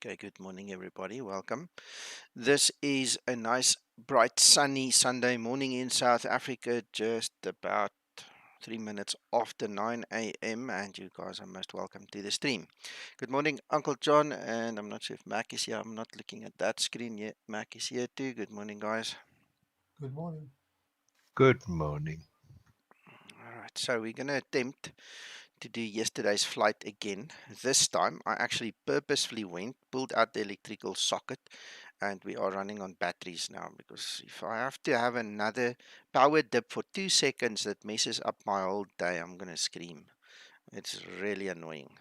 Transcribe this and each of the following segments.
Okay, good morning, everybody. Welcome. This is a nice, bright, sunny Sunday morning in South Africa, just about 3 minutes after 9 a.m. And you guys are most welcome to the stream. Good morning, Uncle John. And I'm not sure if Mac is here. I'm not looking at that screen yet. Mac is here too. Good morning, guys. Good morning. Good morning. All right, so we're going to attempt to do yesterday's flight again. This time, I actually purposefully went, pulled out the electrical socket, and we are running on batteries now because if I have to have another power dip for 2 seconds, that messes up my whole day. I'm gonna scream. It's really annoying.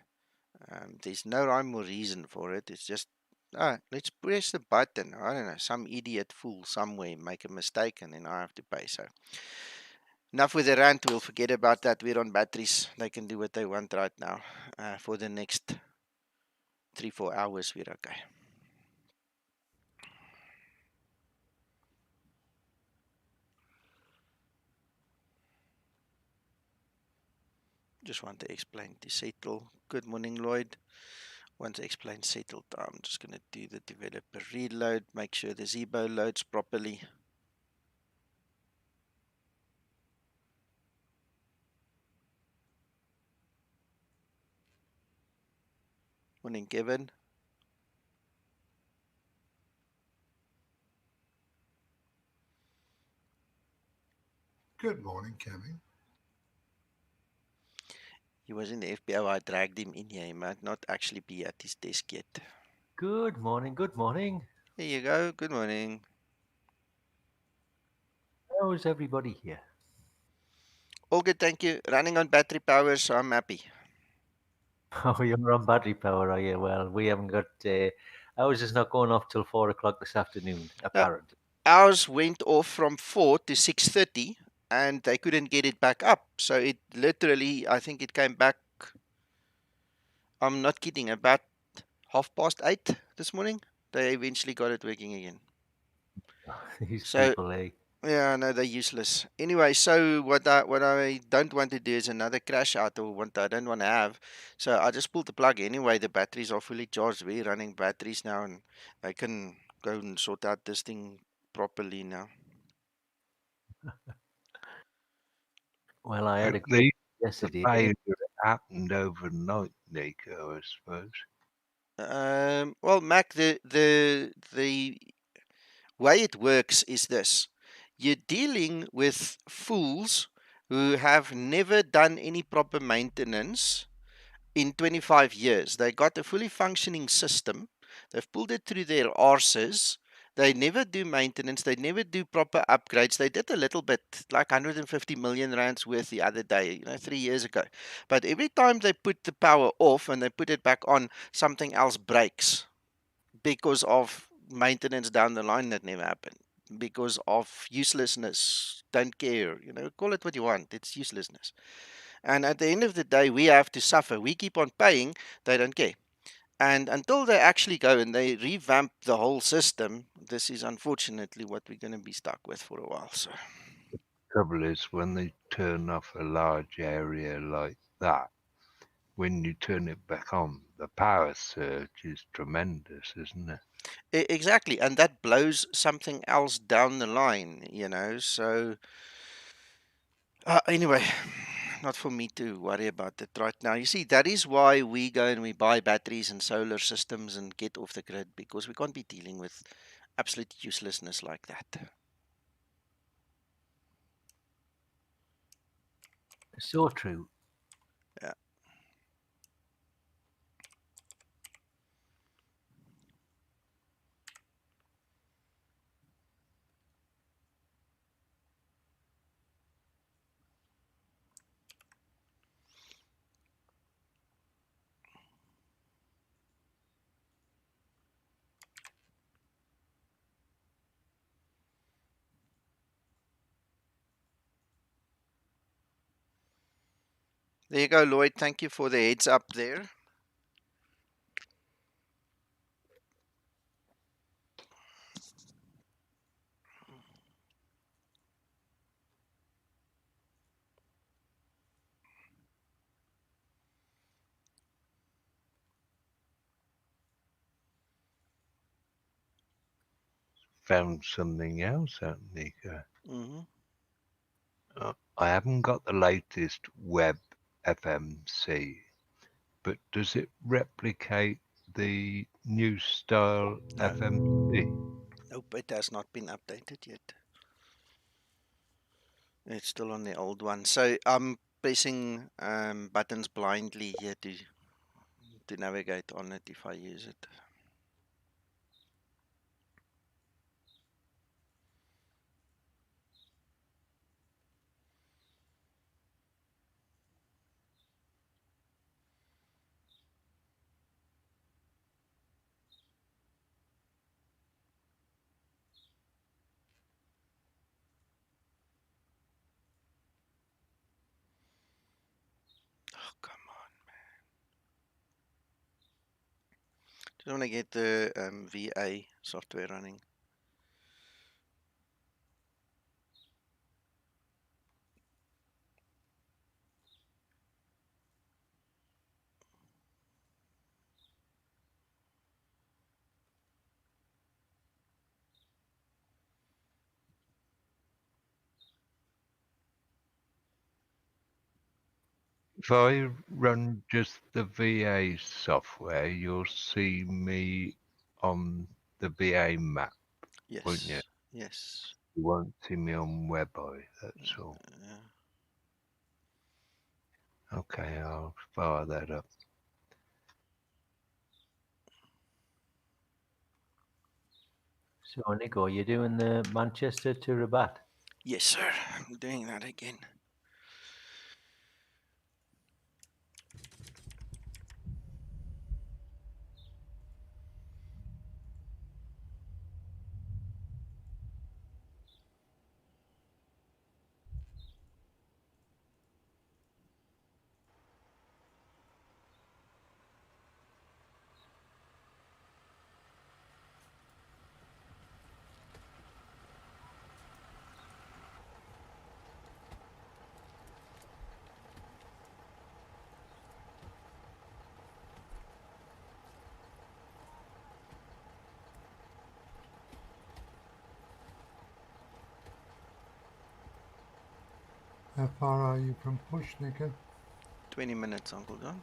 There's no rhyme or reason for it. It's just let's press the button. I don't know, some idiot fool somewhere make a mistake and then I have to pay. So enough with the rant. We'll forget about that. We're on batteries. They can do what they want right now. For the next 3-4 hours, we're okay. Just want to explain to settle. Good morning, Lloyd. Want to explain settle time. I'm just going to do the developer reload. Make sure the Zibo loads properly. Morning, Kevin. Good morning, Kevin. He was in the FBO. I dragged him in here. He might not actually be at his desk yet. Good morning, good morning. There you go. Good morning. How's everybody here? All good, thank you. Running on battery power, so I'm happy. Oh, you're on battery power, are you? Well, we haven't got. Ours is not going off till 4 o'clock this afternoon, Now, apparently. ours went off from 4 to 6:30, and they couldn't get it back up. So it literally, I think it came back. I'm not kidding. About 8:30 this morning, they eventually got it working again. These So people, eh? yeah, no, they're useless. Anyway, so what I don't want to do is another crash out, or what I don't want to have. So I just pulled the plug anyway. The batteries are fully charged. We're running batteries now, and I can go and sort out this thing properly now. Well, I had At a good least the yesterday. failure happened overnight, Nico, I suppose. Well, Mac, the way it works is this: you're dealing with fools who have never done any proper maintenance in 25 years. They got a fully functioning system. They've pulled it through their arses. They never do maintenance. They never do proper upgrades. They did a little bit, like 150 million rands worth the other day, 3 years ago. But every time they put the power off and they put it back on, something else breaks because of maintenance down the line that never happened. Because of uselessness, don't care, call it what you want. It's uselessness. And at the end of the day, we have to suffer. We keep on paying, they don't care. And until they actually go and they revamp the whole system, this is unfortunately what we're going to be stuck with for a while. So, Trouble is, when they turn off a large area like that, when you turn it back on, the power surge is tremendous, isn't it? exactly. And that blows something else down the line. So, anyway, not for me to worry about it right now. You see, that is why we go and we buy batteries and solar systems and get off the grid because we can't be dealing with absolute uselessness like that. So true. Yeah. There you go, Lloyd. Thank you for the heads up there. found something else out, Nico. Hmm. I haven't got the latest web FMC, but does it replicate the new style No, FMC? nope, it has not been updated yet. It's still on the old one. So I'm pressing buttons blindly here to navigate on it if I use it. Oh, come on. Just want to get the VA software running. If I run just the VA software, you'll see me on the VA map, won't you? Yes, yes. You won't see me on WebEye, that's all. Yeah. Okay, I'll fire that up. So, Nico, you're doing the Manchester to Rabat? Yes, sir. I'm doing that again. How far are you from push, Nico? 20 minutes, Uncle John.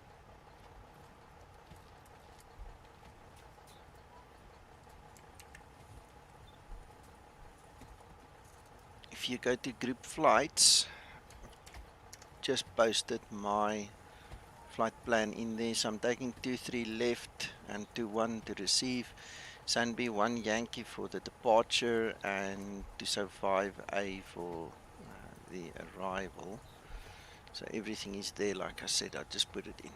If you go to group flights, just posted my flight plan in there. So I'm taking 23 left and 21 to receive. SANBA 1 Yankee for the departure and 205A for the arrival. So everything is there. Like I said, I just put it in.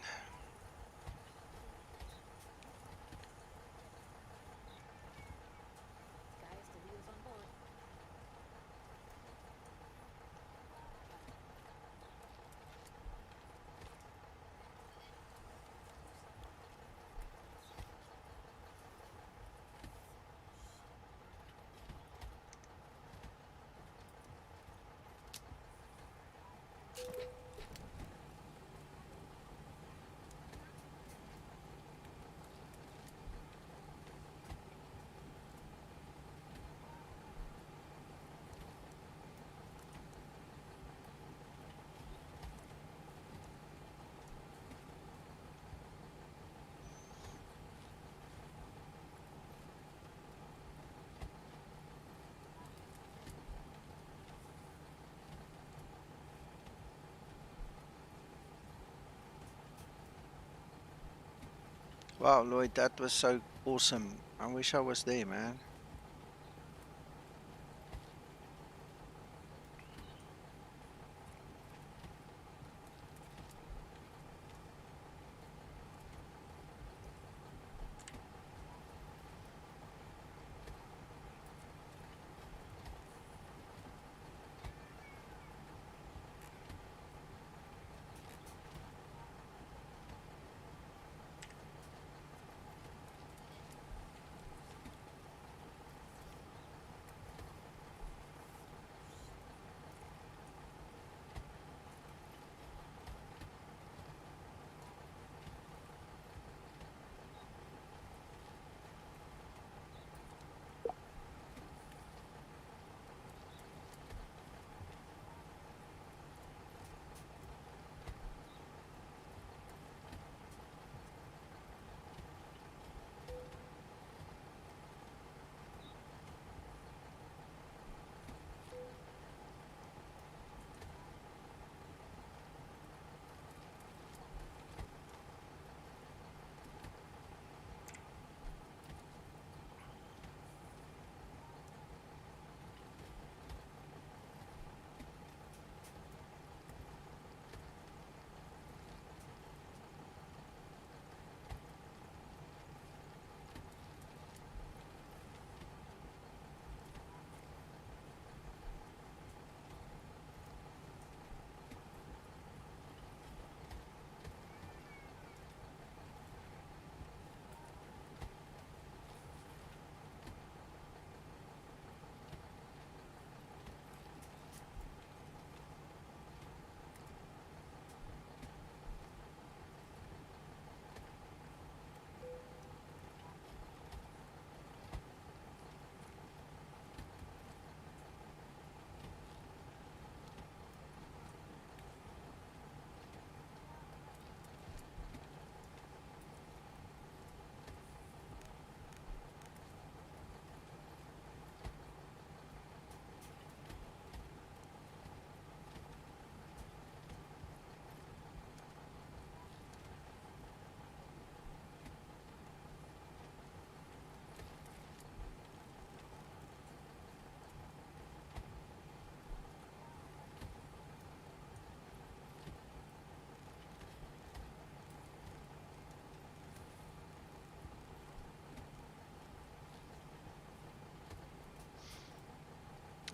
Wow, Lloyd, that was so awesome. I wish I was there, man.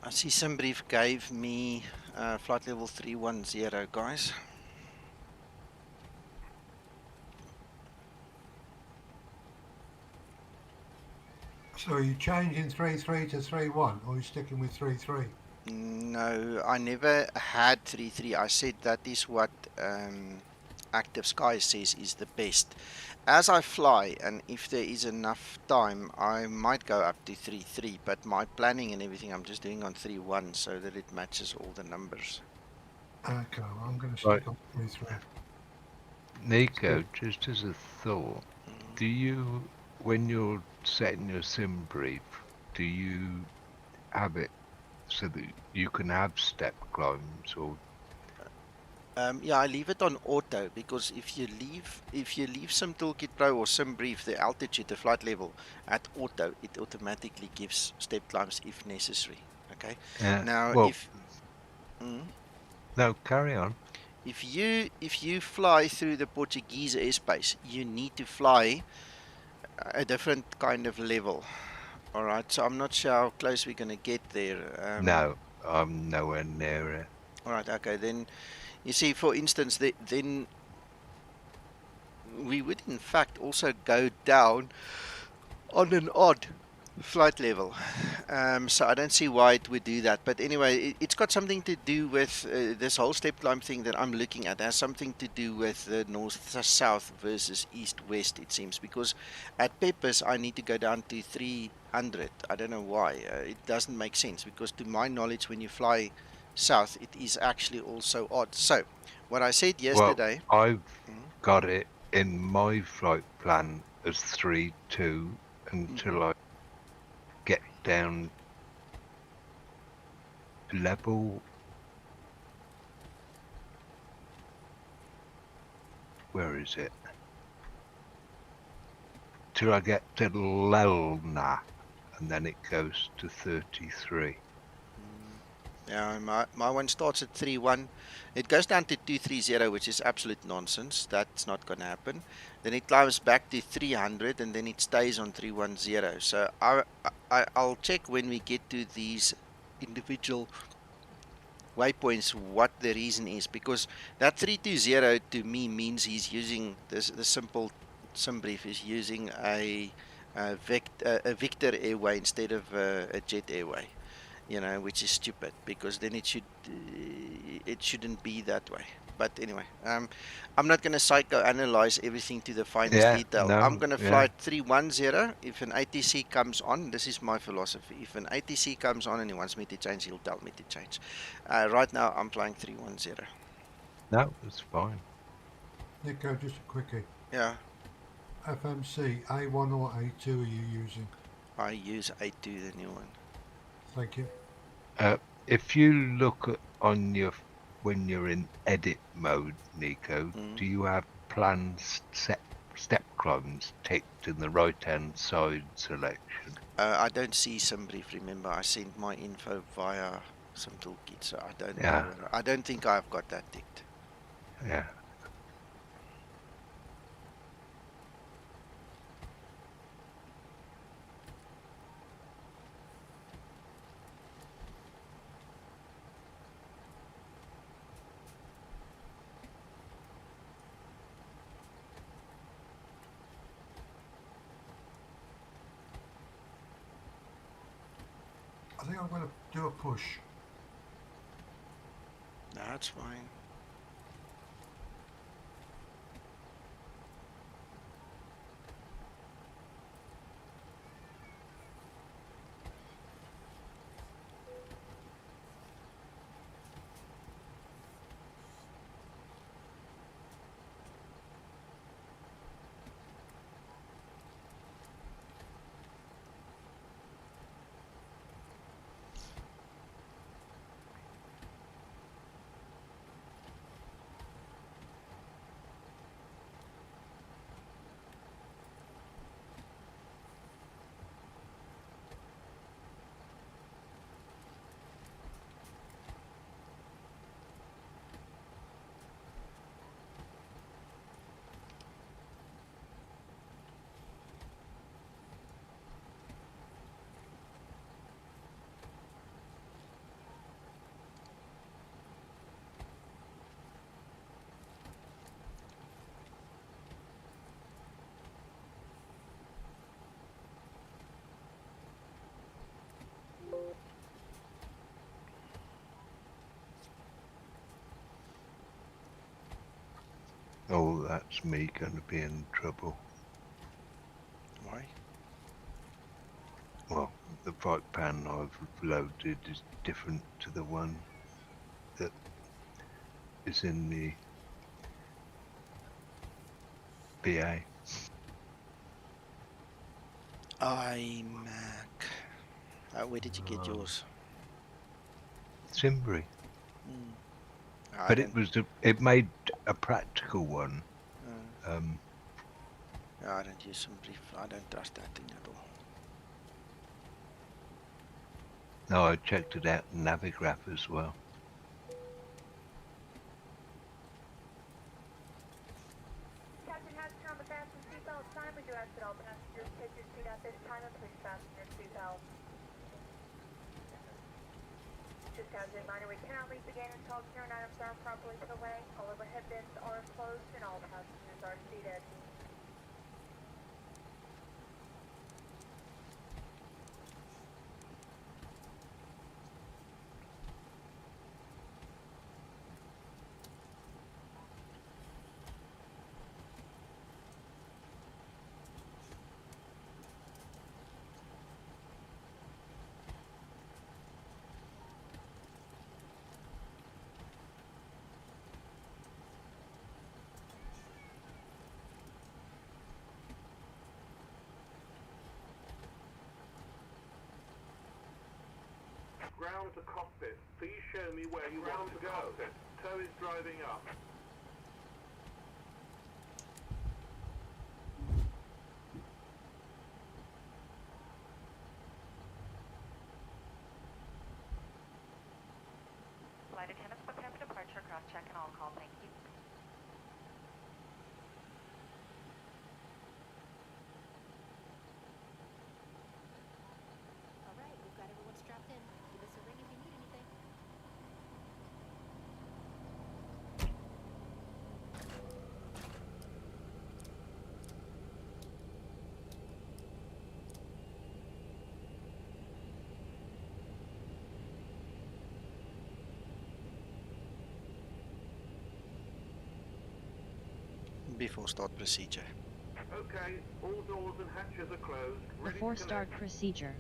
I see some brief gave me flight level 310, guys. So are you changing 3.3 to 3.1, or are you sticking with 3.3? No, I never had 3.3. I said that is what Active Sky says is the best. As I fly, and if there is enough time, I might go up to 3.3, but my planning and everything I'm just doing on 3.1 so that it matches all the numbers. Okay, well, I'm going to Right. stick on 3.3. Nico, just as a thought, Mm. do you, when you're setting your sim brief, do you have it so that you can have step climbs, or Yeah, I leave it on auto because if you leave Sim Toolkit Pro or Sim Brief the altitude, the flight level at auto, it automatically gives step climbs if necessary. Okay. Now well, if mm, no, carry on. if you fly through the Portuguese airspace, you need to fly a different kind of level. All right. So I'm not sure how close we're gonna get there. No, I'm nowhere near it. All right. Okay. Then you see, for instance, then we would in fact also go down on an odd flight level. So I don't see why it would do that. But anyway, it's got something to do with this whole step climb thing that I'm looking at. It has something to do with the north-south versus east-west, it seems. Because at PEPIS, I need to go down to 300. I don't know why. It doesn't make sense. Because to my knowledge, when you fly south, it is actually also odd. So what I said Well, yesterday. I've Mhm, got it in my flight plan as 3-2 mhm. until I get down to level. Where is it? Till I get to LELNA, and then it goes to 33. Mm. Yeah, my one starts at 3.1. It goes down to 2.30, which is absolute nonsense. That's not going to happen. Then it climbs back to 300, and then it stays on 310. So I'll check when we get to these individual waypoints what the reason is, because that 320 to me means he's using this. The simple sim brief is using a Victor airway instead of a jet airway, which is stupid because then it shouldn't be that way. But anyway, I'm not going to psychoanalyze everything to the finest Yeah, detail. I'm no, going to fly yeah, at 310. If an ATC comes on, this is my philosophy. If an ATC comes on and he wants me to change, he'll tell me to change. Right now, I'm flying 310. no, that's fine. Nico, just a quickie. Yeah, FMC, A1 or A2 are you using? I use A2, the new one. Thank you. If you look at on your when you're in edit mode, Nico, Mm. do you have plans set step climbs ticked in the right hand side selection? I don't see somebody. Remember, I sent my info via some toolkit, so I don't know Yeah, whether. I don't think I've got that ticked. yeah. I think I'm going to do a push. No, that's fine. Oh, that's me going to be in trouble. Why? Well, the frying pan I've loaded is different to the one that is in the BA. iMac. Where did you get yours? Simbury. I But it don't. was it made a practical one. I don't use some brief. I don't trust that thing at all. No, I checked it out in Navigraph as well. Captain Hatcher on the fasten seatbelt sign. We do ask that all passengers take your seat at this time and please fasten your seatbelt. Just as a reminder, we cannot leave the gate until carrying items are properly put away, all overhead bins are closed, and all passengers are seated. Ground to cockpit. Please show me where you want to go. Tow is driving up. Flight attendants, prepare for departure, cross check and all call. Thank you. All right, we've got everyone strapped in. Give us a ring if you need anything. Before start procedure. Okay, all doors and hatches are closed. Ready Before to start connect. procedure.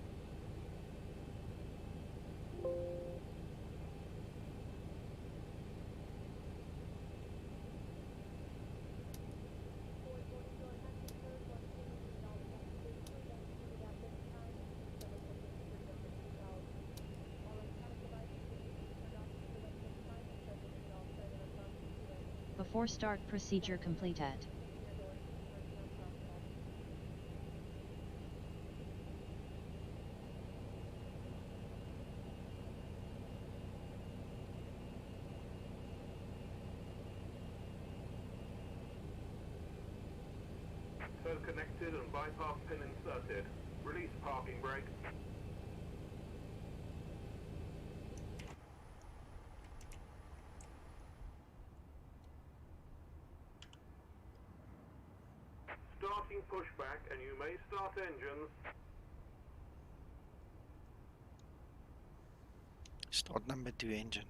Before start procedure completed. Tow connected and bypass pin inserted. Release parking brake. Starting pushback and you may start engines. Start number 2 engine.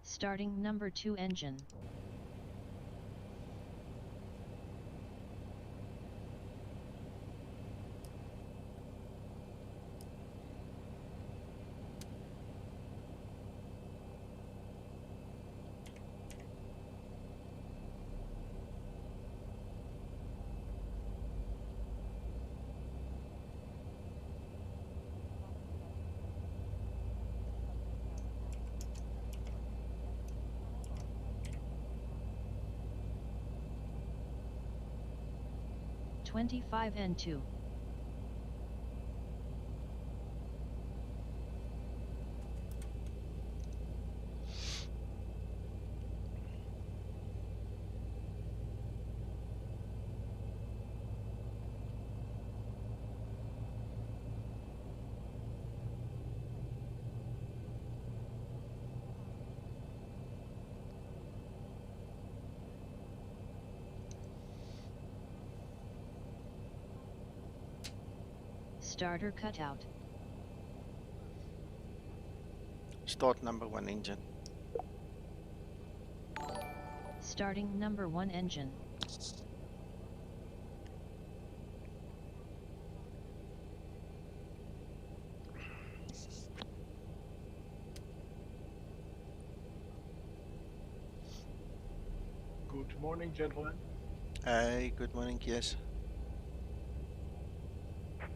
Starting number 2 engine. N2. Starter cutout. Start number 1 engine. Starting number 1 engine. Good morning, gentlemen. Hey, good morning, yes.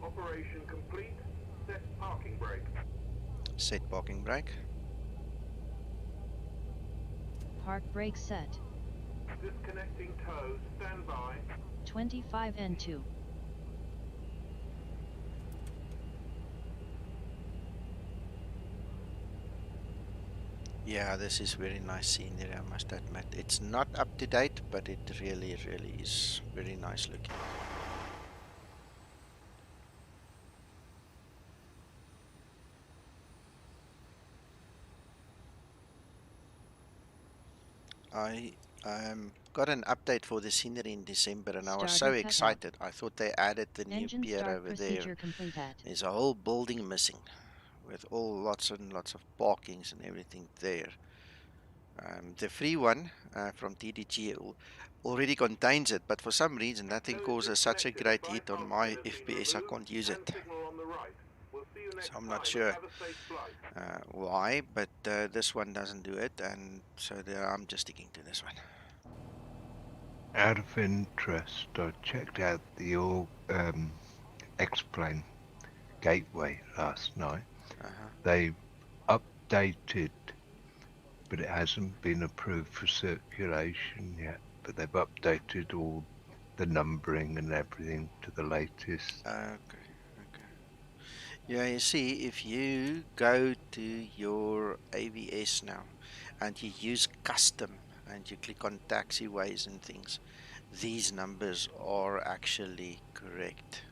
Operation complete. Set parking brake. Set parking brake. Park brake set. Disconnecting toes. Stand by. 25 N2. Yeah, this is very nice scenery, I must admit. It's not up to date, but it really, really is very nice looking. I got an update for the scenery in December and I was so Starter cutout. excited. I thought they added the new Engine pier start over procedure there. complete at. There's a whole building missing with all lots and lots of parkings and everything there. The free one from TDG already contains it, but for some reason that thing causes such a great hit on my FPS I can't use it. So I'm not sure why, but this one doesn't do it, and so there I'm just sticking to this one. Out of interest, I checked out the X-Plane gateway last night. They updated, but it hasn't been approved for circulation yet. But they've updated all the numbering and everything to the latest. Okay. Yeah, you see, if you go to your AVS now and you use custom and you click on taxiways and things, these numbers are actually correct.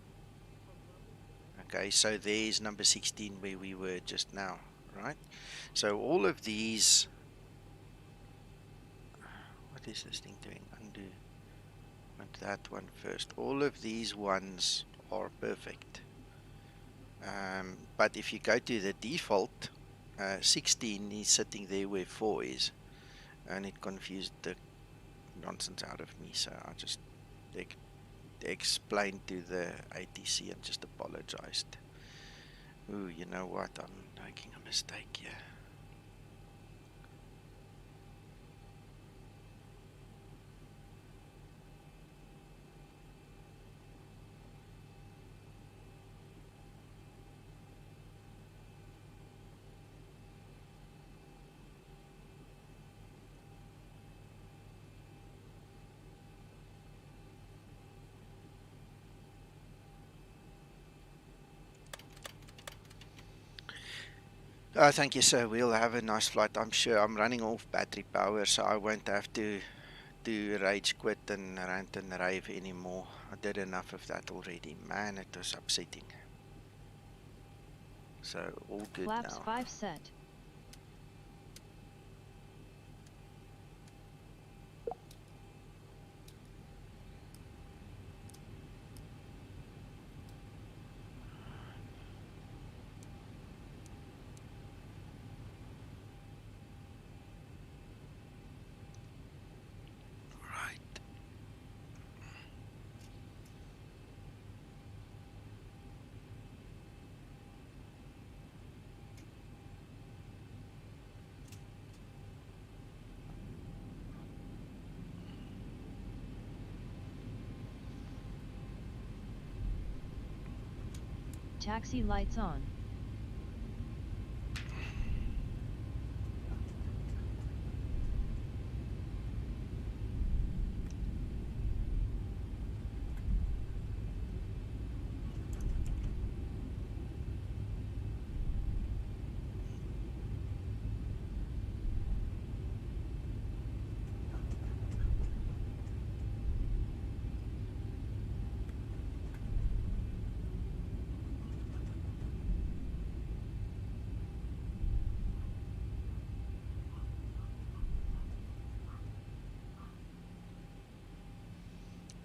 Okay, so there's number 16 where we were just now, right? So all of these, what is this thing doing? Undo. Want that one first. All of these ones are perfect. But if you go to the default, 16 is sitting there where 4 is, and it confused the nonsense out of me, so I just explained to the ATC and just apologized. Ooh, you know what, I'm making a mistake here. Thank you, sir. We'll have a nice flight. I'm sure I'm running off battery power, so I won't have to rage quit and rant and rave anymore. I did enough of that already. Man, it was upsetting. So, all good Flaps now. 5 set. Right. Taxi lights on.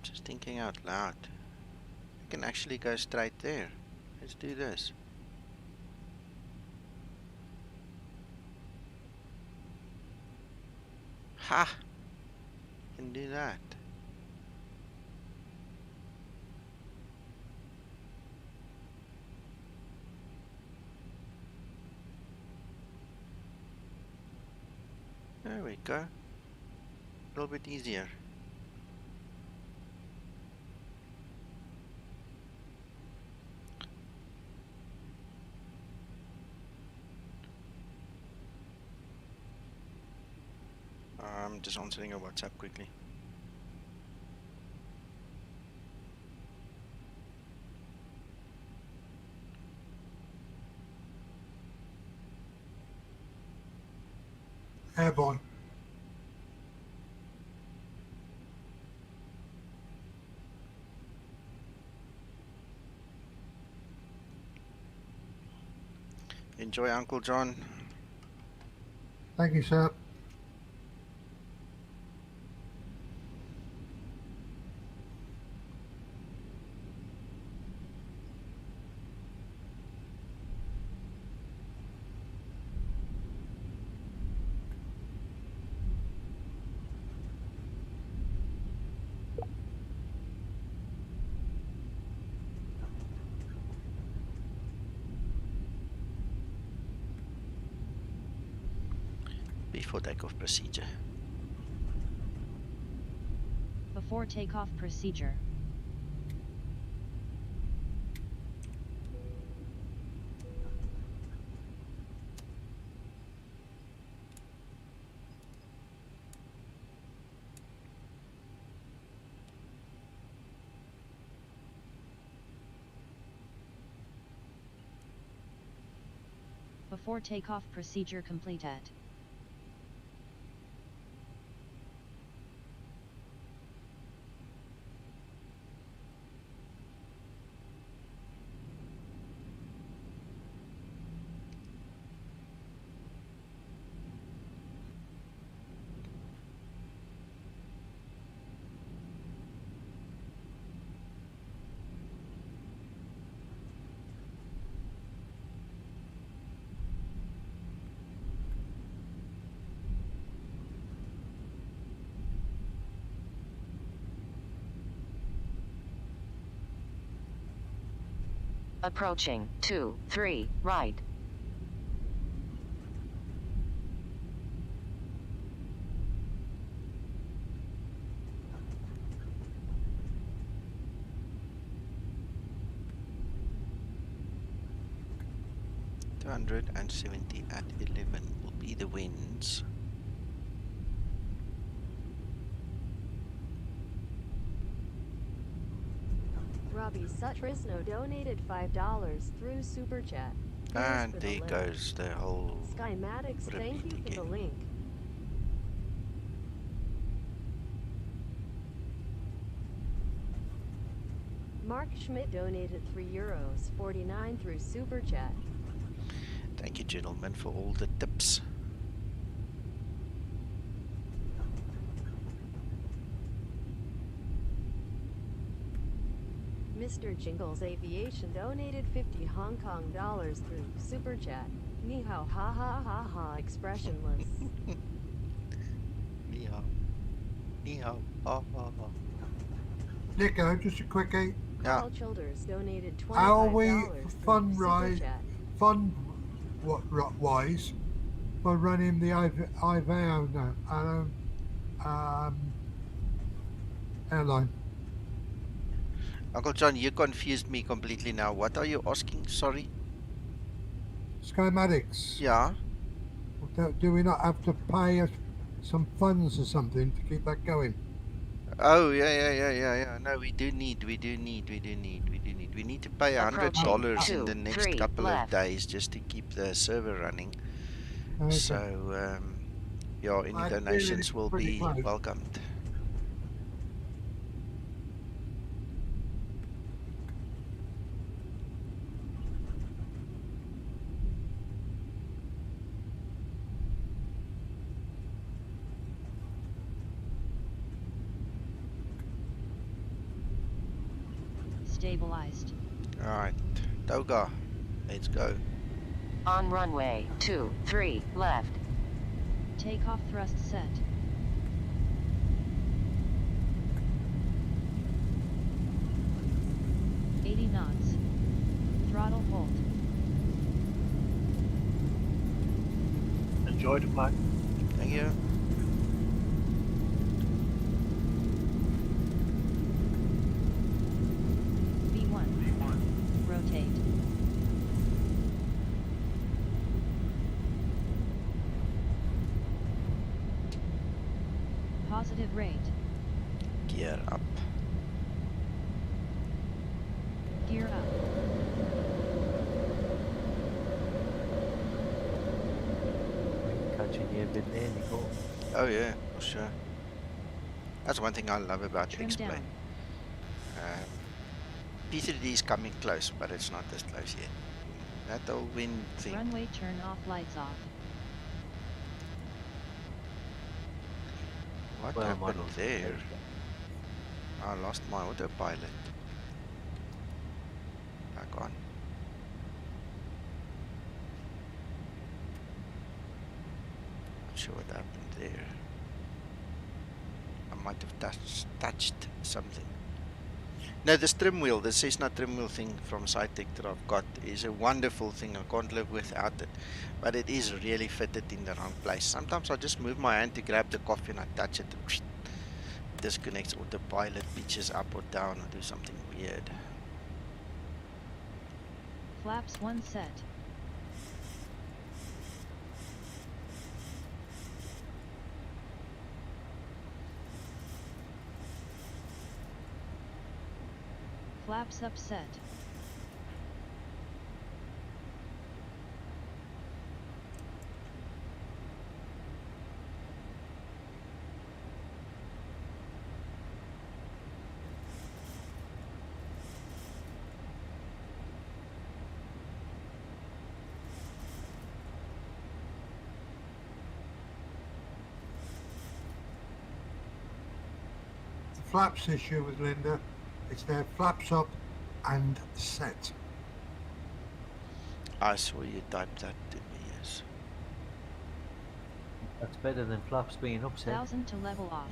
Just thinking out loud. I can actually go straight there. Let's do this. Ha! can do that. There we go. A little bit easier. I'm just answering a WhatsApp quickly. Airborne. Enjoy, Uncle John. Thank you, sir. Before takeoff procedure. Before takeoff procedure. Before takeoff procedure completed. Approaching 2-3 right. $270 at 11 will be the winds. Robbie Sutrisno donated $5 through SuperChat. And there goes the whole Skymatix, thank you for again. the link. Mark Schmidt donated €3.49 through SuperChat. Thank you, gentlemen, for all the tips. Mr. Jingles Aviation donated 50 Hong Kong dollars through SuperChat. Ni hao ha ha ha ha expressionless. Ni hao. Ni hao. Ha ha ha. Nico, just a quickie. Yeah. Carl Childers donated $25 How are we wise for running the IVAO now? Airline. Uncle John, you confused me completely now. What are you asking? Sorry. Skymatix. Yeah. Do we not have to pay us some funds or something to keep that going? Oh, yeah. No, we need to pay $100 in the next couple of days just to keep the server running. Okay. So, yeah, any donations will be welcomed. Stabilized. Alright, Toga, let's go. On runway 23 left. Takeoff thrust set. Enjoy the flight. Thank you. V1. Rotate. Positive rate. Gear up. Gear up. Catching you a bit there, Nico. Oh yeah, for sure. That's one thing I love about Trim X-Plane. down. P3D is coming close, but it's not this close yet. That whole wind thing. Runway turn off, lights off. What Well happened modeled. there? I lost my autopilot. Back on. Not sure what happened there. I might have touched something. No, this trim wheel, the Cessna trim wheel thing from Cytec that I've got is a wonderful thing. I can't live without it. But it is really fitted in the wrong place. Sometimes I just move my hand to grab the coffee and I touch it and disconnects autopilot, pitches up or down or do something weird. Flaps 1 set. Flaps upset. The flaps issue with Linda, it's their flaps up and set. I saw you type that to me, yes. That's better than flaps being upset. 1000 to level off.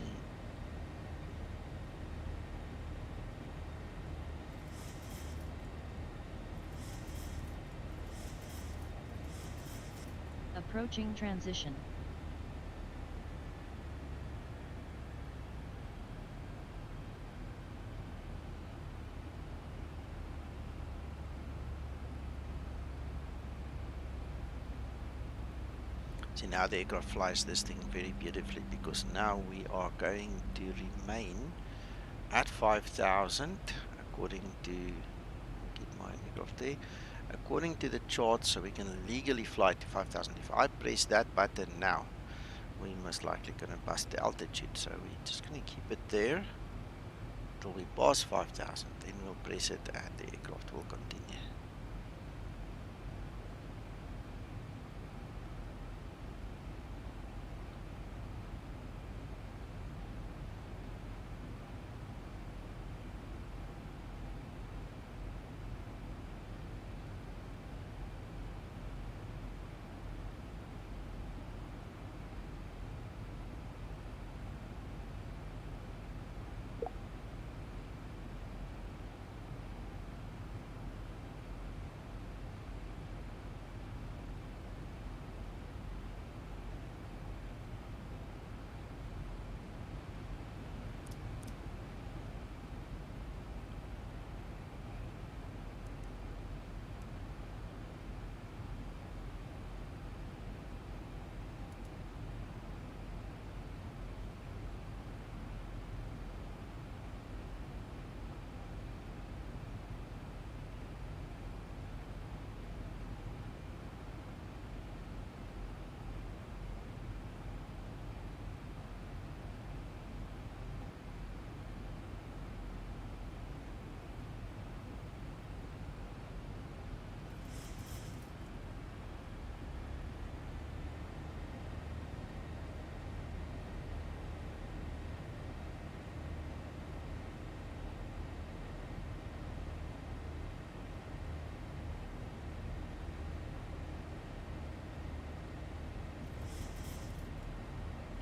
Approaching transition. See, now the aircraft flies this thing very beautifully because now we are going to remain at 5,000 according to, get my aircraft there, according to the chart, so we can legally fly to 5,000. If I press that button now, we're most likely going to bust the altitude, so we're just going to keep it there till we pass 5,000, then we'll press it and the aircraft will continue.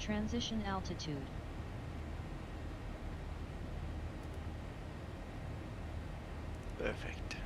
Transition altitude. Perfect.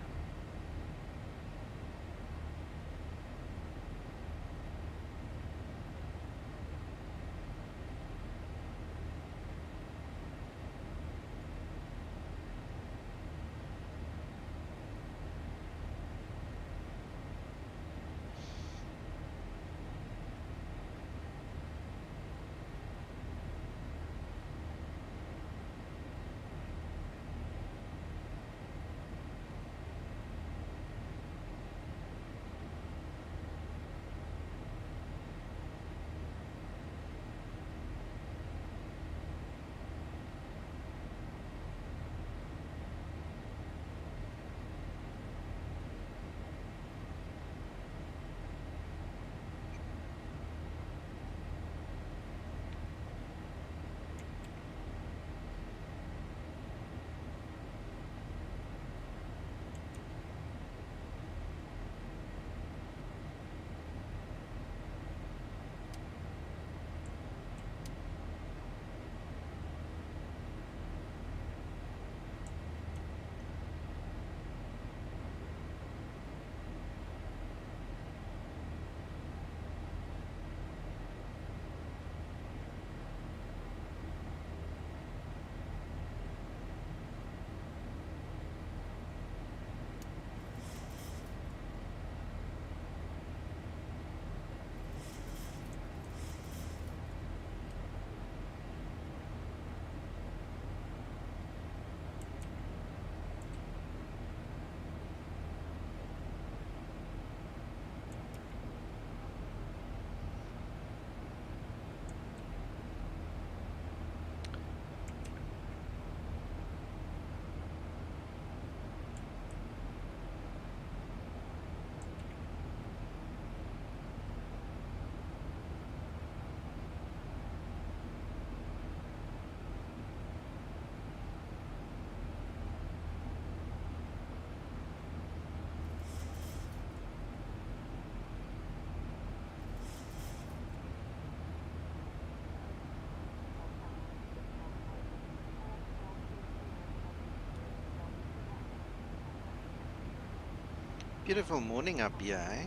Beautiful morning up here, eh?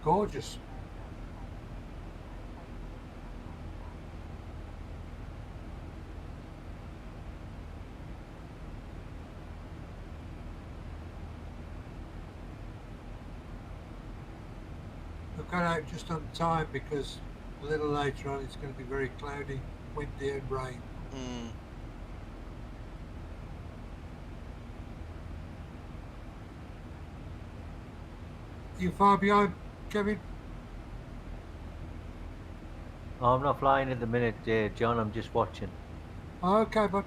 Gorgeous. We've got out just on time because a little later on it's going to be very cloudy, windy and rain. Mm. You far behind, Kevin? Oh, I'm not flying at the minute, John. I'm just watching. Okay, but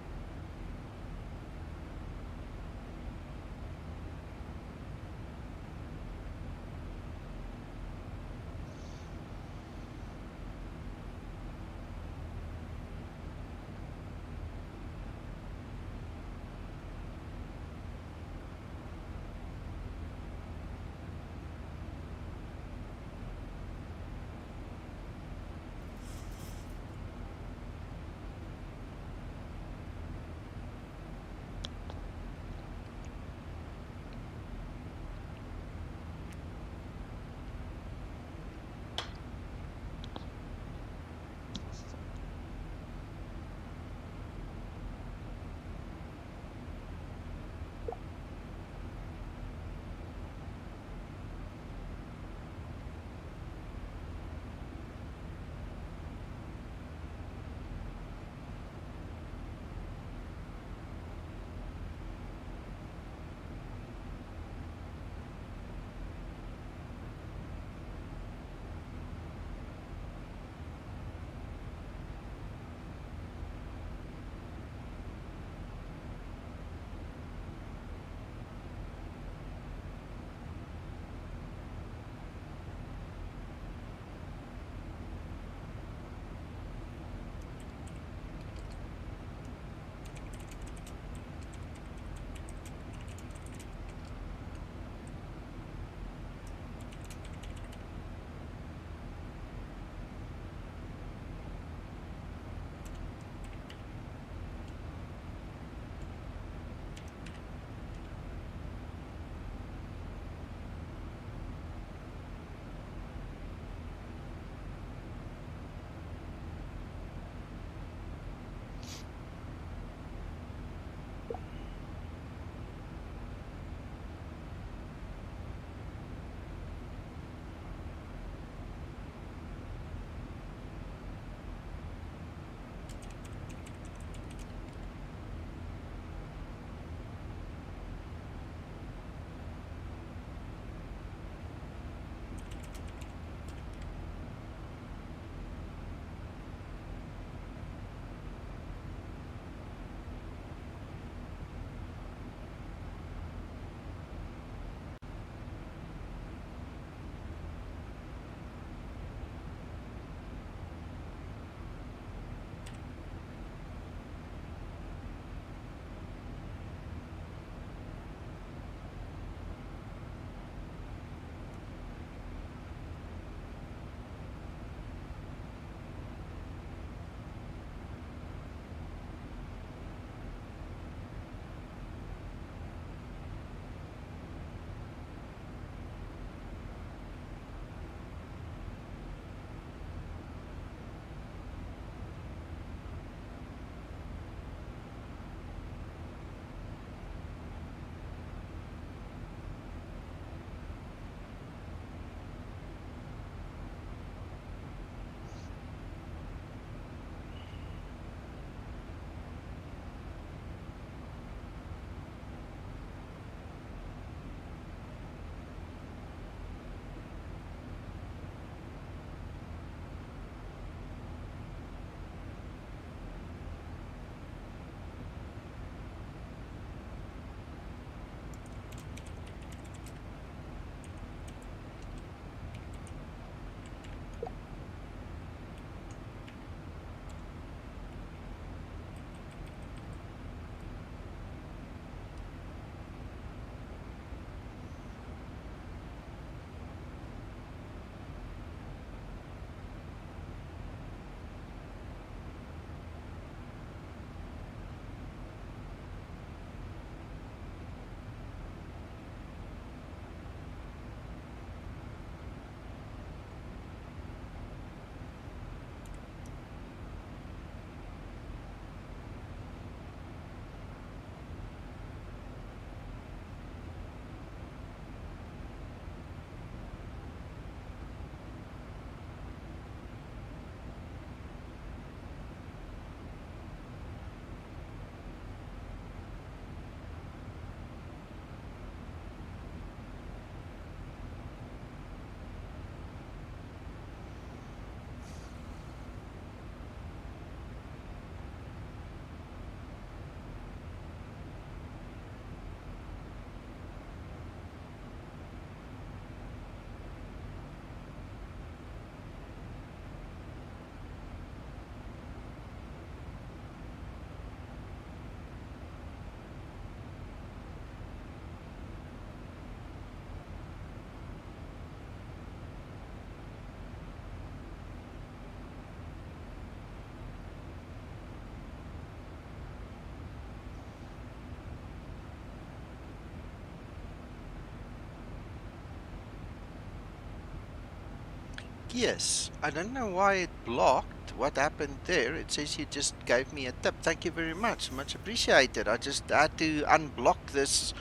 Yes, I don't know why it blocked. What happened there? It says you just gave me a tip. Thank you very much. Much appreciated. I just had to unblock this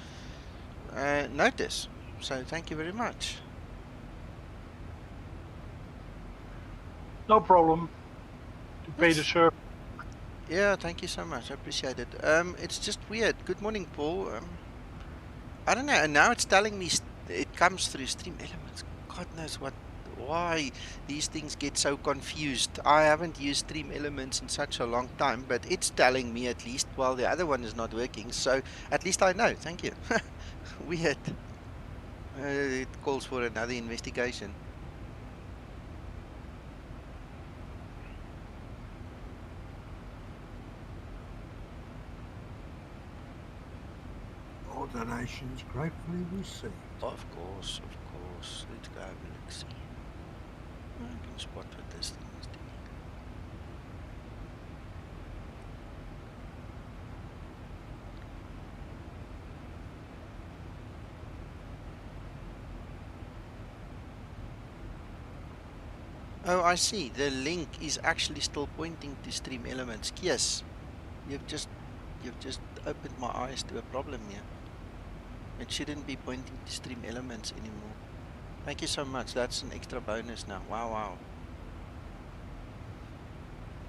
notice. So thank you very much. No problem. To pay the Yes. service. Yeah, thank you so much. I appreciate it. It's just weird. Good morning, Paul. I don't know. And now it's telling me it comes through Stream Elements. God knows why these things get so confused. I haven't used Stream Elements in such a long time, but it's telling me at least while the other one is not working. So at least I know. Thank you. Weird. It calls for another investigation. All donations gratefully received. Of course, of course. Let's go have a look. See. I can spot what this thing is doing. Oh, I see. The link is actually still pointing to Stream Elements. Yes, you've just opened my eyes to a problem here. It shouldn't be pointing to Stream Elements anymore. Thank you so much. That's an extra bonus now. Wow, wow.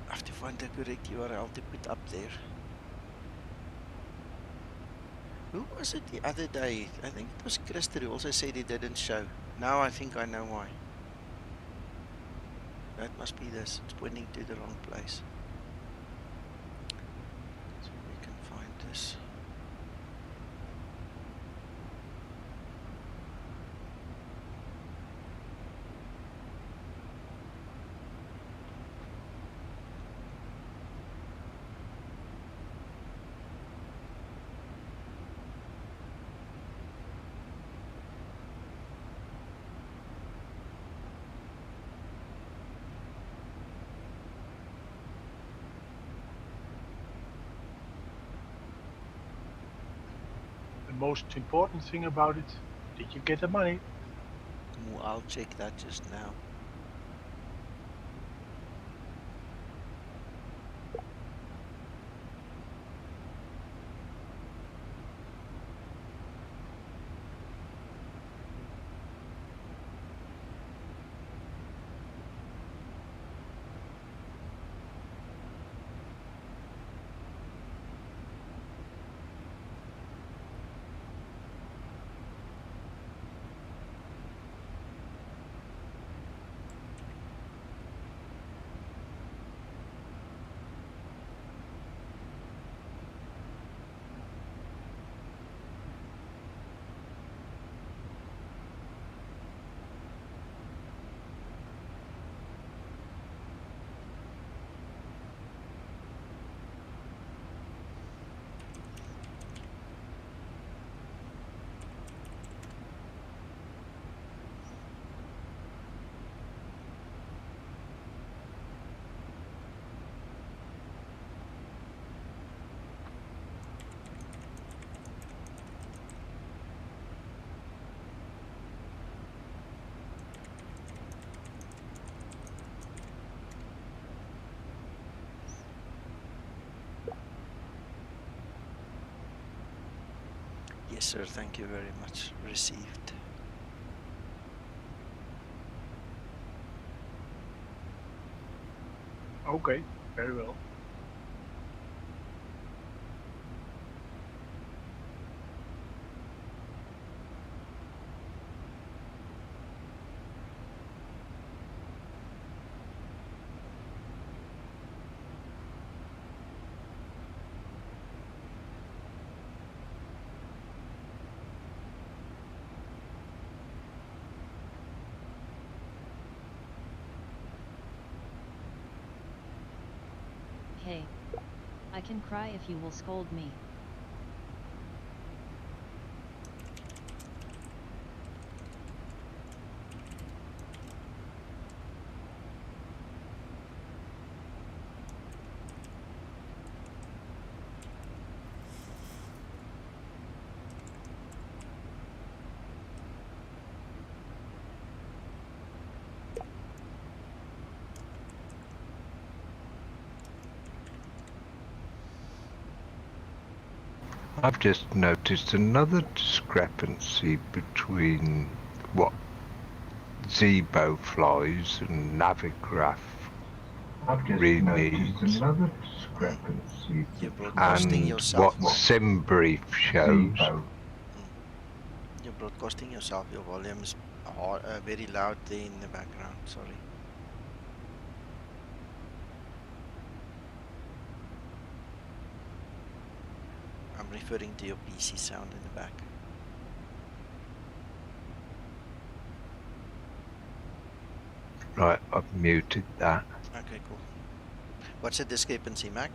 I have to find the correct URL to put up there. Who was it the other day? I think it was Christer who also said it didn't show. Now I think I know why. That must be this. It's pointing to the wrong place. So we can find this. The most important thing about it, did you get the money? Well, I'll check that just now. Yes, sir. Thank you very much. Received. Okay, very well. Hey. I can cry if you will scold me. I've just noticed another discrepancy between what Zibo flies and Navigraph reads You're broadcasting and yourself. what SimBrief shows. You're broadcasting yourself. Your volume is very loud there in the background. Sorry. I'm referring to your PC sound in the back. Right, I've muted that. Okay, cool. What's the discrepancy, Mac?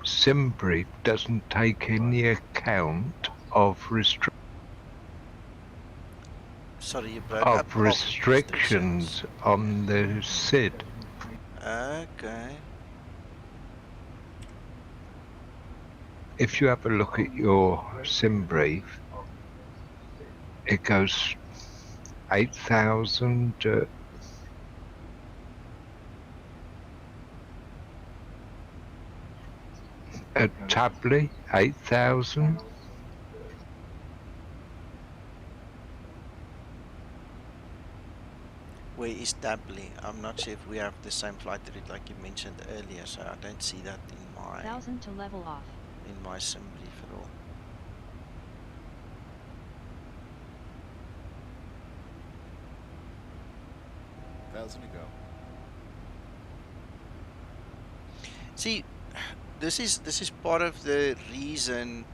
SimBrief doesn't take any account of Sorry, you broke up. restrictions on the SID. Okay. If you have a look at your SimBrief, it goes 8,000. At Tably, 8,000. Where is Tably? I'm not sure if we have the same flight route like you mentioned earlier, so I don't see that in my 1000 to level off. In my SimBrief at all. $1,000 to go. See, this is part of the reason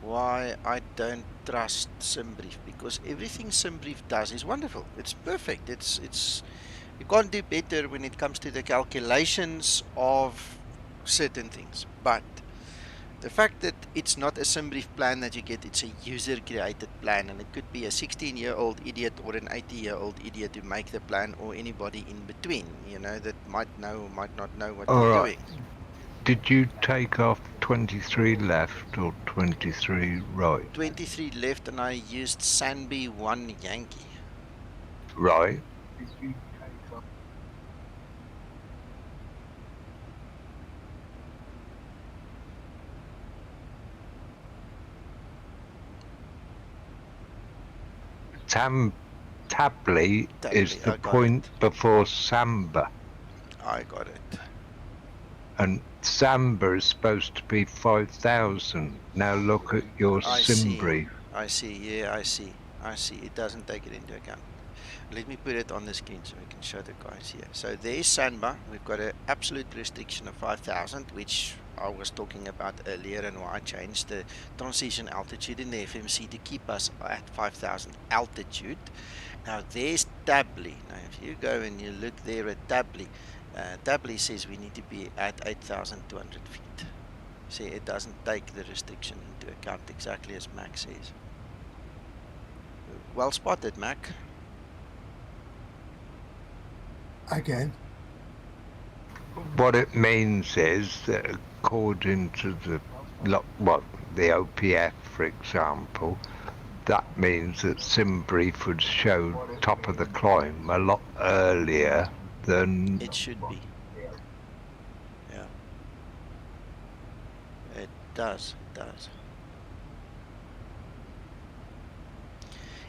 why I don't trust SimBrief, because everything SimBrief does is wonderful. It's perfect. It's you can't do better when it comes to the calculations of certain things. But the fact that it's not a SimBrief plan that you get, it's a user-created plan, and it could be a 16-year-old idiot or an 80-year-old idiot who make the plan, or anybody in between, you know, that might know or might not know what they're doing. Did you take off 23 left or 23 right? 23 left, and I used SANBA 1 Yankee. Right. Tably is the point before SANBA. I got it. And SANBA is supposed to be 5,000. Now look at your SimBrief. I see, yeah, I see. It doesn't take it into account. Let me put it on the screen so we can show the guys here. So there's SANBA. We've got an absolute restriction of 5,000, which I was talking about earlier, and why I changed the transition altitude in the FMC to keep us at 5,000 altitude. Now there's Tably. Now if you go and you look there at Tably, Tably says we need to be at 8,200 feet. See, it doesn't take the restriction into account, exactly as Mac says. Well spotted, Mac. Again. What it means is that according to the OPF, for example, that means that SimBrief would show top of the climb a lot earlier than it should be. Yeah. It does.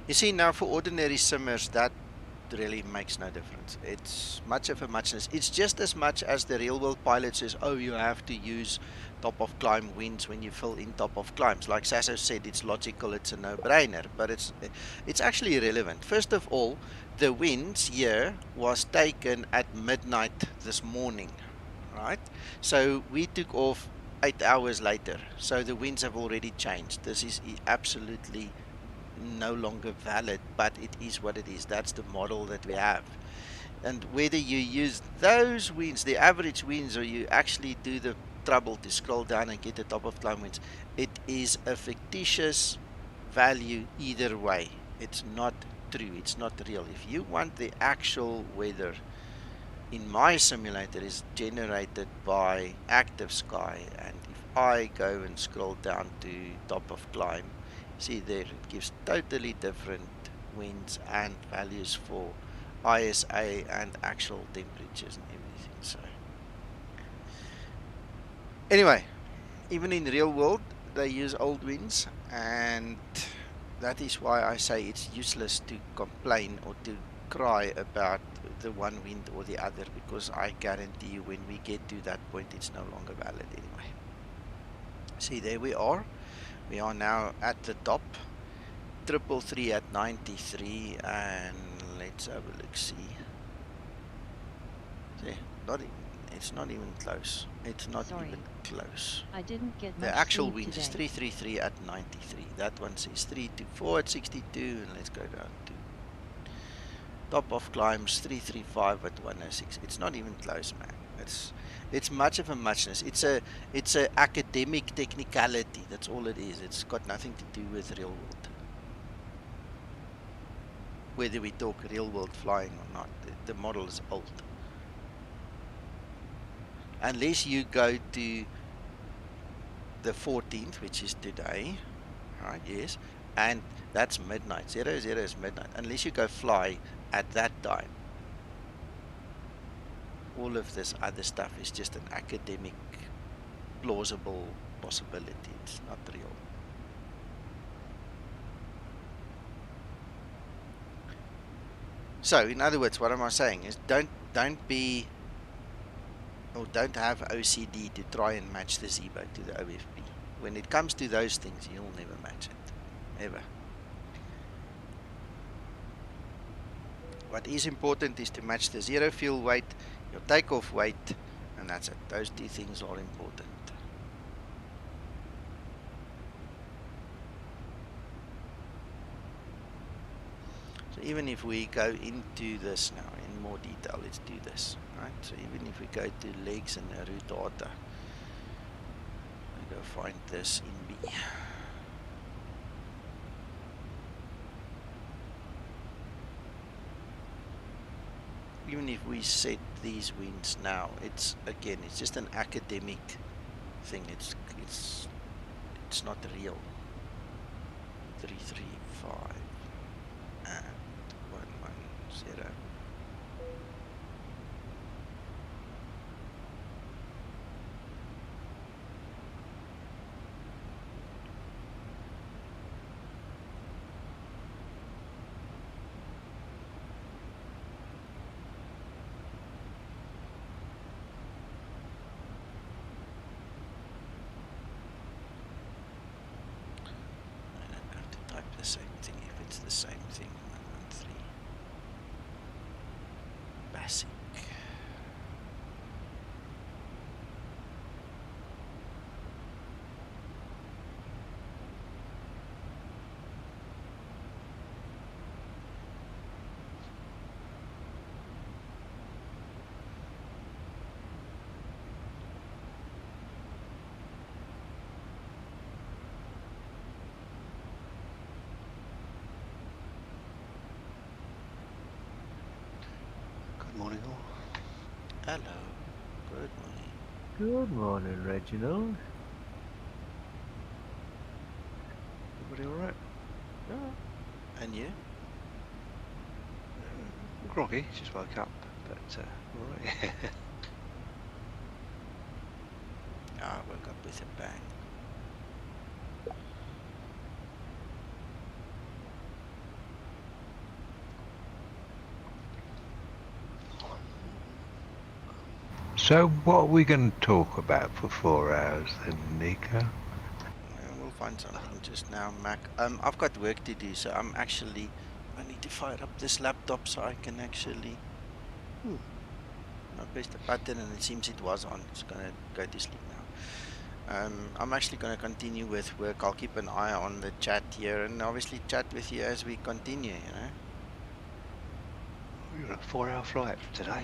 You see, now for ordinary simmers, that really makes no difference. It's much of a muchness. It's just as much as the real world pilot says, oh, you have to use top of climb winds when you fill in top of climbs. Like Sasso said, it's logical, it's a no-brainer, but it's actually irrelevant. First of all, the winds here was taken at midnight this morning, right? So we took off 8 hours later. So the winds have already changed. This is absolutely no longer valid, but it is what it is. That's the model that we have. And whether you use those winds, the average winds, or you actually do the trouble to scroll down and get the top of climb winds, it is a fictitious value either way. It's not true. It's not real. If you want the actual weather, in my simulator is generated by Active Sky, and if I go and scroll down to top of climb, see there, it gives totally different winds and values for ISA and actual temperatures and everything. So anyway, even in real world, they use old winds, and that is why I say it's useless to complain or to cry about the one wind or the other, because I guarantee you when we get to that point, it's no longer valid anyway. See, there we are. We are now at the top. 333 at 93, and let's have a look. See, it's not even close. It's not even close. I didn't get The much actual sleep wind is today. 333 at 93. That one says 324 at 62, and let's go down to top of climbs 335 at 106. It's not even close, man. It's much of a muchness. It's a academic technicality. That's all it is. It's got nothing to do with real world. Whether we talk real world flying or not, the model is old. Unless you go to the 14th, which is today, right? Yes, and that's midnight. 00 is midnight. Unless you go fly at that time, all of this other stuff is just an academic, plausible possibility. It's not real. So, in other words, what am I saying is don't be, or don't have OCD to try and match the Zibo to the OFP. When it comes to those things, you'll never match it, ever. What is important is to match the zero fuel weight, your takeoff weight, and that's it. Those two things are important. So even if we go into this now in more detail, let's do this, right? So even if we go to legs and route data, we go find this in B. Even if we set these winds now, it's again, it's just an academic thing. It's not real. 335 and 110. Same thing if it's the same thing. 113 BASIK. Morning all. Hello. Good morning. Good morning, Reginald. Everybody all right? Yeah. And you? Groggy, just woke up, but all right. I woke up with a bang. So what are we going to talk about for 4 hours then, Nico? We'll find something just now, Mac. I've got work to do, so I need to fire up this laptop so I can actually. I pressed the button and it seems it was on. It's gonna go to sleep now. I'm actually gonna continue with work. I'll keep an eye on the chat here and obviously chat with you as we continue. You know. You're on a 4-hour flight today.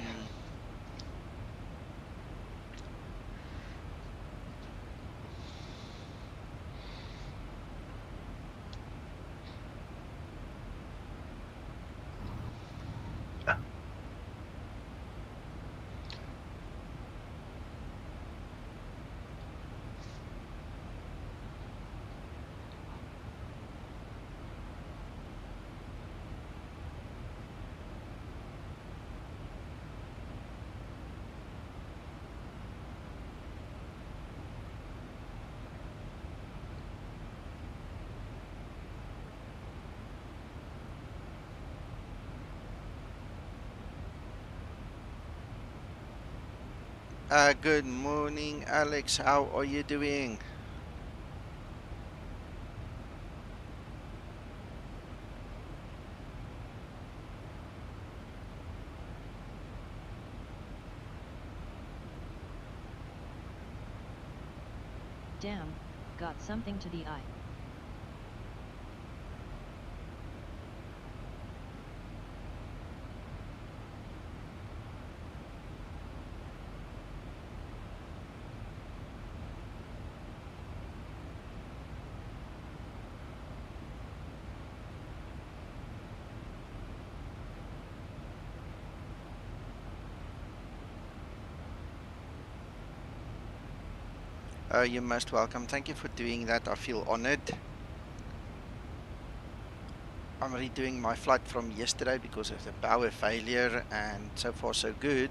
Good morning, Alex. How are you doing? Damn, got something to the eye. You're most welcome. Thank you for doing that. I feel honored. I'm redoing my flight from yesterday because of the power failure, and so far so good.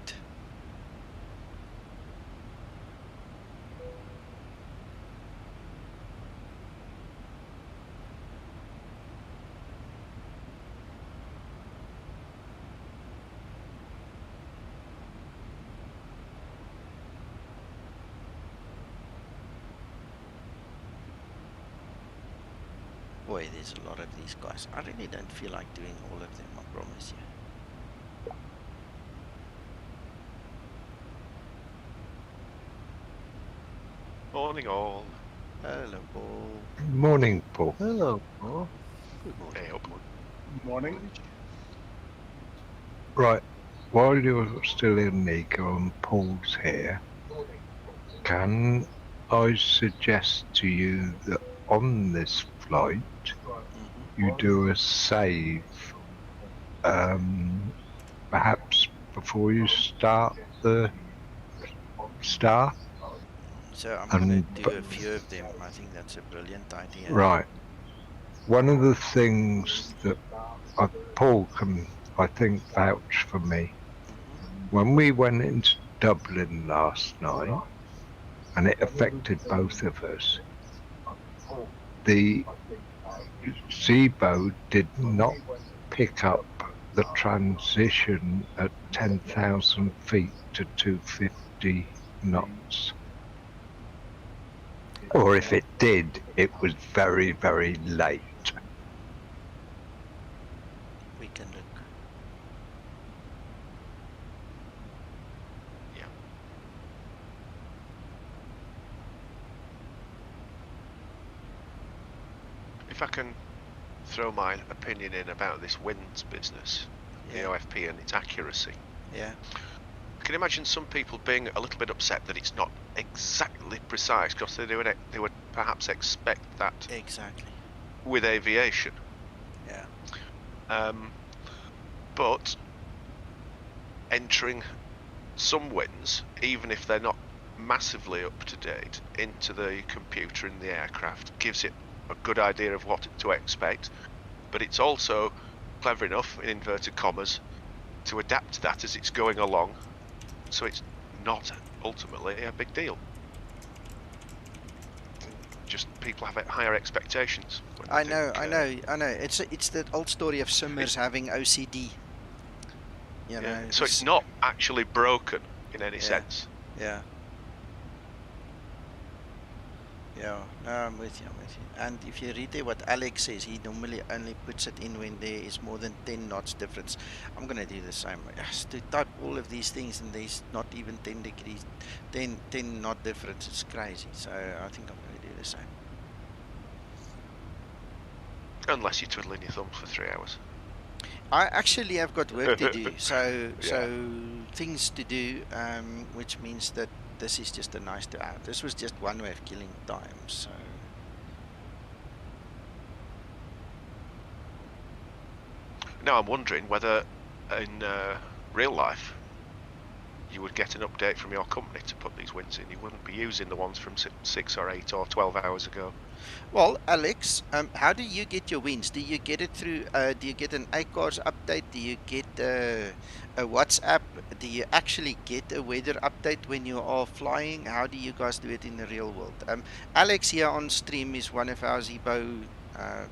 Boy, there's a lot of these guys. I really don't feel like doing all of them, I promise you. Morning all. Hello, Paul. Morning, Paul. Hello, Paul. Good morning. Hey up. Good morning. Right, while you're still in Nico and Paul's here, can I suggest to you that on this flight you do a save, perhaps before you start the star? So I'm going to do a few of them. I think that's a brilliant idea. Right. One of the things that Paul can, I think, vouch for me, when we went into Dublin last night, and it affected both of us, the Zibo did not pick up the transition at 10,000 feet to 250 knots. Or if it did, it was very, very late. We can look. Yeah. If I can throw my opinion in about this winds business, the OFP and its accuracy. Yeah. I can imagine some people being a little bit upset that it's not exactly precise, because they would perhaps expect that. Exactly. With aviation. Yeah. But entering some winds, even if they're not massively up to date, into the computer in the aircraft gives it a good idea of what to expect. But it's also clever enough, in inverted commas, to adapt to that as it's going along, so it's not ultimately a big deal. Just people have higher expectations. I know. It's that old story of Simmers having OCD. You know. So it's not actually broken in any sense. Yeah. Yeah, no, I'm with you. And if you read there what Alex says, he normally only puts it in when there is more than 10 knots difference. I'm going to do the same. Yes, to type all of these things and there's not even 10 degrees, 10 knot difference. It's crazy. So I think I'm going to do the same. Unless you're twiddling your thumbs for 3 hours. I actually have got work to do. So things to do, which means that this is just a nice to have. This was just one way of killing time. So. Now I'm wondering whether in real life you would get an update from your company to put these winds in. You wouldn't be using the ones from 6 or 8 or 12 hours ago. Well, Alex, how do you get your winds? Do you get it through, do you get an iCars update? Do you get a WhatsApp? Do you actually get a weather update when you are flying? How do you guys do it in the real world? Alex here on stream is one of our Zibo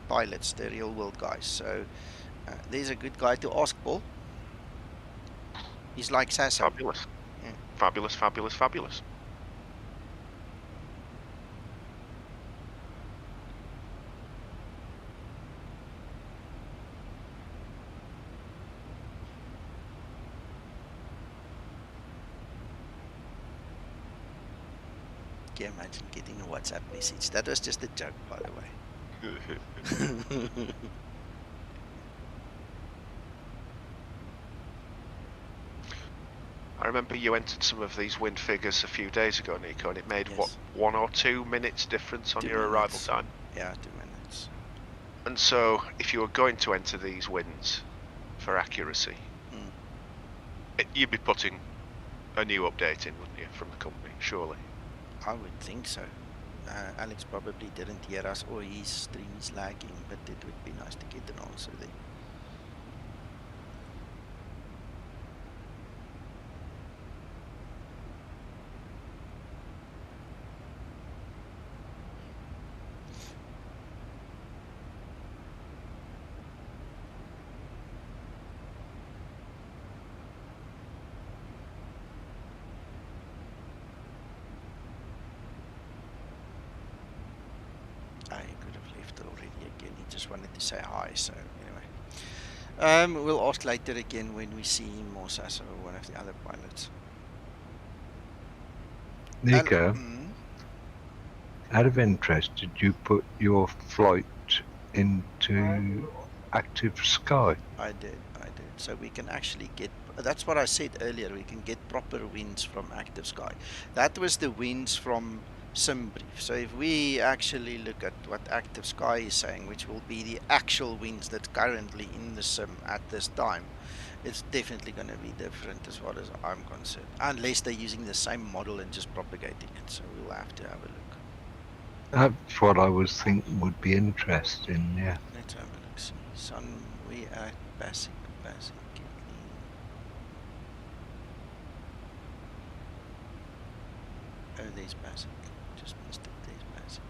pilots, the real world guys. So there's a good guy to ask, Paul. He's like Sasso. Fabulous. Yeah. Fabulous, fabulous, fabulous. Can you imagine getting a WhatsApp message? That was just a joke, by the way. I remember you entered some of these wind figures a few days ago, Nico, and it made, Yes. what, 1 or 2 minutes difference on 2 your arrival minutes. time? Yeah, 2 minutes. And so, if you were going to enter these winds for accuracy, you'd be putting a new update in, wouldn't you, from the company, surely? I would think so. Alex probably didn't hear us, or his stream is lagging, but it would be nice to get an answer there. I could have left already again. He just wanted to say hi, so anyway. We'll ask later again when we see him or Sasa or one of the other pilots. Nico, out of interest, did you put your flight into active sky? I did. So we can actually get, that's what I said earlier, we can get proper winds from active sky. That was the winds from SimBrief. So if we actually look at what active sky is saying, which will be the actual winds that's currently in the sim at this time, it's definitely going to be different as far as I'm concerned. Unless they're using the same model and just propagating it. So we'll have to have a look. That's what I was thinking would be interesting, yeah. Let's have a look. See, Sun, we at BASIK. Oh, there's BASIK. Just missed it. There's BASIK.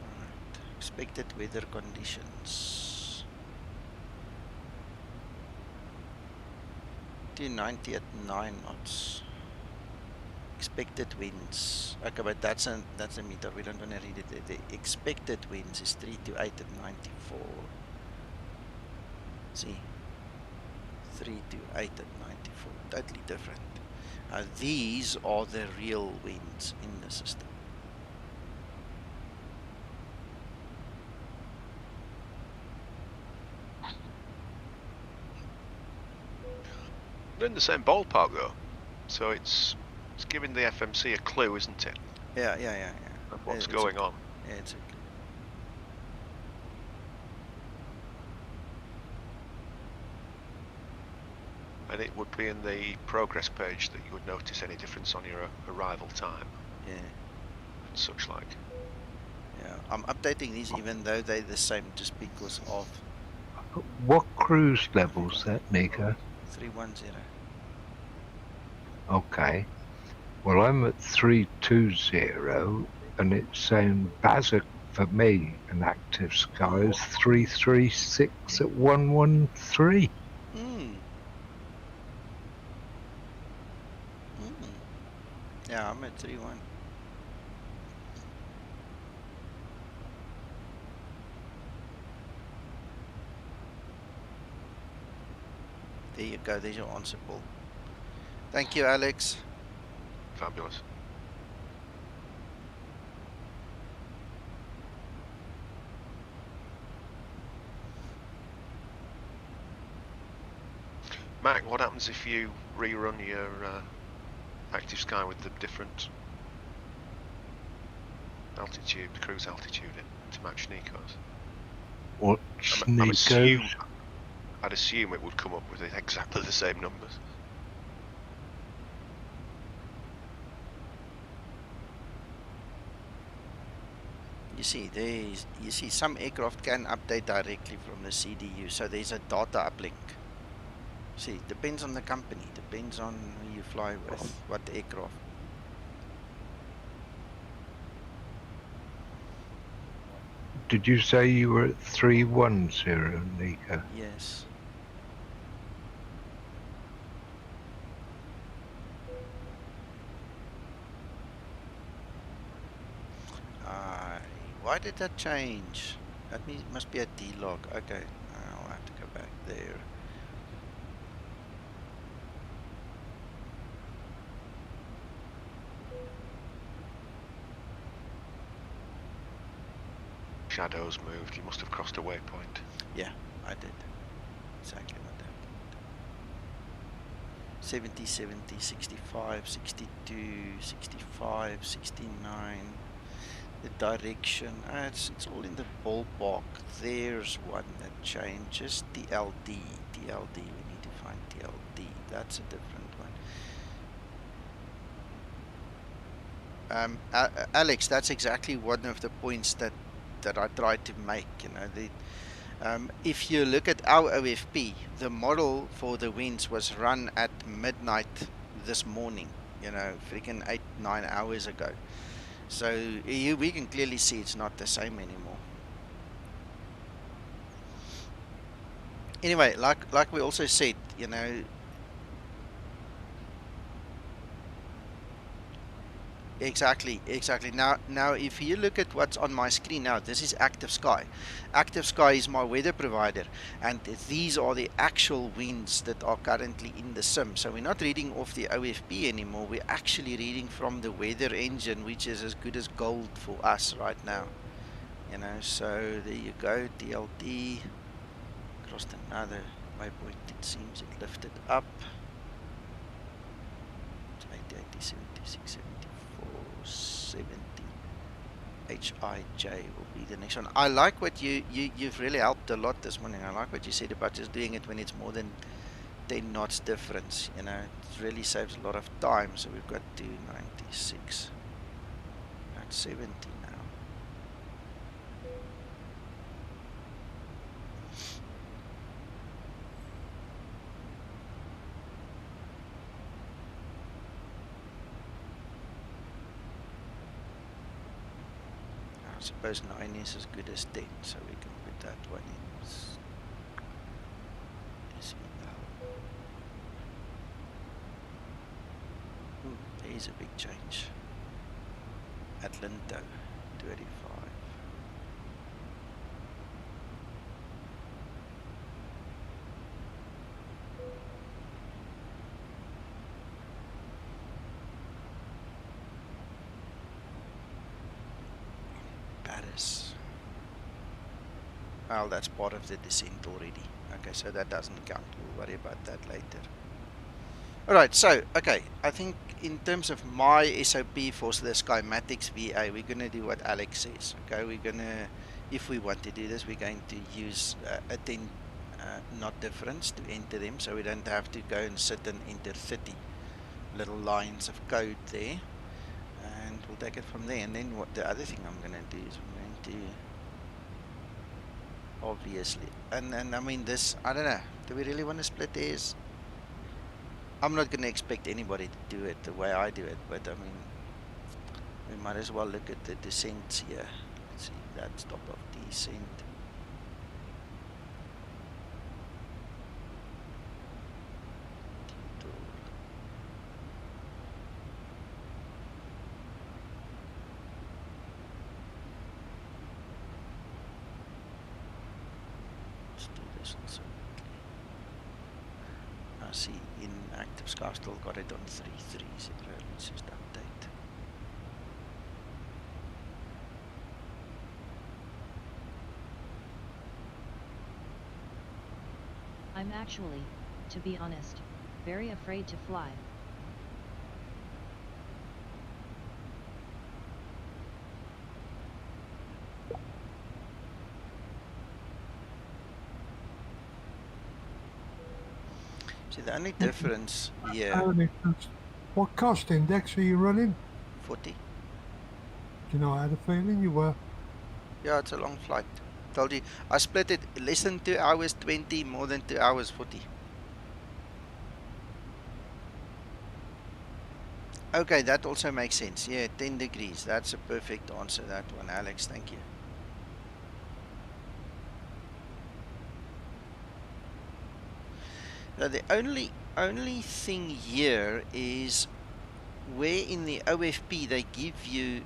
Alright. Expected weather conditions. 290 at 9 knots. Expected winds. Okay, but that's a meter. We don't want to read it. The expected winds is 328 at 94. See, 328 at 94. Totally different. These are the real winds in the system. They're in the same ballpark though, so it's giving the FMC a clue, isn't it? Yeah. Of what's going on. Yeah, it's a clue. And it would be in the progress page that you would notice any difference on your arrival time. Yeah. And such like. Yeah, I'm updating these even though they're the same, just because of. What cruise level's that, Nico? 310. Okay. Well, I'm at 320, and it's saying BASIK for me, and active sky is 336 at 113. Yeah, I'm at 3-1. There you go, there's your answer, Paul. Thank you, Alex. Fabulous. Mac, what happens if you rerun your active sky with the different altitude, cruise altitude to match Nico's? What's Nico's? I'd assume it would come up with exactly the same numbers. You see, some aircraft can update directly from the CDU, so there's a data uplink. See, it depends on the company, depends on who you fly with, what aircraft. Did you say you were at 310, Nico? Yes. Why did that change? That must be a D-log. Okay, I'll have to go back there. Shadows moved. You must have crossed a waypoint. Yeah, I did. Exactly what happened. 70, 70, 65, 62, 65, 69. The direction, it's all in the ballpark. There's one that changes. TLD. TLD. We need to find TLD. That's a different one. Alex, that's exactly one of the points that I tried to make. You know, if you look at our OFP, the model for the winds was run at midnight this morning. You know, freaking 8-9 hours ago. So we can clearly see it's not the same anymore. Anyway, like we also said, you know, exactly. Now if you look at what's on my screen now, this is Active Sky. Active Sky is my weather provider, and these are the actual winds that are currently in the sim. So we're not reading off the OFP anymore. We're actually reading from the weather engine, which is as good as gold for us right now. You know, so there you go, DLD. Crossed another waypoint, it seems it lifted up. 80, 80, 76, 74, 70. HIJ will be the next one. I like what you've really helped a lot this morning. I like what you said about just doing it when it's more than 10 knots difference. You know, it really saves a lot of time. So we've got 296. That's 70 now. I suppose 9 is as good as 10, so we can put that one in. Ooh, there is a big change. At LINTO, 35. BARIS. Well, that's part of the descent already. Okay, so that doesn't count. We'll worry about that later. Alright, so, okay, I think in terms of my SOP for the Skymatix VA, we're going to do what Alex says. Okay, we're going to, if we want to do this, we're going to use a 10 knot difference to enter them, so we don't have to go and sit and enter 30 little lines of code there. And we'll take it from there. And then what the other thing I'm going to do is I'm going to, obviously, and I mean this, I don't know, do we really want to split hairs? I'm not going to expect anybody to do it the way I do it, but I mean, we might as well look at the descents here. Let's see, that's top of descent. Let's do this also. I see in Active Sky I've still got it on 3.3, so let's just update. I'm actually, to be honest, very afraid to fly. See, the only difference here... What cost index are you running? 40. Do you know, I had a feeling you were. Yeah, it's a long flight. Told you, I split it less than 2 hours 20, more than 2 hours 40. Okay, that also makes sense. Yeah, 10 degrees. That's a perfect answer, that one, Alex. Thank you. Now, the only thing here is where in the OFP they give you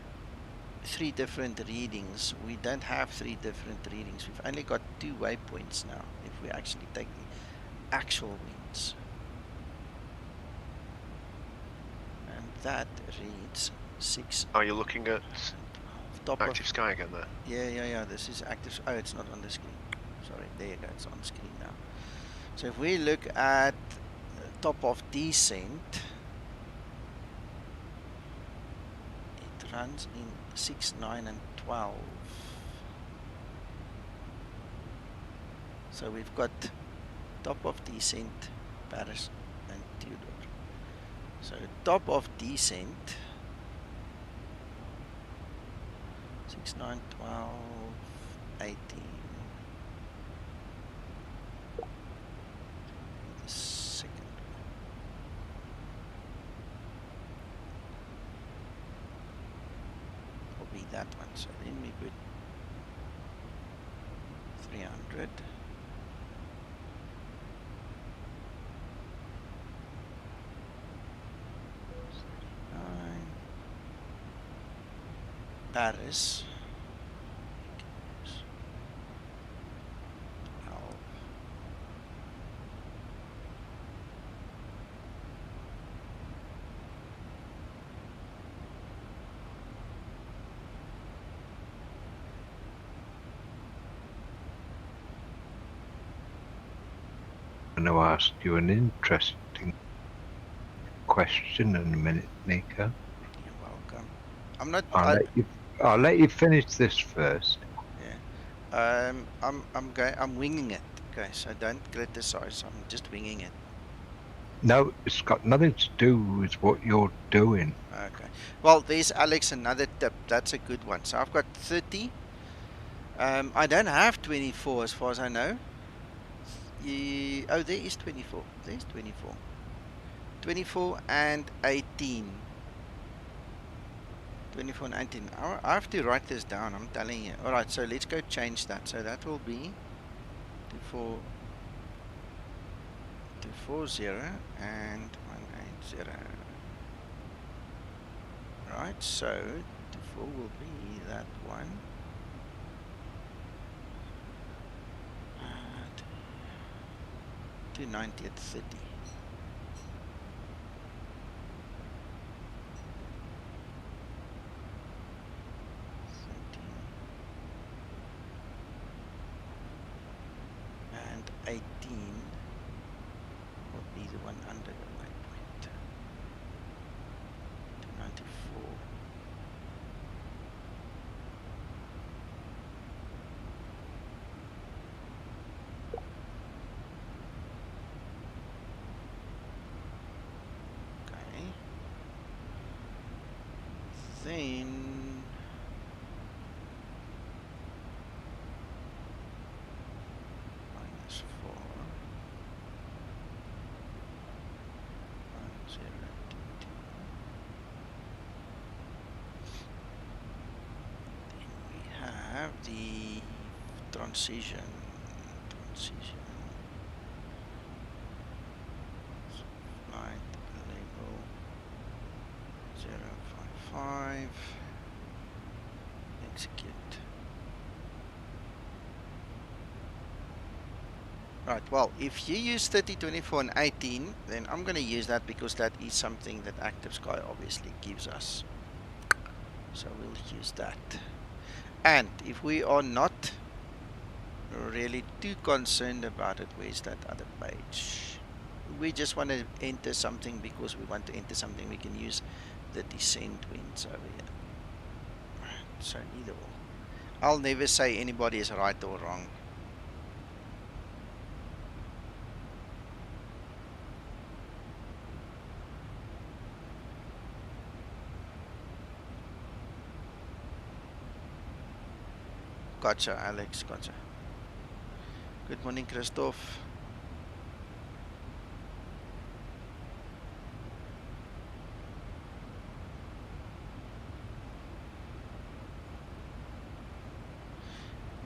three different readings. We don't have three different readings. We've only got 2 waypoints now, if we actually take the actual winds. And that reads 6. Are you looking at top active sky again there? Yeah. This is active. Oh, it's not on the screen. Sorry, there you go. It's on screen now. So if we look at top of descent, it runs in 6, 9, and 12. So we've got top of descent, Baris, and Tudor. So top of descent, 6, 9, 12, 18. The second one will be that one. So then we put 300. Baris. I'm going to ask you an interesting question in a minute, Nico. You're welcome. I'm not. I'll let you finish this first. Yeah. I'm winging it. Okay, so don't criticize. I'm just winging it. No, it's got nothing to do with what you're doing. Okay. Well, there's Alex another tip. That's a good one. So I've got 30. I don't have 24 as far as I know. Oh, there is 24. There's 24. 24 and 18. 24 and 18. I have to write this down, I'm telling you. Alright, so let's go change that. So that will be 240 and 180. Right, so 24 will be that one. 290 at 30. And 18 will be the one under the waypoint. 294. Then -4 1022. Then we have the transition flight level 055. Execute. Right, well, if you use 30, 24, and 18, then I'm going to use that because that is something that Active Sky obviously gives us. So we'll use that. And if we are not really too concerned about it, where's that other page? We just want to enter something because we want to enter something. We can use the descent winds over here. So either or. I'll never say anybody is right or wrong. Gotcha, Alex, gotcha. Good morning, Christoph.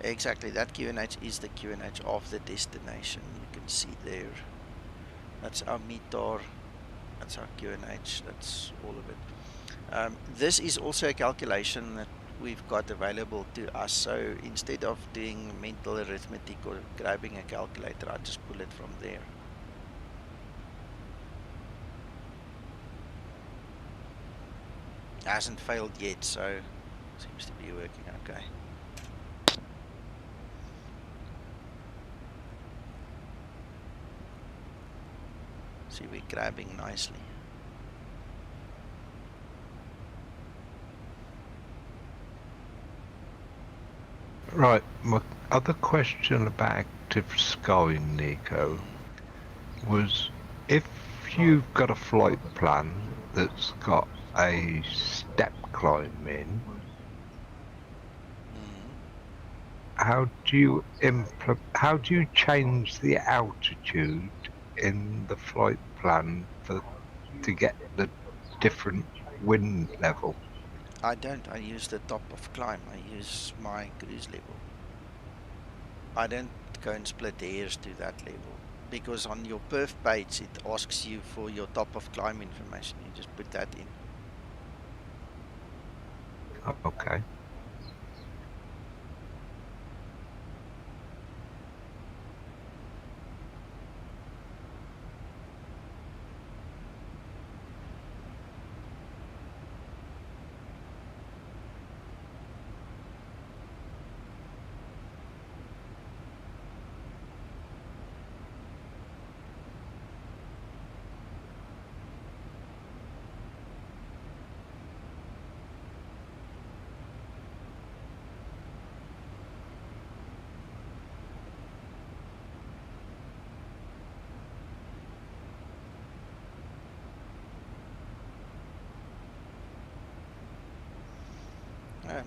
Exactly, that QNH is the QNH of the destination. You can see there. That's our METAR. That's our QNH. That's all of it. This is also a calculation that we've got available to us. So instead of doing mental arithmetic or grabbing a calculator, I just pull it from there. Hasn't failed yet, so seems to be working okay. See, we're grabbing nicely. Right, my other question about active sky, Nico, was if you've got a flight plan that's got a step climb in, how do you change the altitude in the flight plan to get the different wind level? I don't. I use the top of climb. I use my cruise level. I don't go and split hairs to that level, because on your perf page it asks you for your top of climb information. You just put that in. Okay.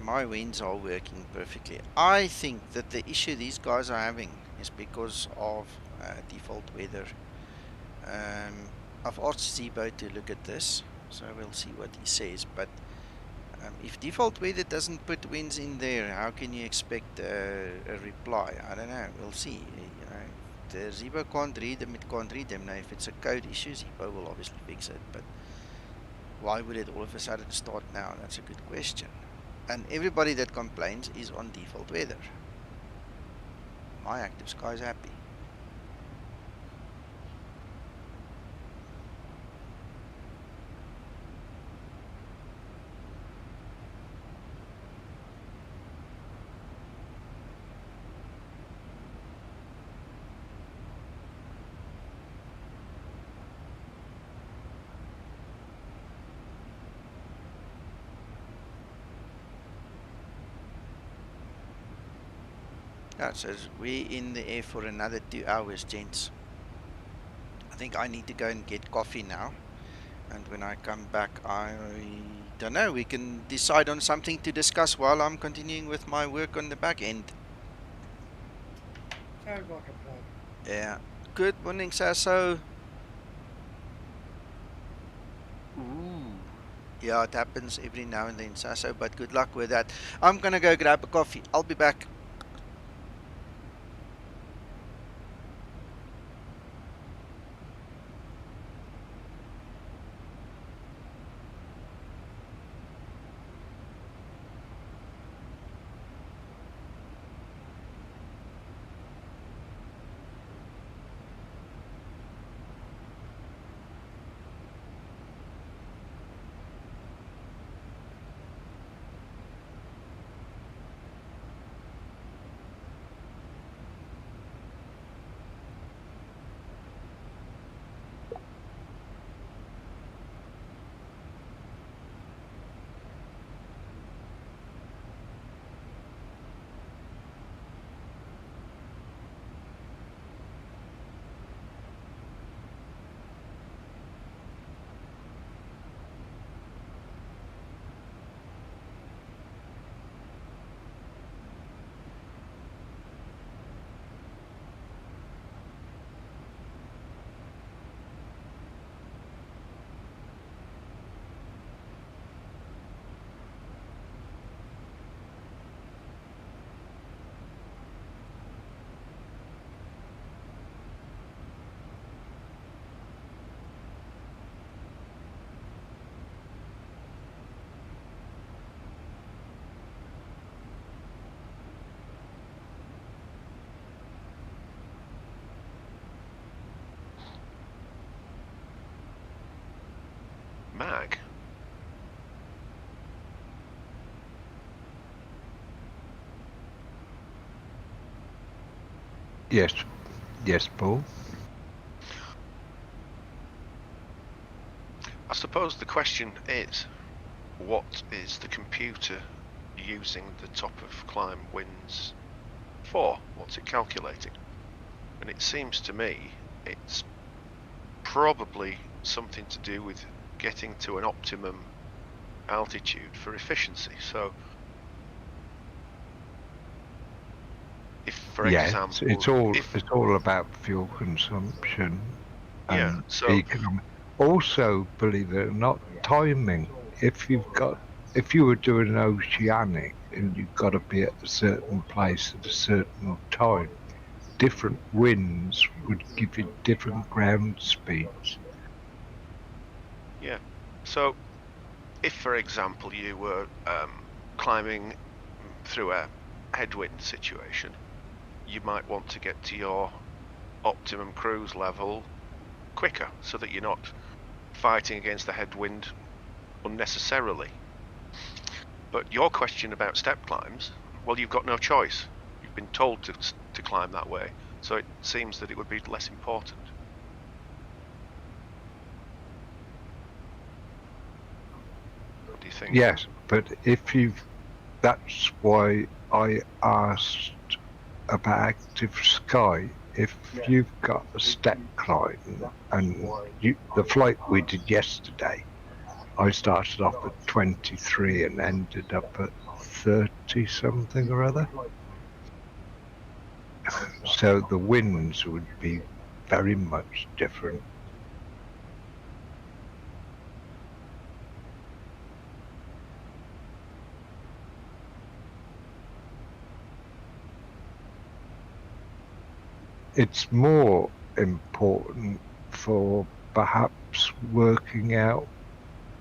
My winds are working perfectly. I think that the issue these guys are having is because of default weather. I've asked Zibo to look at this, so we'll see what he says. But if default weather doesn't put winds in there, how can you expect a reply? I don't know. We'll see. You know, the Zibo can't read them. It can't read them. Now, if it's a code issue, Zibo will obviously fix it. But why would it all of a sudden start now? That's a good question. And everybody that complains is on default weather. My active sky is happy. Yeah, it says we're in the air for another 2 hours, gents. I think I need to go and get coffee now. And when I come back, I don't know, we can decide on something to discuss while I'm continuing with my work on the back end. Sounds like a plan. Yeah. Good morning, Sasso. Ooh. Yeah, it happens every now and then, Sasso, but good luck with that. I'm gonna go grab a coffee. I'll be back. mag. Yes, yes, Paul. I suppose the question is, what is the computer using the top of climb winds for? What's it calculating? And it seems to me it's probably something to do with getting to an optimum altitude for efficiency. So if, for example, it's all about fuel consumption yeah, and so economic. Also, believe it or not, timing. If you were doing oceanic and you've got to be at a certain place at a certain time, different winds would give you different ground speeds. yeah, so if, for example, you were climbing through a headwind situation, you might want to get to your optimum cruise level quicker so that you're not fighting against the headwind unnecessarily. But your question about step climbs, well, you've got no choice. You've been told to climb that way, so it seems that it would be less important. What do you think? Yes, but that's why I asked about Active Sky. If you've got a step climb, and the flight we did yesterday, I started off at 23 and ended up at 30 something or other. So the winds would be very much different. It's more important for perhaps working out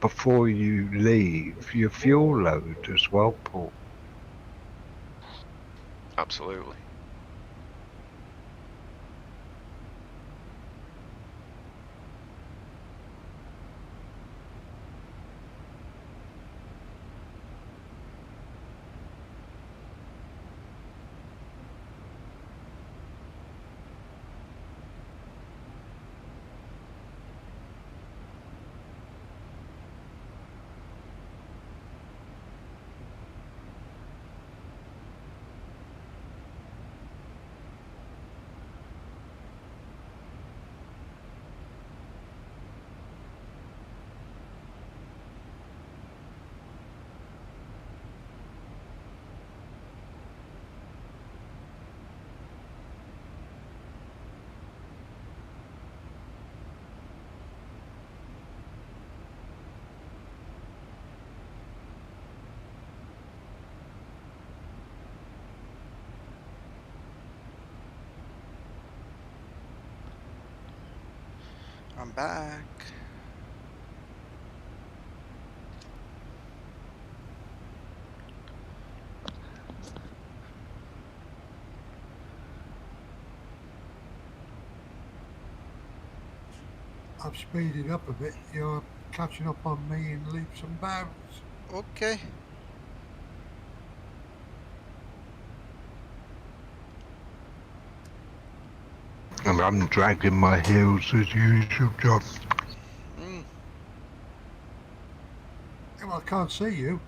before you leave your fuel load as well, Paul. Absolutely. I'm back. I've speeded up a bit. You're catching up on me in leaps and bounds. Okay. And I'm dragging my heels as usual, John. Well, I can't see you.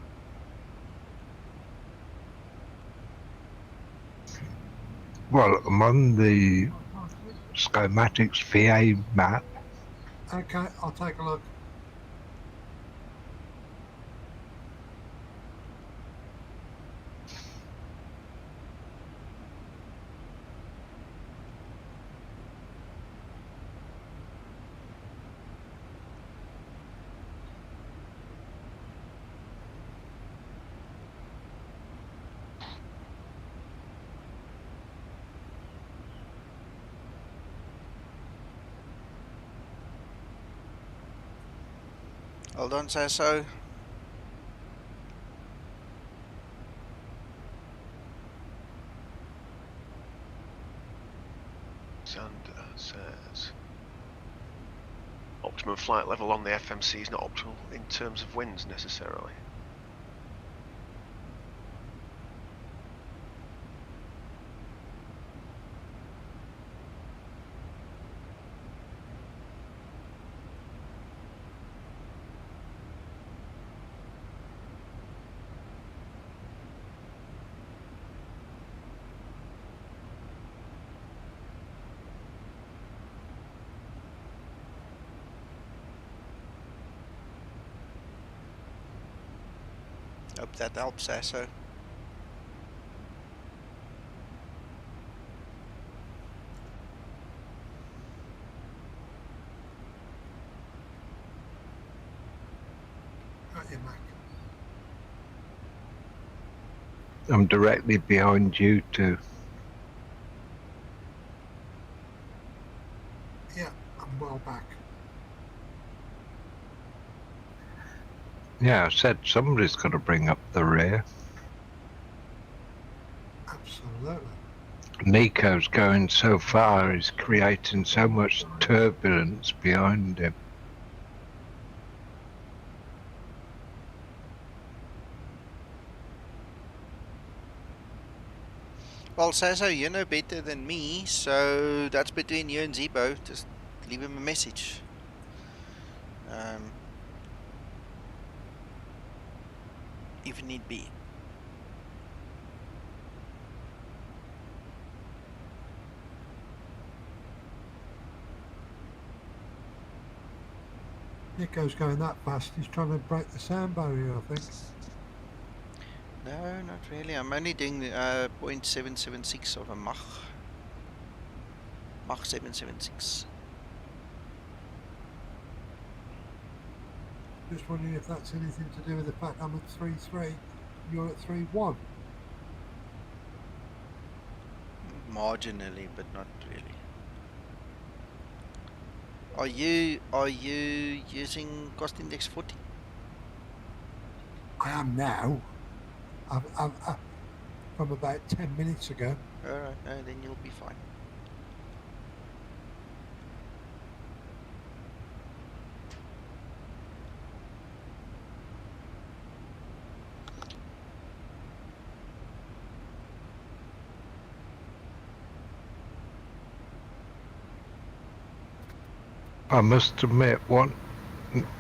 Well, I'm on the Skymatix VA map. Okay, I'll take a look. Hold on, Sasso. Sander says, oh, optimum flight level on the FMC is not optimal in terms of winds necessarily. Hope that helps, Sasso. Right, you, Mac. I'm directly behind you two. Yeah, I'm well back. Yeah, I said somebody's got to bring up the rear. Absolutely. Nico's going so far, he's creating so much turbulence behind him. Well, Sasso, you know better than me, so that's between you and Zibo. Just leave him a message. If need be. Nico's going that fast, he's trying to break the sound barrier, I think. No, not really. I'm only doing 0.776 of a Mach. Mach 776. Just wondering if that's anything to do with the fact I'm at 3.3, you're at 3.1. Marginally, but not really. Are you using cost index 40? I am now. I've from about 10 minutes ago. Alright, no, then you'll be fine. I must admit, what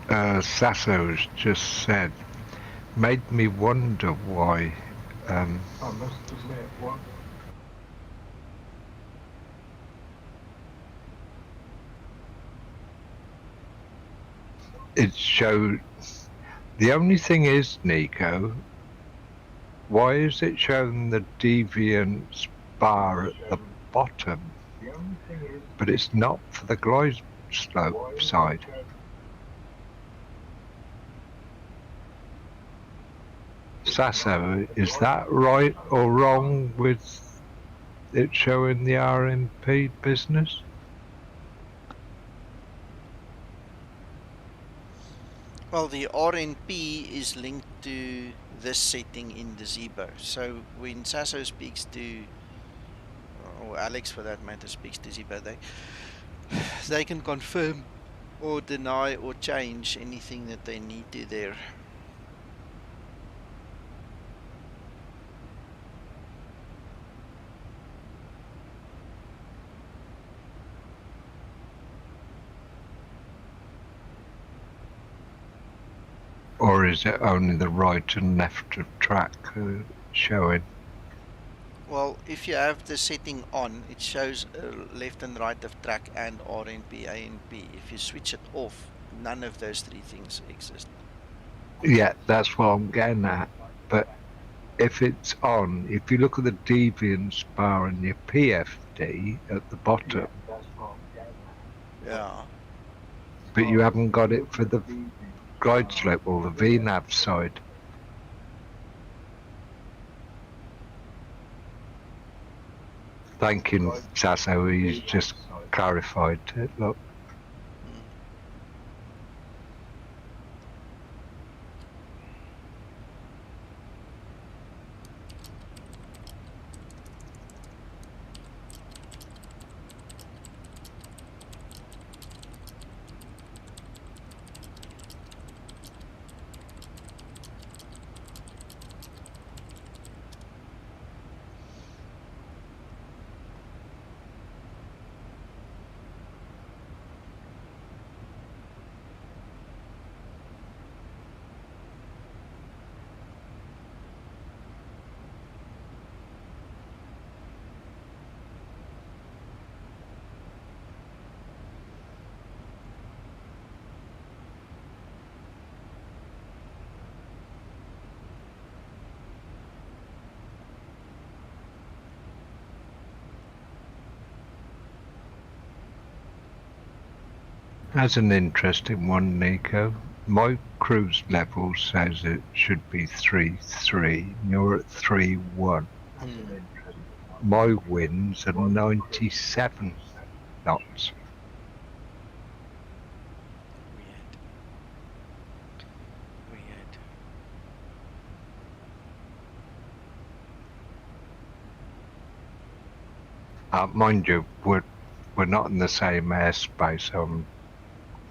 Sasso's just said made me wonder why. I must admit, what. It showed. The only thing is, Nico, why is it showing the deviance bar at the bottom, but it's not for the glide slope side? Sasso, is that right or wrong with it showing the RMP business? Well, the RNP is linked to this setting in the Zibo. So when Sasso speaks to, or Alex for that matter speaks to Zibo, they can confirm or deny or change anything that they need to there. Or is it only the right and left of track showing? Well, if you have the setting on, it shows left and right of track and RNP, ANP. If you switch it off, none of those three things exist. Yeah, that's what I'm getting at. But if it's on, if you look at the deviance bar and your PFD at the bottom, Yeah. but you haven't got it for the glide slope or the VNAV side. Thank you, Sasso, he's just clarified it, look. As an interesting one, Nico, my cruise level says it should be 3.3, and you're at 3.1. My winds are 97 knots. Weird. Mind you, we're not in the same airspace. I'm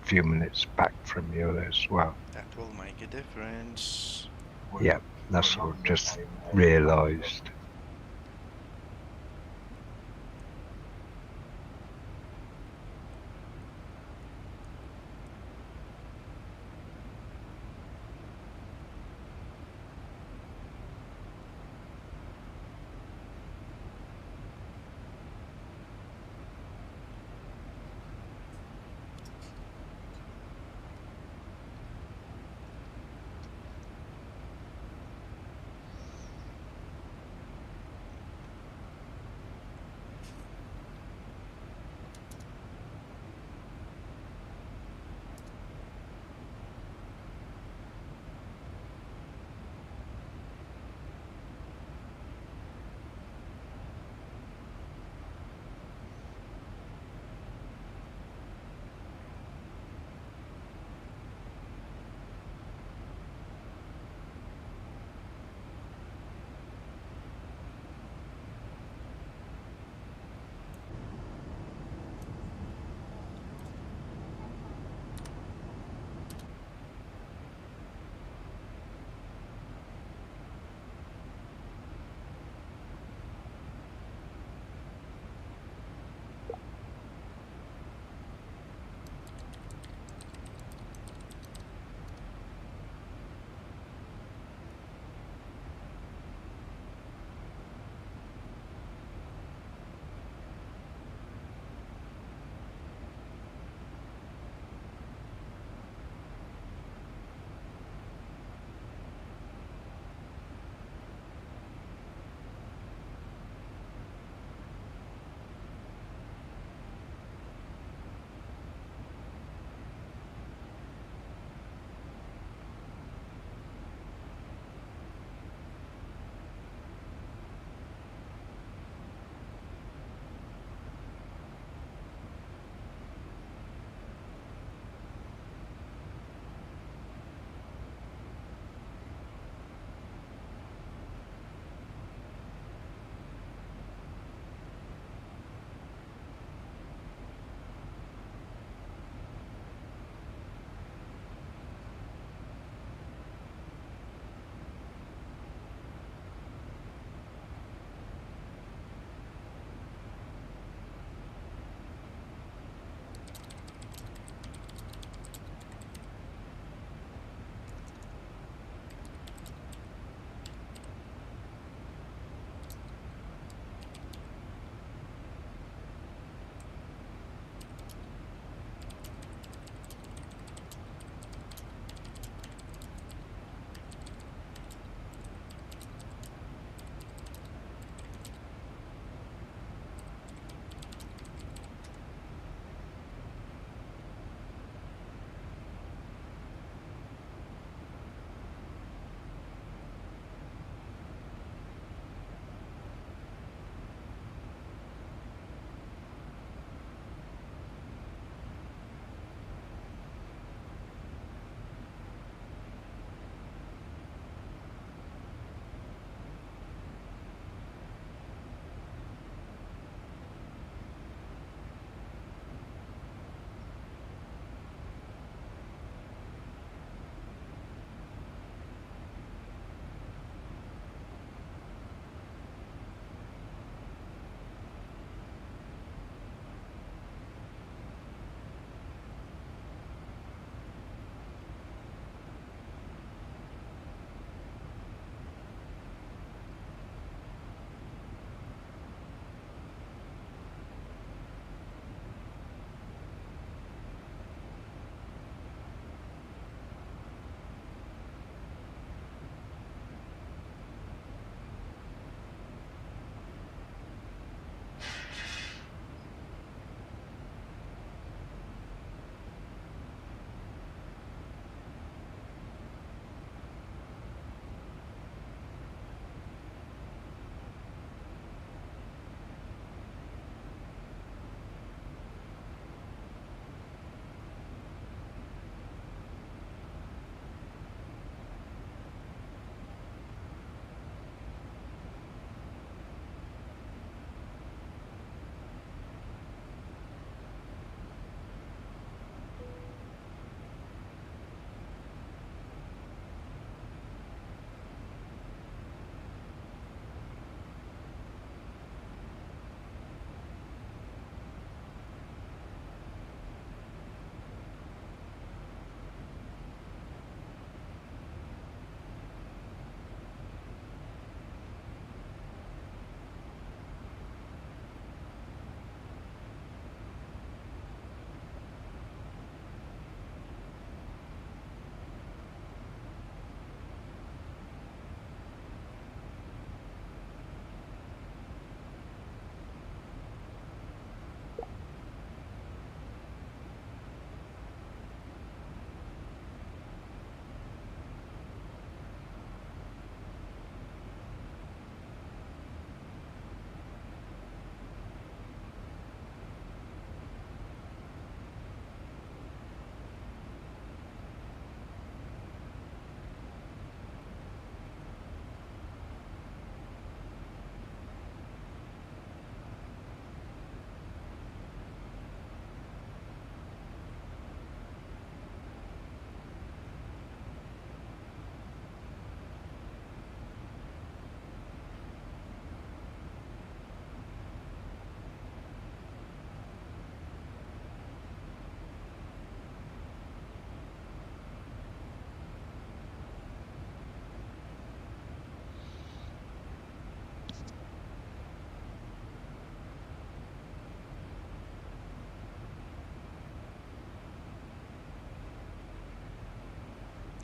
a few minutes back from you as well. That will make a difference. Yeah, that's what I've just realised.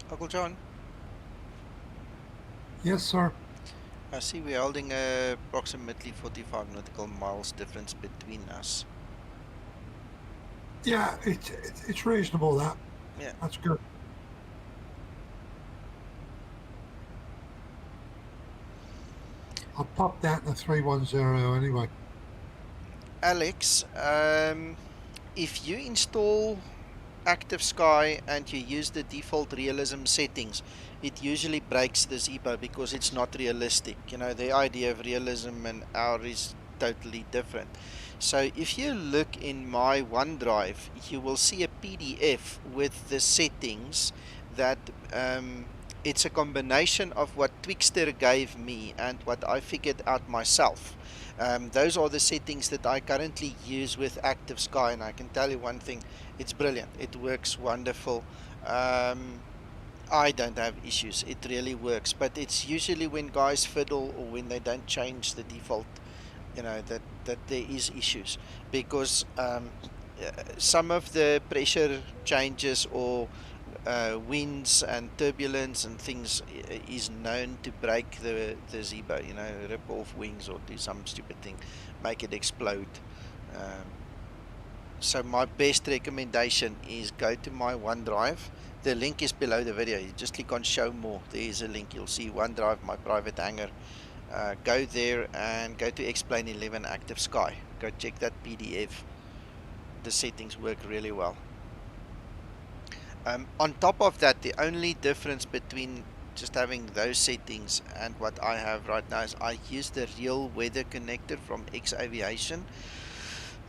Uncle John, Yes, sir. I see we're holding approximately 45 nautical miles difference between us. Yeah, it's reasonable, that. Yeah. That's good. I'll pop that in a 310 anyway. Alex, if you install Active Sky and you use the default realism settings, it usually breaks the Zibo because it's not realistic. You know, the idea of realism and ours is totally different. So if you look in my OneDrive, you will see a PDF with the settings that it's a combination of what Twixter gave me and what I figured out myself. Those are the settings that I currently use with Active Sky, and I can tell you one thing, it's brilliant. It works wonderful. I don't have issues. It really works, but it's usually when guys fiddle or when they don't change the default, you know, that there is issues, because some of the pressure changes or winds and turbulence and things is known to break the Zibo, you know, rip off wings or do some stupid thing, make it explode. So my best recommendation is go to my OneDrive. The link is below the video. You just click on show more. There is a link. You'll see OneDrive, my private hangar. Go there and go to Explain 11 Active Sky. Go check that PDF. The settings work really well. On top of that, the only difference between just having those settings and what I have right now is I use the real weather connector from X Aviation,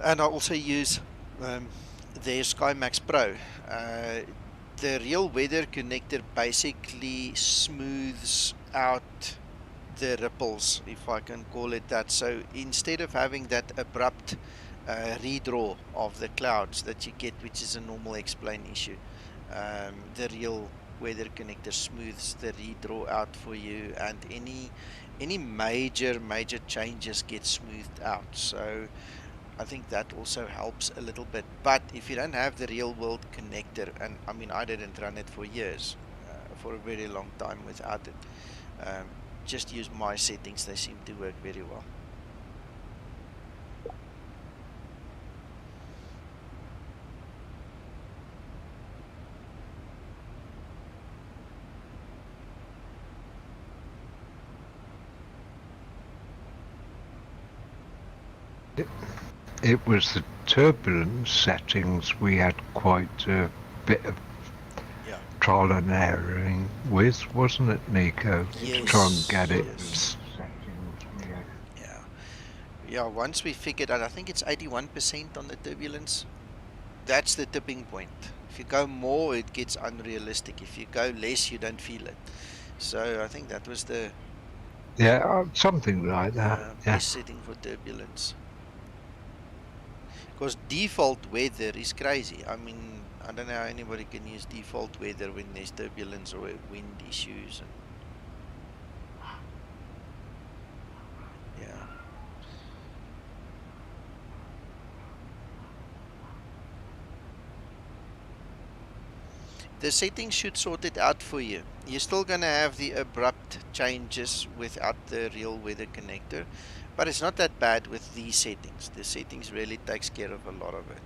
and I also use their Skymax Pro. The real weather connector basically smooths out the ripples, if I can call it that. So instead of having that abrupt redraw of the clouds that you get, which is a normal explain issue, the real weather connector smooths the redraw out for you, and any major changes get smoothed out. So I think that also helps a little bit. But if you don't have the real world connector, and I mean, I didn't run it for years, for a very long time without it, just use my settings. They seem to work very well. It was the turbulence settings we had quite a bit of trial and erroring with, wasn't it, Nico? Yes. To try and get it. Yes. Yeah, once we figured out, I think it's 81% on the turbulence. That's the tipping point. If you go more, it gets unrealistic. If you go less, you don't feel it. So I think that was the something like that. best setting for turbulence. Because default weather is crazy. I mean, I don't know how anybody can use default weather when there's turbulence or wind issues. And yeah. The settings should sort it out for you. You're still going to have the abrupt changes without the real weather connector, but it's not that bad with these settings. The settings really takes care of a lot of it.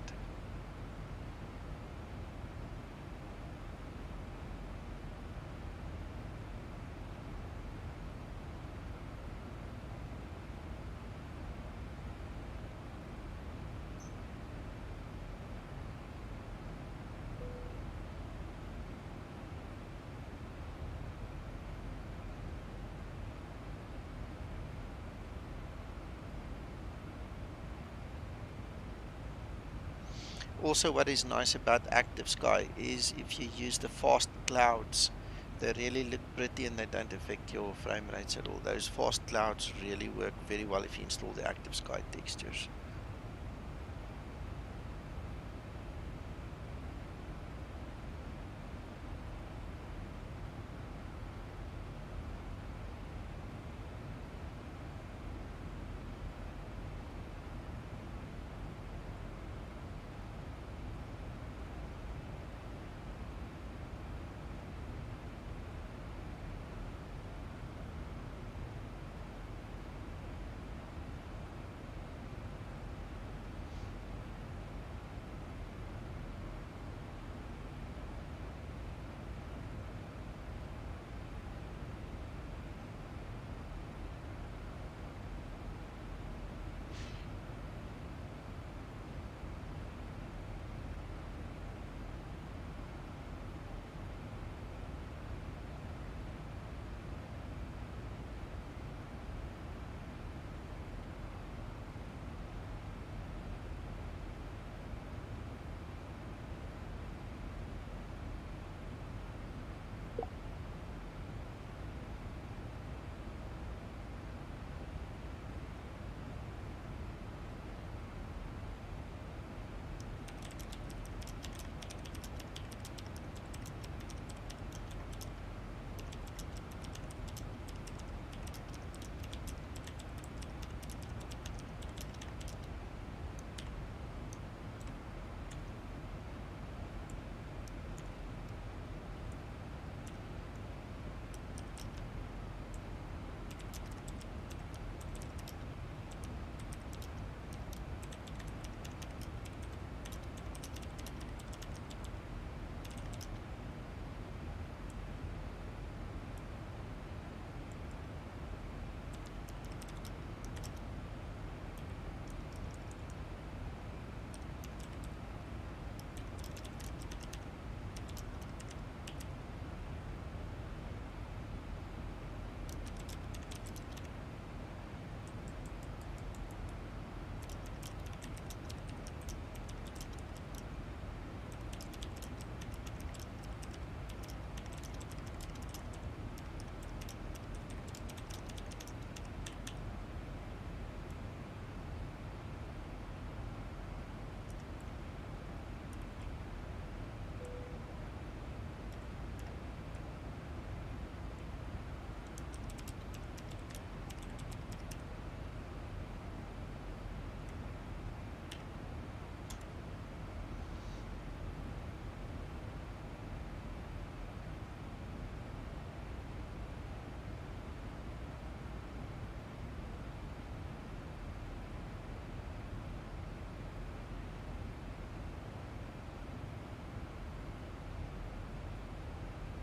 Also, what is nice about Active Sky is if you use the fast clouds, they really look pretty and they don't affect your frame rates at all. Those fast clouds really work very well if you install the Active Sky textures.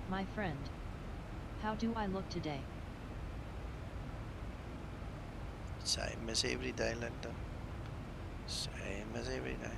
My friend. How do I look today? Same as every day, Linda. Same as every day.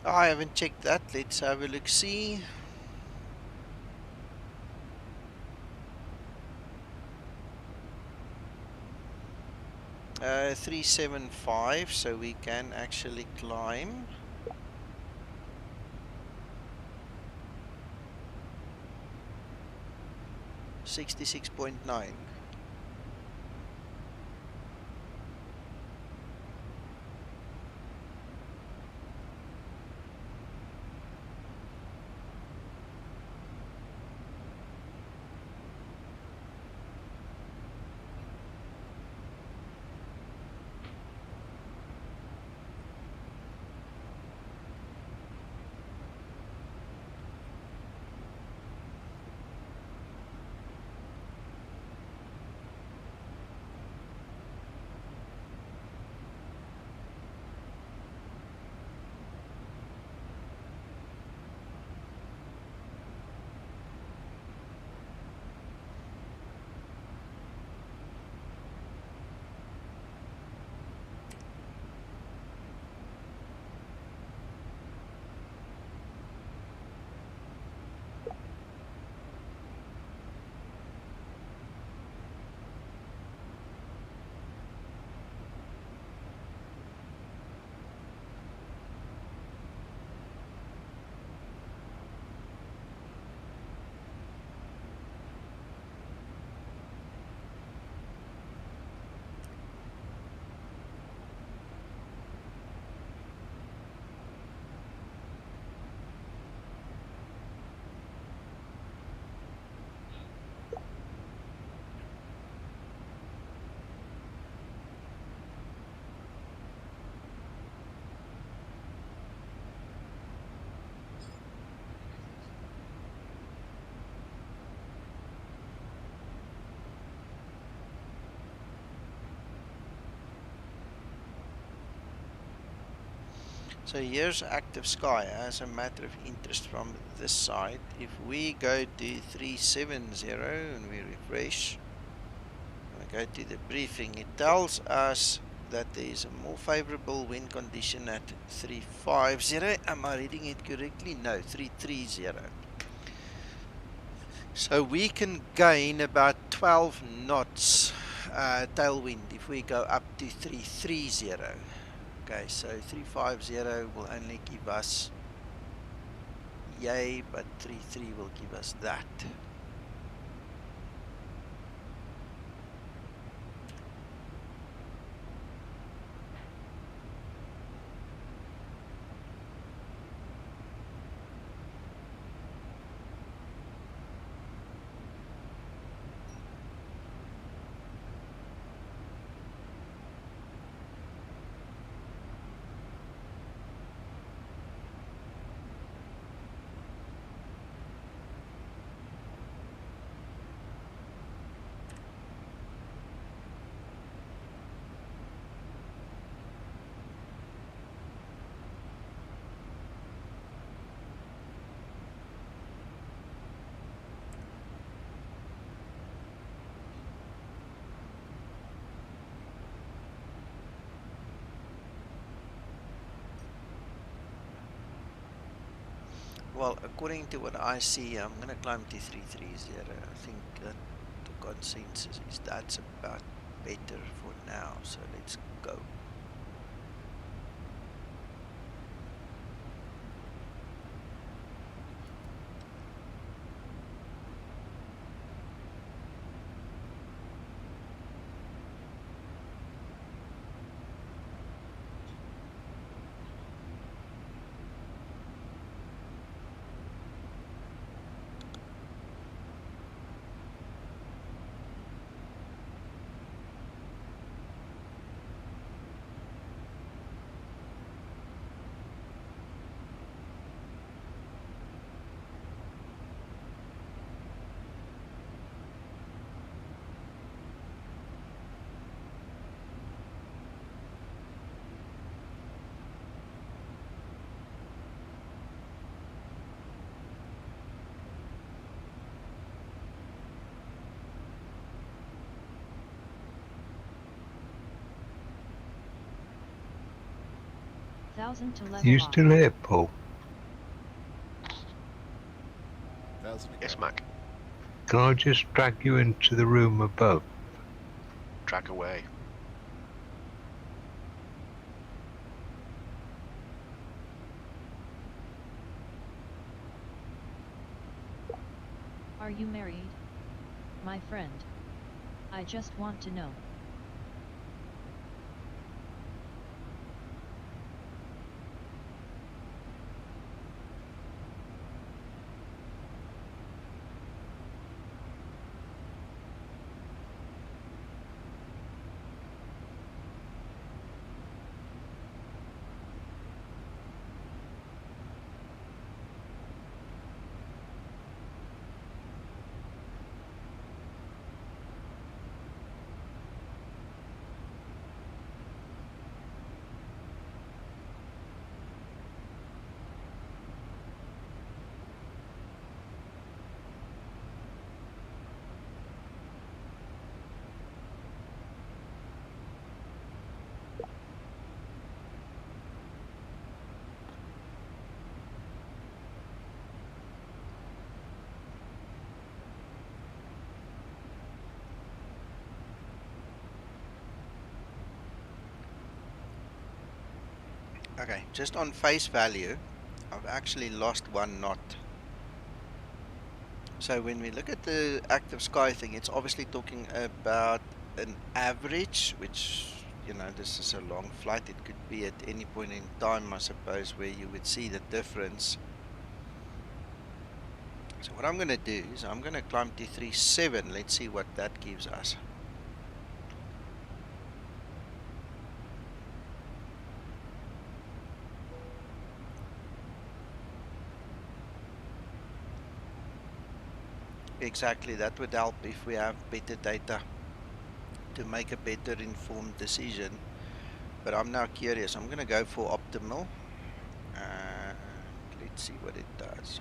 I haven't checked that. Let's have a look. See. Uh, 375, so we can actually climb. $66.9. So here's active sky as a matter of interest from this side. If we go to 370 and we refresh, we go to the briefing, it tells us that there is a more favorable wind condition at 350. Am I reading it correctly? No, 330. So we can gain about 12 knots tailwind if we go up to 330. Okay, so 350 will only give us yay, but 33 will give us that. well, according to what I see, I'm going to climb T330. I think that the consensus is that's about better for now. So let's go. Thousand to level You up. still here, Paul? 1,000 to Yes, go. Mac. Can I just drag you into the room above? Drag away. Are you married? My friend. I just want to know. Okay, just on face value, I've actually lost 1 knot. So when we look at the active sky thing, it's obviously talking about an average, which, you know, this is a long flight. It could be at any point in time, I suppose, where you would see the difference. So what I'm going to do is I'm going to climb to 3.7. Let's see what that gives us. Exactly, that would help if we have better data to make a better informed decision. But I'm now curious. I'm going to go for optimal. And let's see what it does.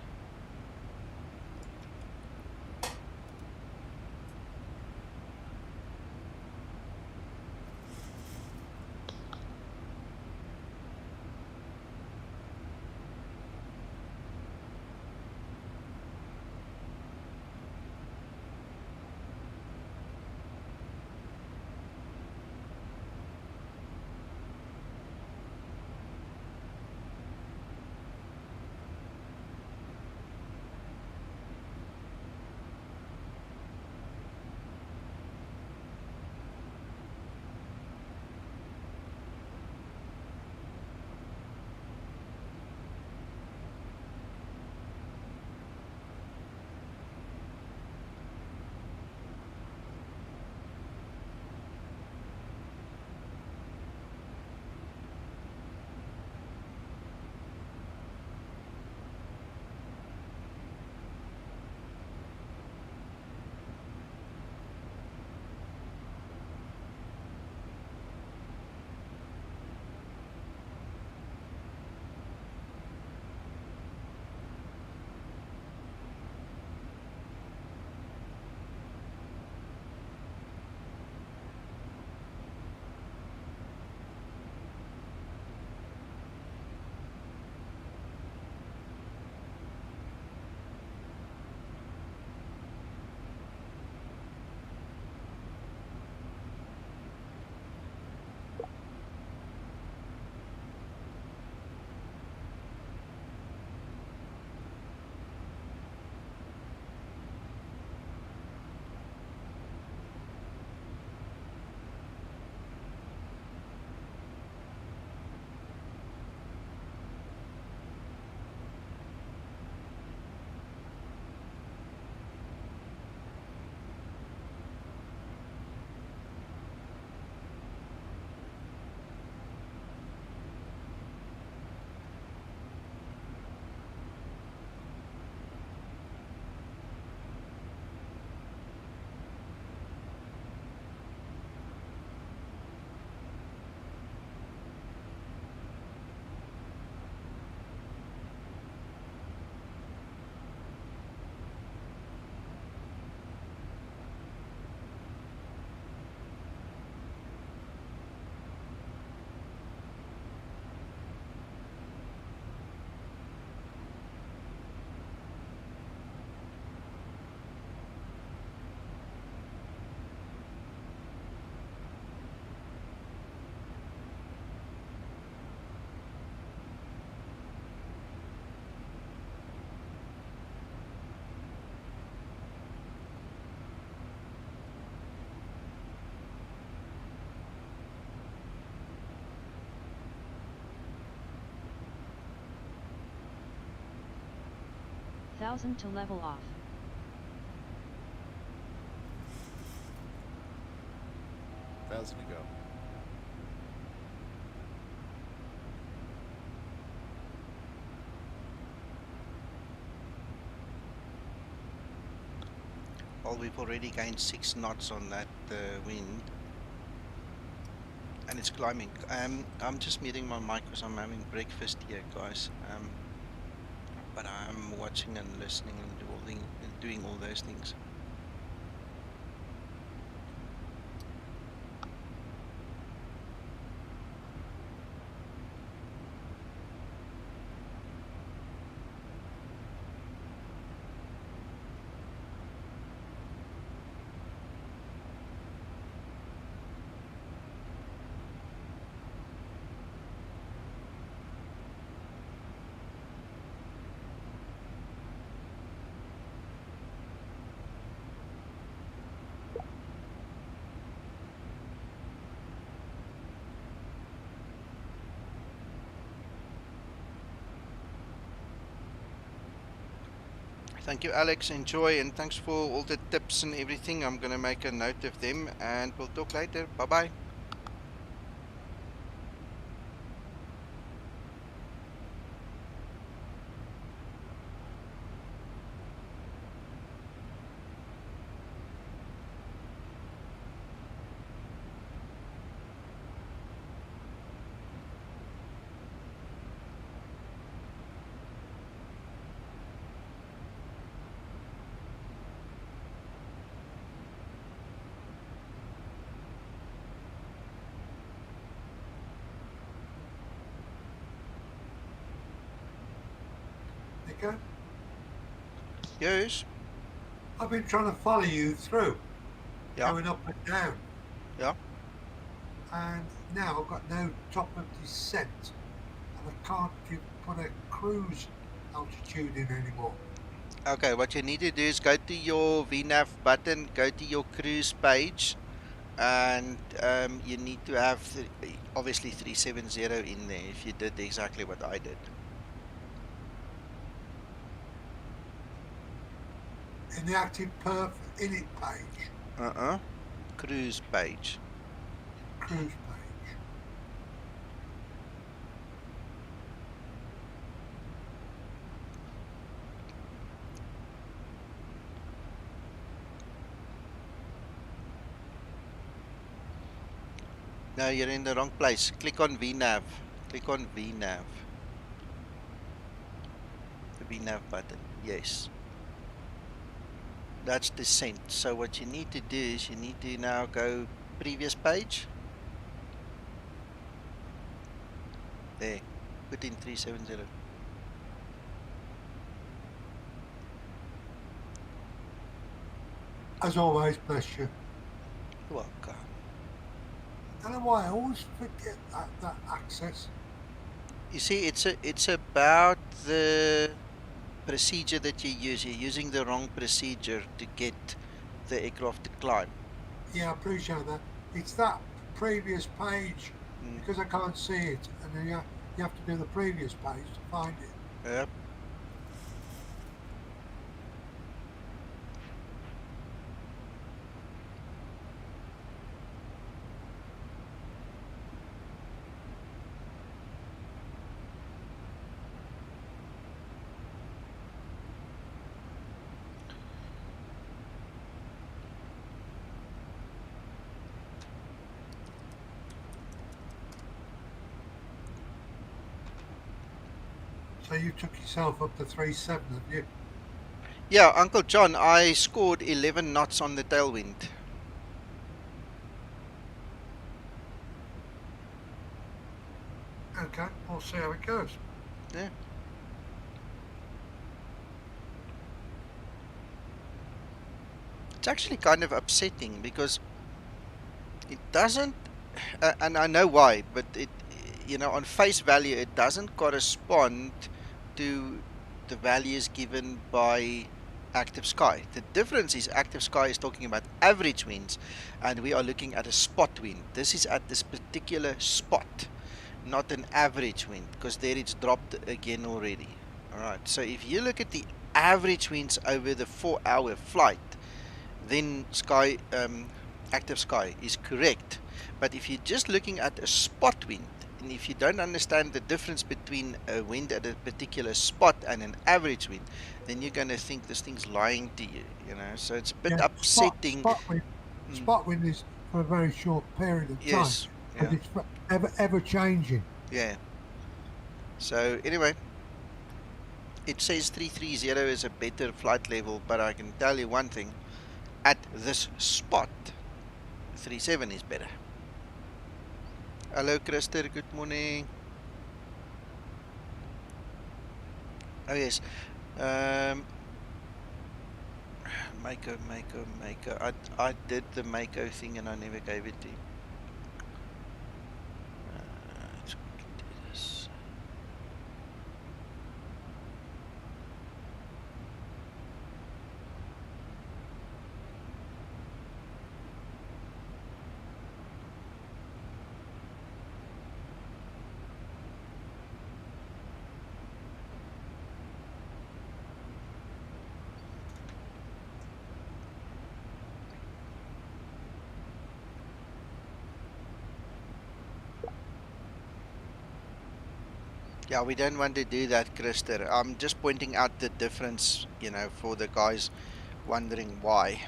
1000 to level off. Thousand to go. Well, we've already gained 6 knots on that wind, and it's climbing. I'm just muting my mic because I'm having breakfast here, guys. But I'm watching and listening and doing all those things. Thank you, Alex. Enjoy, and thanks for all the tips and everything. I'm going to make a note of them, and we'll talk later. Bye-bye. Nico? Yes? I've been trying to follow you through, going up and down. Yeah. And now I've got no top of descent, and I can't put a cruise altitude in anymore. Okay, what you need to do is go to your VNAV button, go to your cruise page, and you need to have obviously 370 in there if you did exactly what I did. In the active perf init page. Cruise page. Cruise page. No, you're in the wrong place. Click on VNAV. Click on VNAV. The VNAV button. Yes. That's descent. So what you need to do is you need to now go previous page. There. Put in 370. As always, bless you. You're welcome. I don't know why I always forget that access. You see, it's about the procedure that you use. You're using the wrong procedure to get the aircraft to climb. Yeah, I appreciate that. It's that previous page, because I can't see it, and then you have to do the previous page to find it. Yep. So you took yourself up to 3.7, have you? Yeah, Uncle John, I scored 11 knots on the tailwind. Okay, we'll see how it goes. Yeah. It's actually kind of upsetting because it doesn't, and I know why, but it, you know, on face value, it doesn't correspond to the values given by Active Sky. The difference is Active Sky is talking about average winds, and we are looking at a spot wind. This is at this particular spot, not an average wind, because there it's dropped again already. All right, so if you look at the average winds over the 4-hour flight, then active sky is correct. But if you're just looking at a spot wind, and if you don't understand the difference between a wind at a particular spot and an average wind, then you're going to think this thing's lying to you, you know. So it's a bit upsetting. Spot wind is for a very short period of time. Yes. But it's ever changing. Yeah. So anyway, it says 330 is a better flight level, but I can tell you one thing. At this spot, 37 is better. Hello, Christer. Good morning. Oh, yes. Mako. I did the Mako thing and I never gave it to him. Let's quickly do this. Yeah, we don't want to do that, Christer. I'm just pointing out the difference, you know, for the guys wondering why.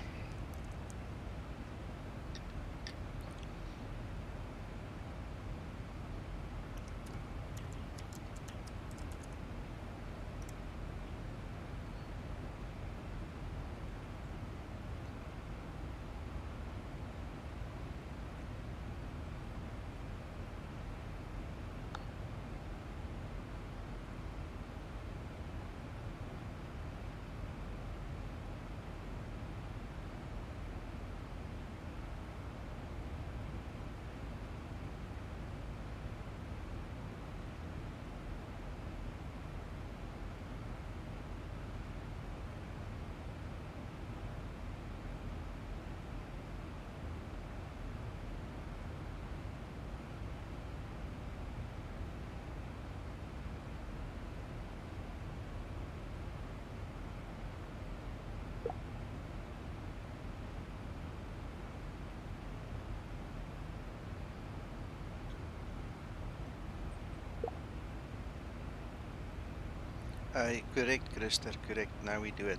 Correct, Christer, correct. Now we do it.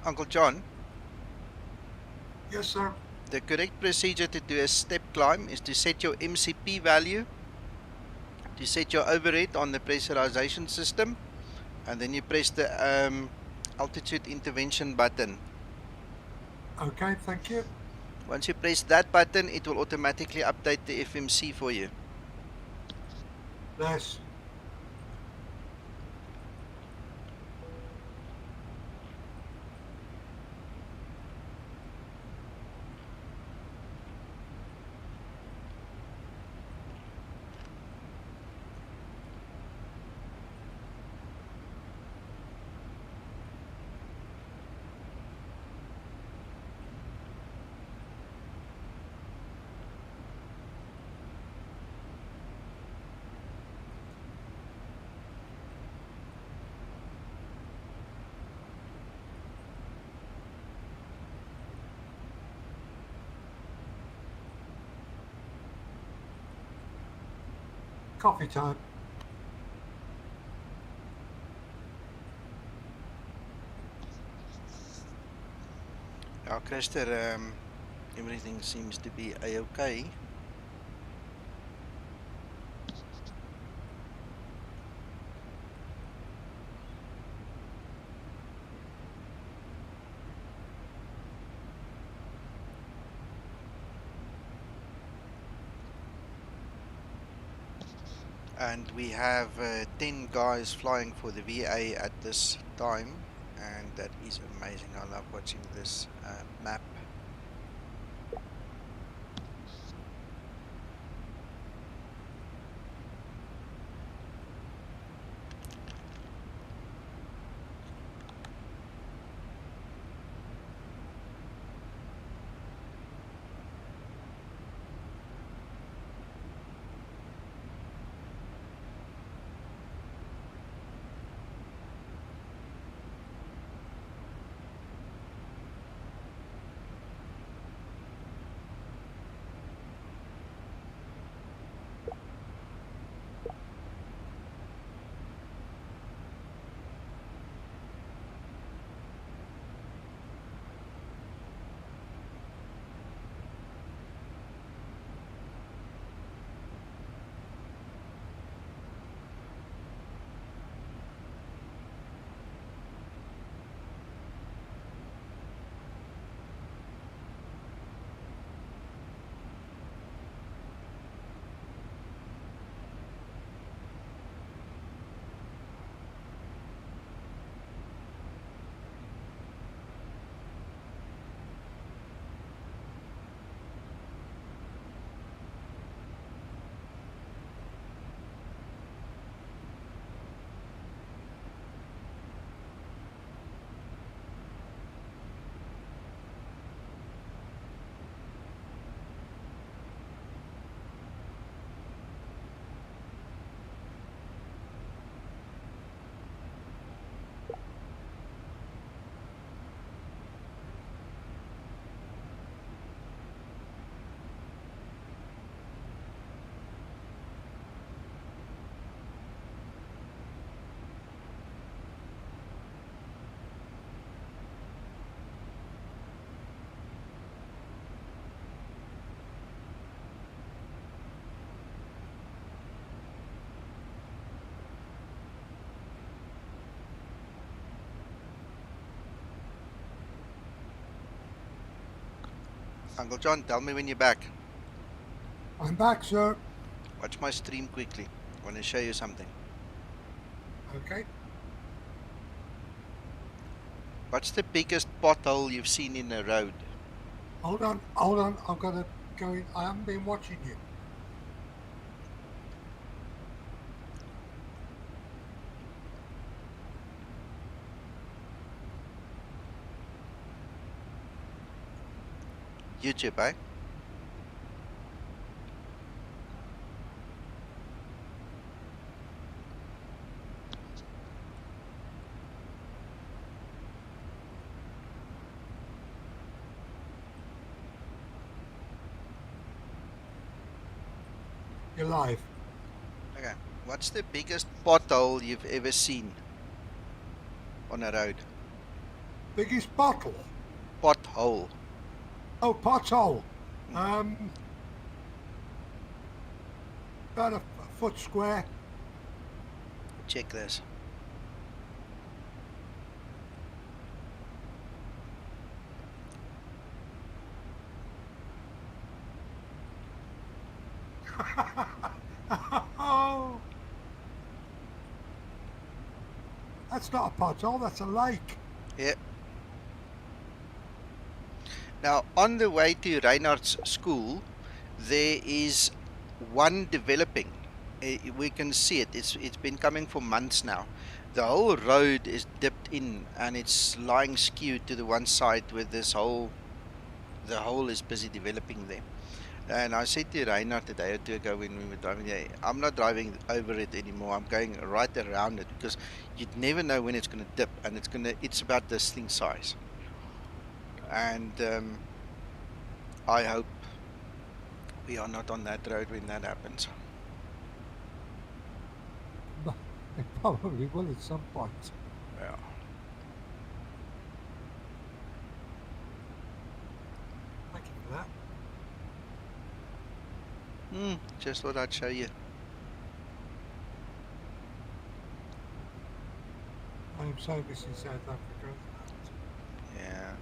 Uncle John? Yes, sir. The correct procedure to do a step climb is to set your MCP value, to set your overhead on the pressurization system, and then you press the altitude intervention button. Okay, thank you. Once you press that button, it will automatically update the FMC for you. Nice. Coffee time. Now, Christer, everything seems to be a-okay. And we have 10 guys flying for the VA at this time, and that is amazing. I love watching this map. Uncle John, tell me when you're back. I'm back, sir. Watch my stream quickly. I want to show you something. Okay. What's the biggest pothole you've seen in a road? Hold on. I've got to go in. I haven't been watching you. YouTube, eh? You're live. Okay. What's the biggest pothole you've ever seen on a road? Biggest bottle? Pothole. Oh, pothole. About a foot square. Check this. Oh, that's not a pothole, that's a lake. Yeah. Now, on the way to Reinhardt's school, there is one developing. We can see it. It's been coming for months now. The whole road is dipped in, and it's lying skewed to the one side where the hole is busy developing there. And I said to Reinhardt a day or two ago when we were driving there, I'm not driving over it anymore. I'm going right around it because you'd never know when it's going to dip, and it's about this thing size. And I hope we are not on that road when that happens. It probably will at some point. Yeah. Thank you for that. Just thought I'd show you. I am so missing South Africa. Yeah.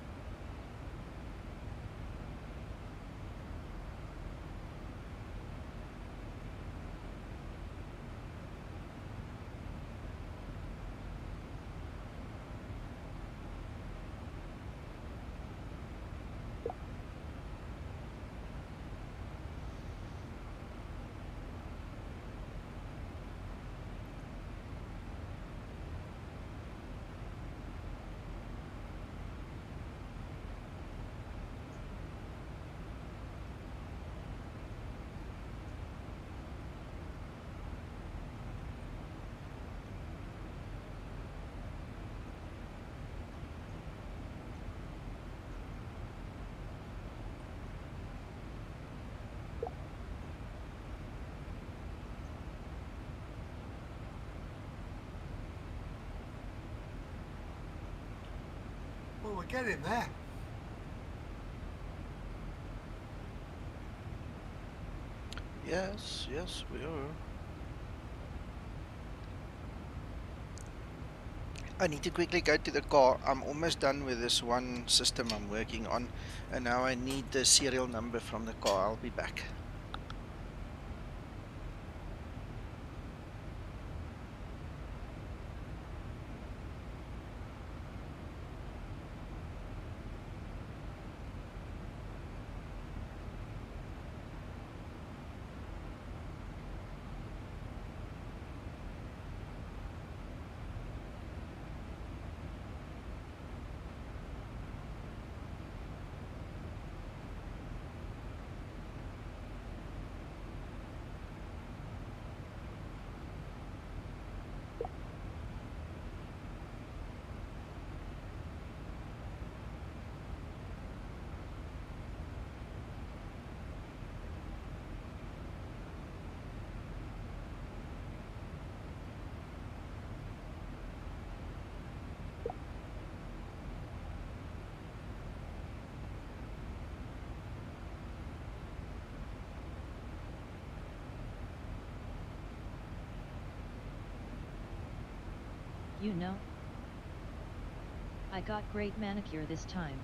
Well, we're getting there. Yes, we are. I need to quickly go to the car. I'm almost done with this one system I'm working on, and now I need the serial number from the car. I'll be back. You know, I got great manicure this time.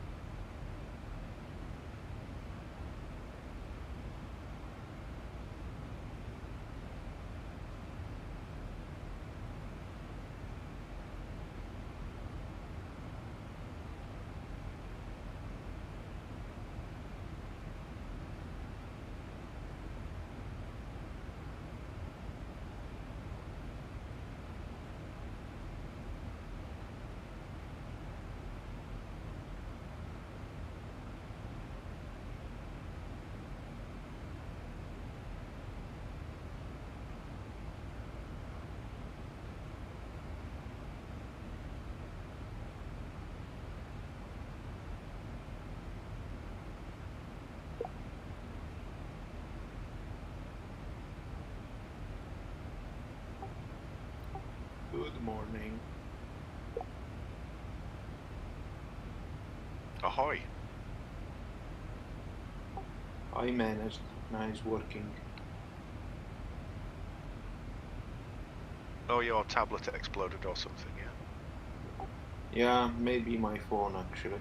morning. Ahoy. I managed. Nice working. Oh, your tablet exploded or something, yeah? Yeah, maybe my phone actually.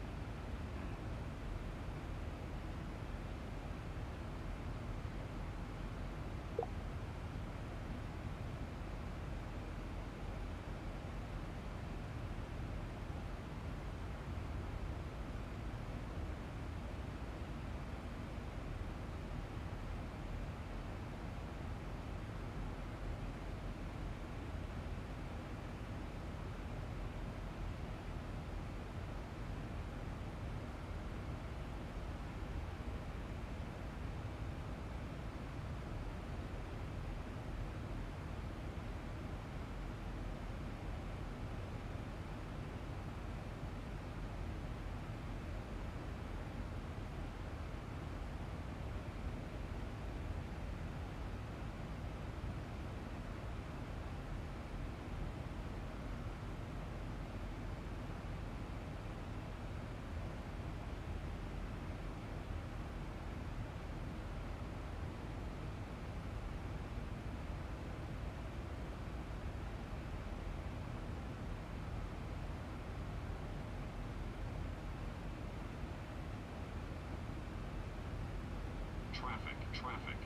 Traffic.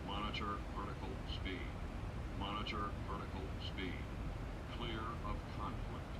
Monitor vertical speed. Monitor vertical speed. Clear of conflict.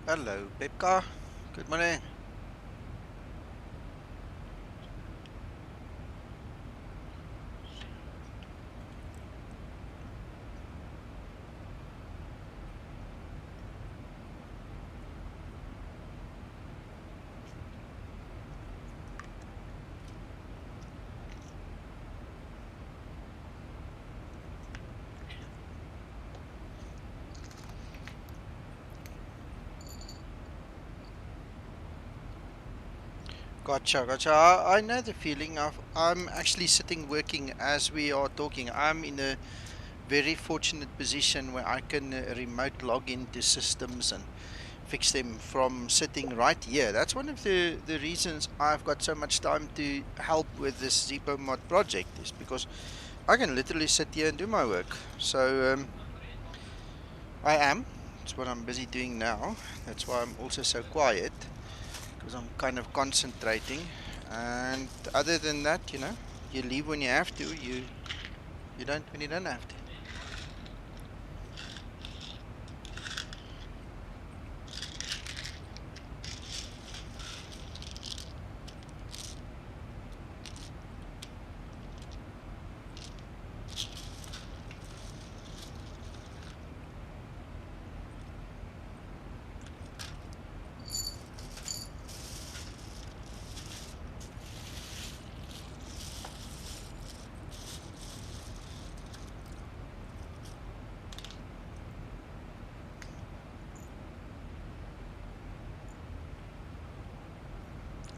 Hello, Pepka. Good morning. Gotcha, gotcha. I know the feeling of I'm actually sitting working as we are talking. I'm in a very fortunate position where I can remote log into systems and fix them from sitting right here. That's one of the reasons I've got so much time to help with this Zibo Mod project is because I can literally sit here and do my work. So I am. It's what I'm busy doing now. That's why I'm also so quiet because I'm kind of concentrating. And other than that, you know, you leave when you have to. You don't when you don't have to.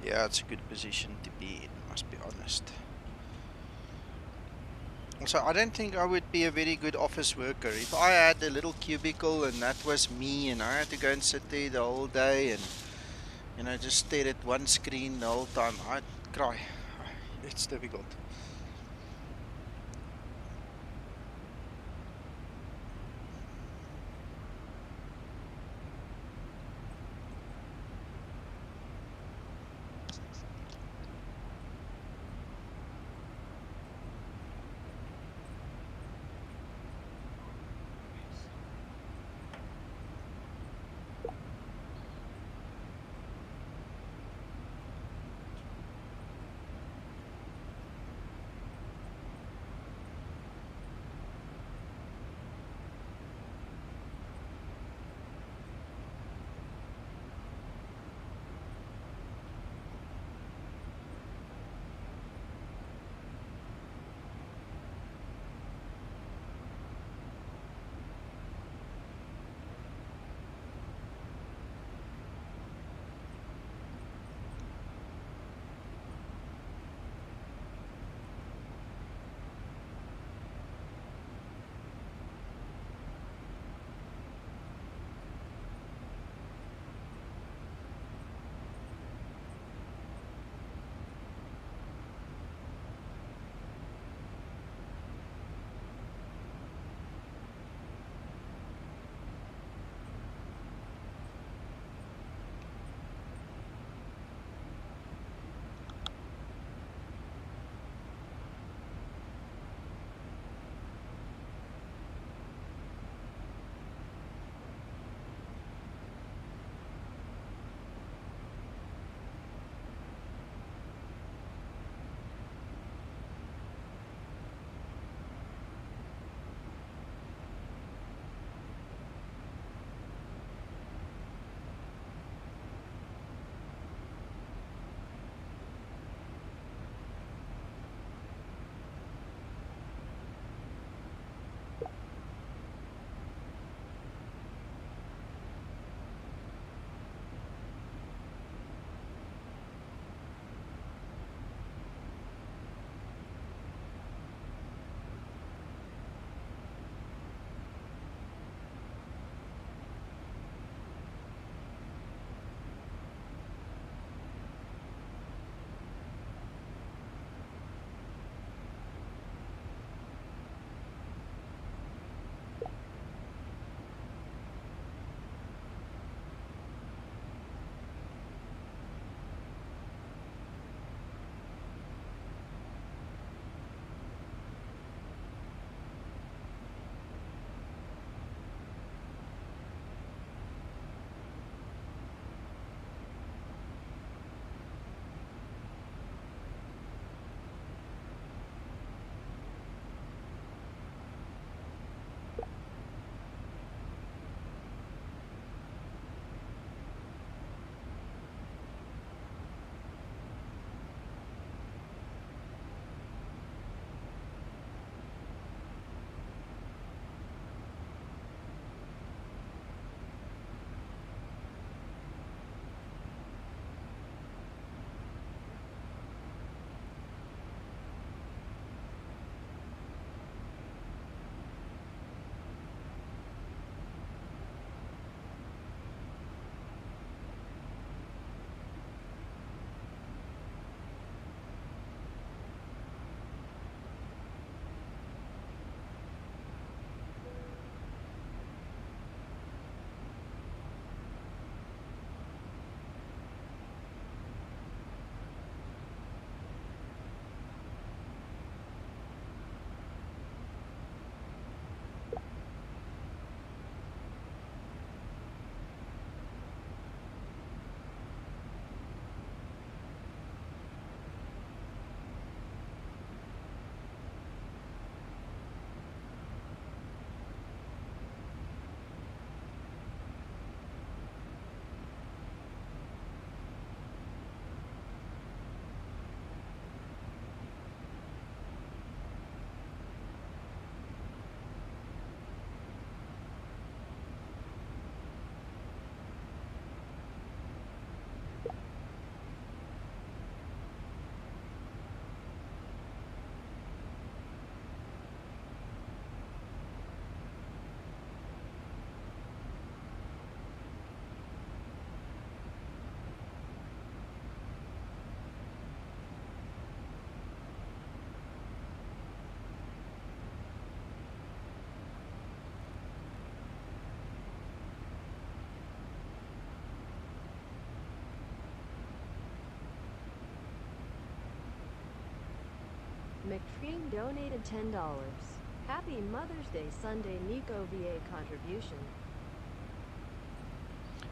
Yeah, it's a good position to be in, must be honest. So I don't think I would be a very good office worker. If I had a little cubicle and that was me and I had to go and sit there the whole day and, you know, just stare at one screen the whole time, I'd cry. It's difficult. McTreen donated $10. Happy Mother's Day Sunday, Nico VA contribution.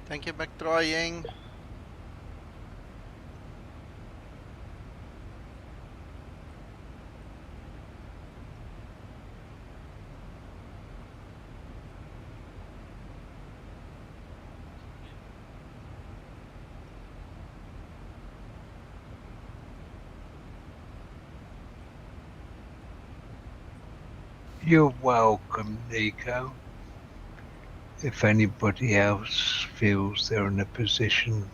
Thank you, McTrying. You're welcome, Nico. If anybody else feels they're in a position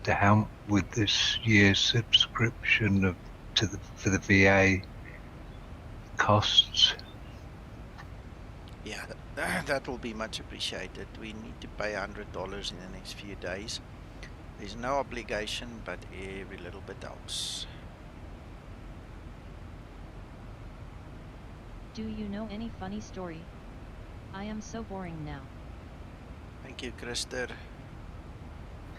to help with this year's subscription for the VA costs, Yeah, that will be much appreciated. We need to pay $100 in the next few days. There's no obligation, but every little bit helps. Do you know any funny story? I am so boring now. Thank you, Krister.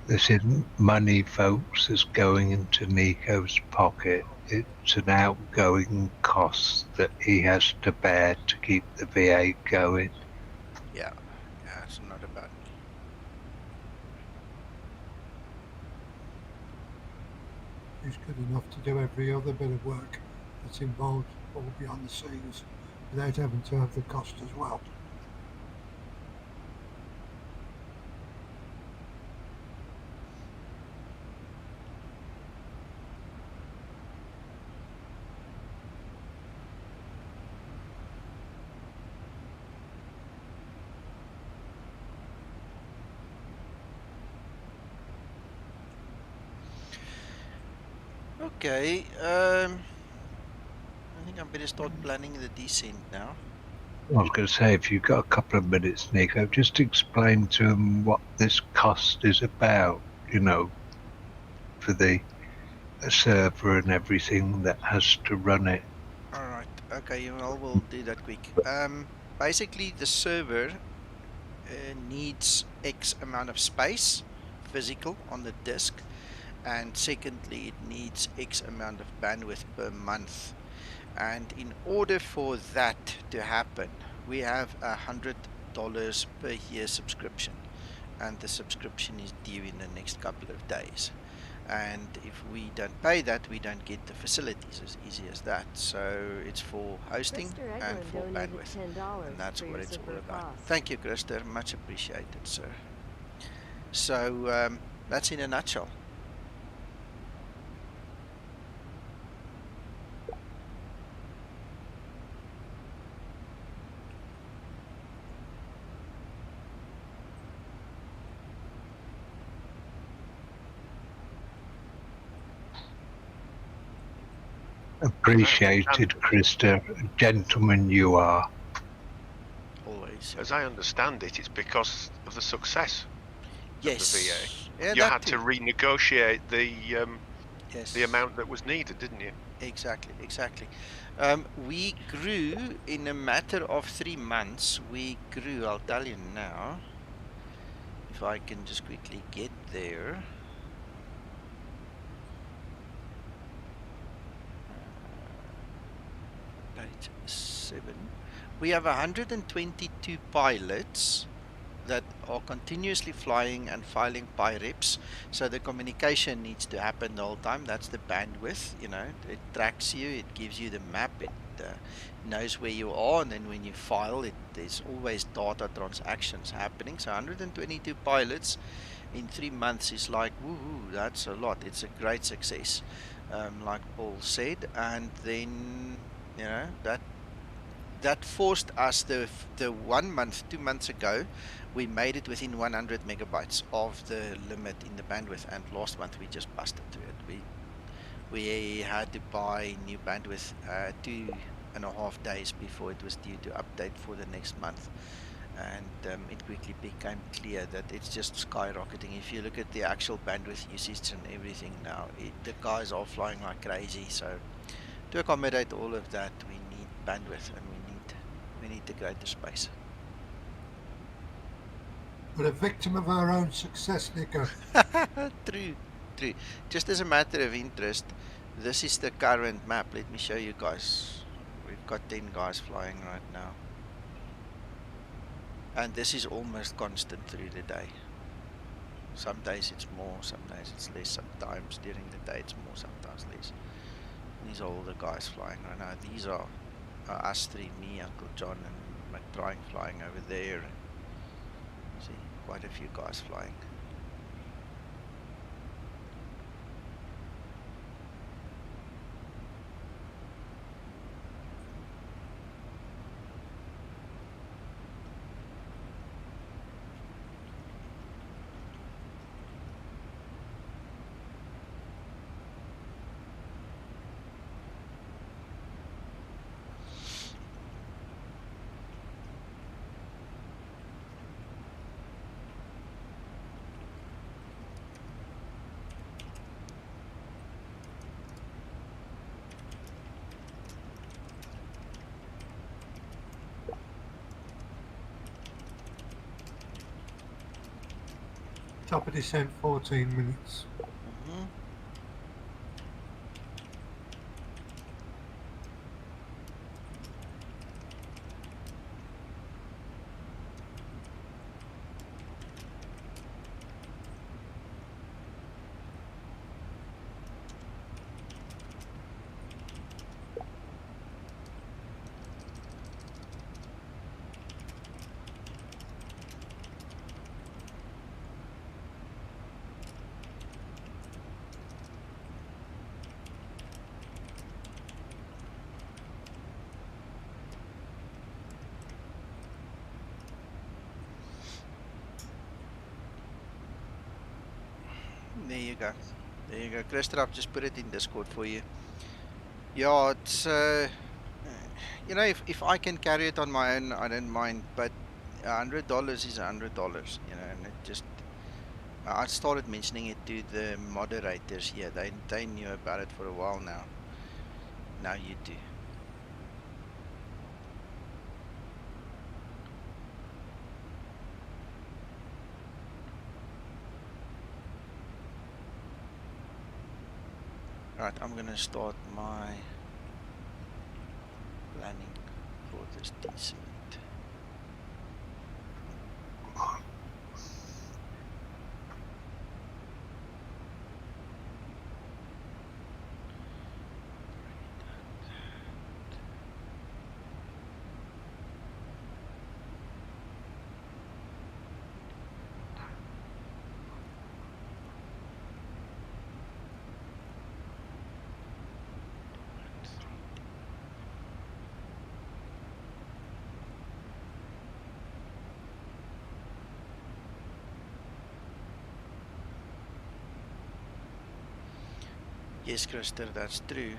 this isn't money, folks, that's going into Nico's pocket. It's an outgoing cost that he has to bear to keep the VA going. Yeah, it's not about me. He's good enough to do every other bit of work that's involved all behind the scenes without having to have the cost as well. Okay, I think I better start planning the descent now. I was going to say, if you've got a couple of minutes, Nico, just explain to him what this cost is about, you know, for the server and everything that has to run it. Alright, okay, well, we'll do that quick. Basically, the server needs X amount of space, physical, on the disk. And secondly, it needs X amount of bandwidth per month. And in order for that to happen, we have $100 per year subscription, and the subscription is due in the next couple of days. And if we don't pay that, we don't get the facilities, as easy as that. So it's for hosting and for bandwidth, and that's what it's all about. Thank you, Krister, much appreciated, sir. So that's in a nutshell. Appreciated, Krista. Gentleman you are. Always. As I understand it, it's because of the success yes. of the VA. Yeah, you had too. to renegotiate the yes. the amount that was needed, didn't you? Exactly. We grew in a matter of 3 months. We grew, I'll tell you now, if I can just quickly get there. Page 7. We have 122 pilots that are continuously flying and filing PIREPs, so the communication needs to happen the whole time. That's the bandwidth, you know, it tracks you, it gives you the map, it knows where you are, and then when you file it, there's always data transactions happening. So 122 pilots in 3 months is like, woohoo, that's a lot. It's a great success, like Paul said. And then, you know, that forced us the 1 month, 2 months ago, we made it within 100 megabytes of the limit in the bandwidth, and last month we just busted through it. We had to buy new bandwidth 2.5 days before it was due to update for the next month, and it quickly became clear that it's just skyrocketing. If you look at the actual bandwidth usage and everything now, the guys are flying like crazy. So to accommodate all of that, we need bandwidth, and we need the greater space. We're a victim of our own success, Nico. True. Just as a matter of interest, This is the current map. Let me show you guys. We've got 10 guys flying right now. And this is almost constant through the day. Some days it's more, some days it's less. Sometimes during the day it's more, sometimes less. These are all the guys flying right now. These are us three, me, Uncle John, and McBride flying over there. See, quite a few guys flying. Top of descent 14 minutes. There you go. There you go. Christopher, I've just put it in Discord for you. Yeah, it's, you know, if I can carry it on my own, I don't mind, but $100 is $100, you know, and it just, I started mentioning it to the moderators here. They knew about it for a while now. Now you do. Right, I'm gonna start my planning for this descent. Yes, Christopher, that's true.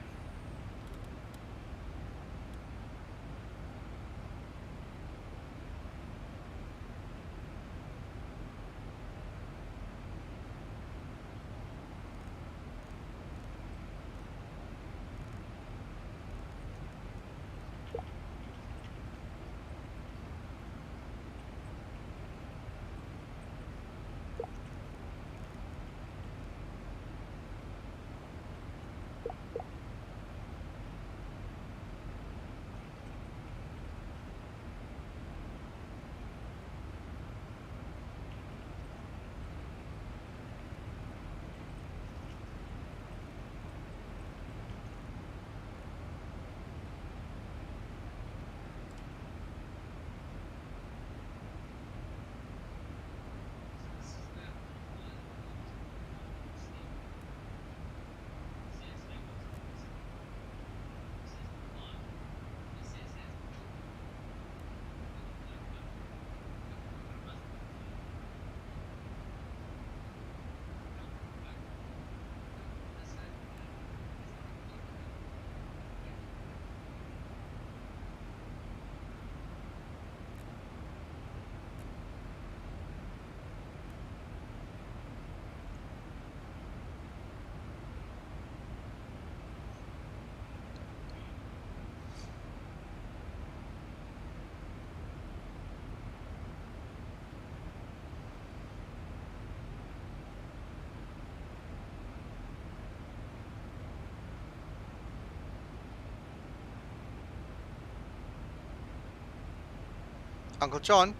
Uncle John,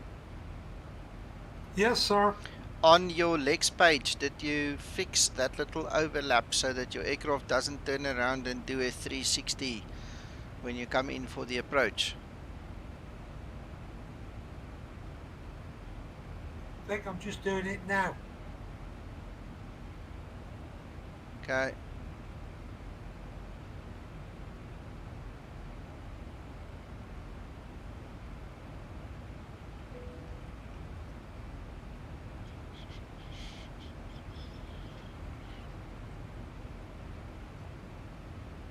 Yes, sir. on your legs page, did you fix that little overlap so that your aircraft doesn't turn around and do a 360 when you come in for the approach? I think I'm just doing it now. Okay.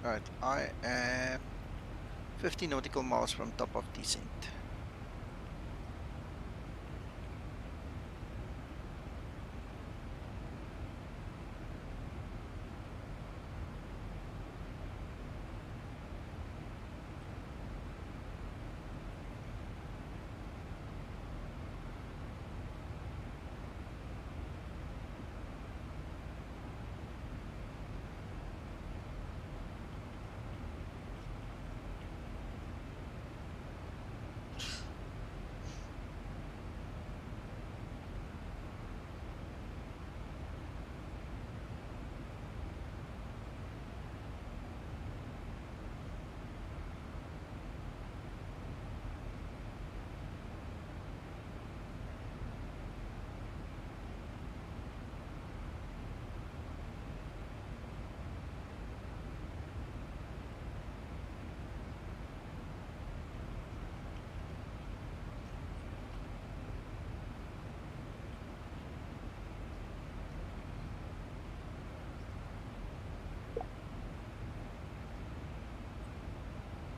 Right, I am 50 nautical miles from top of descent.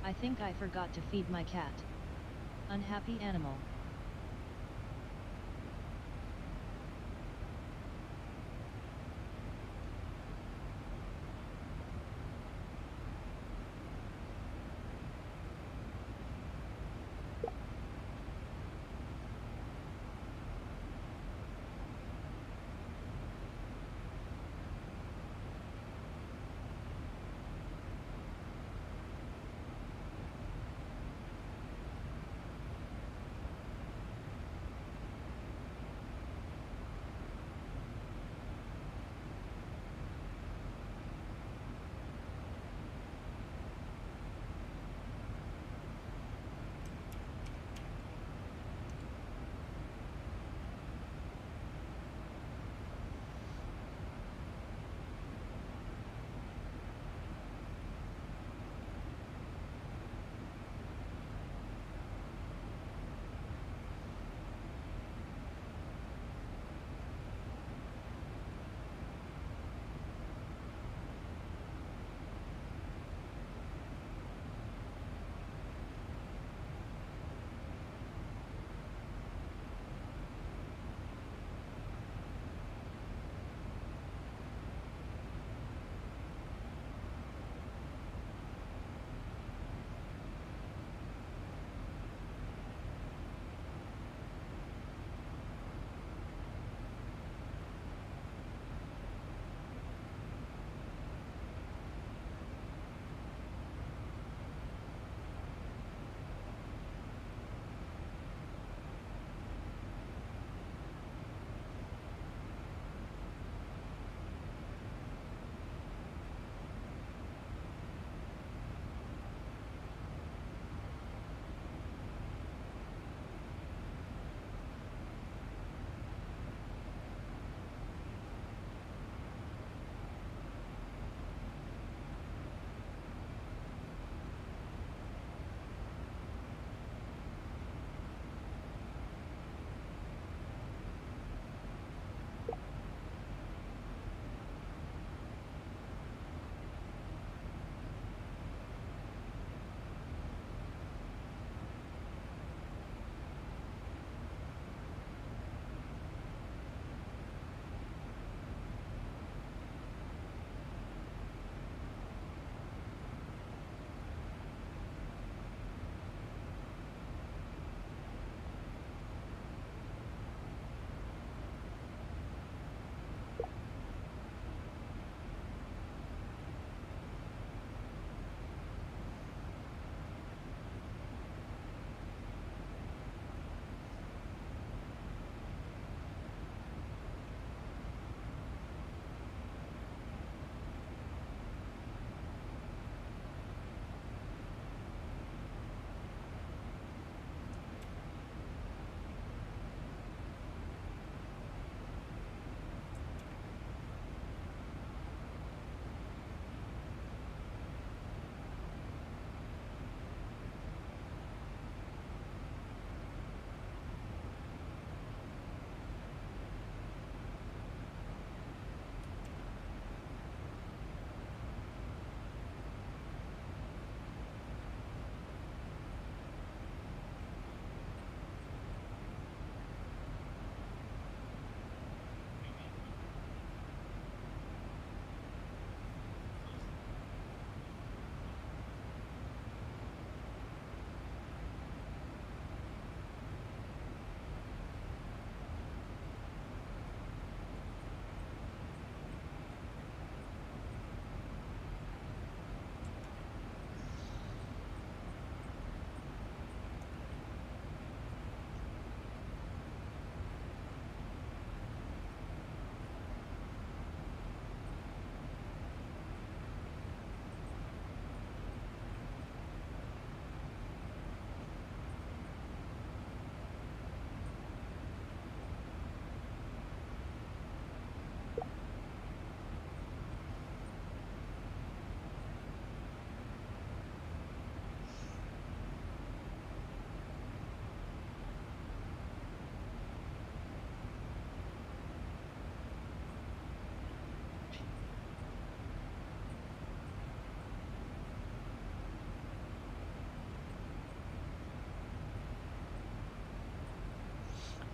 I think I forgot to feed my cat. Unhappy animal.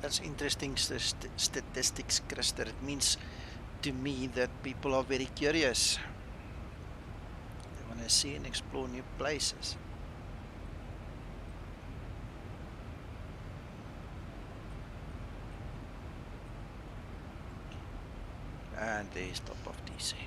That's interesting statistics, Christer. It means to me that people are very curious. They want to see and explore new places. And there's top of descent.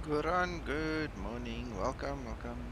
Goran, good morning. Welcome, welcome.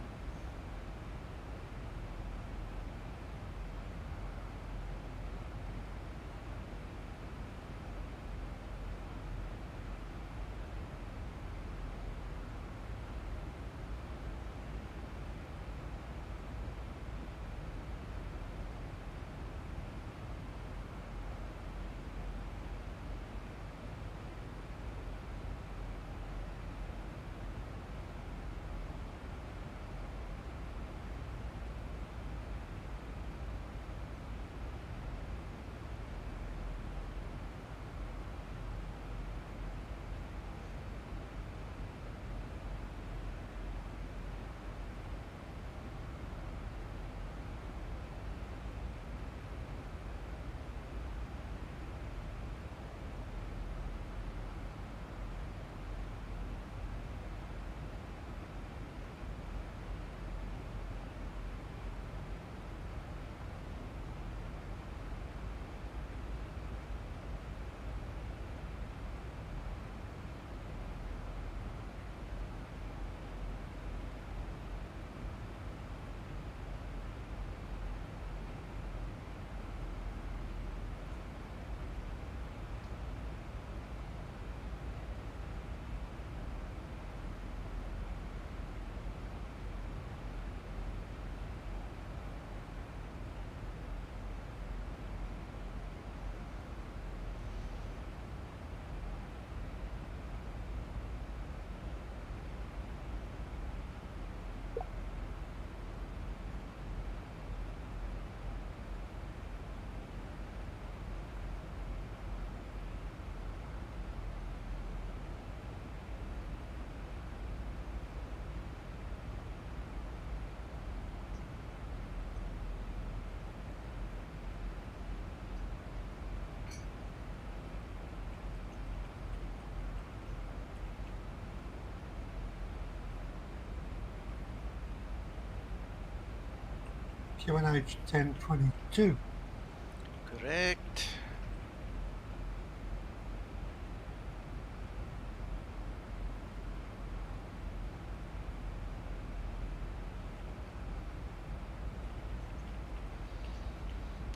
QNH 1022. Correct.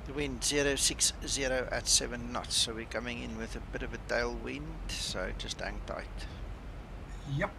The wind 060 at 7 knots, so we're coming in with a bit of a tailwind, so just hang tight. Yep.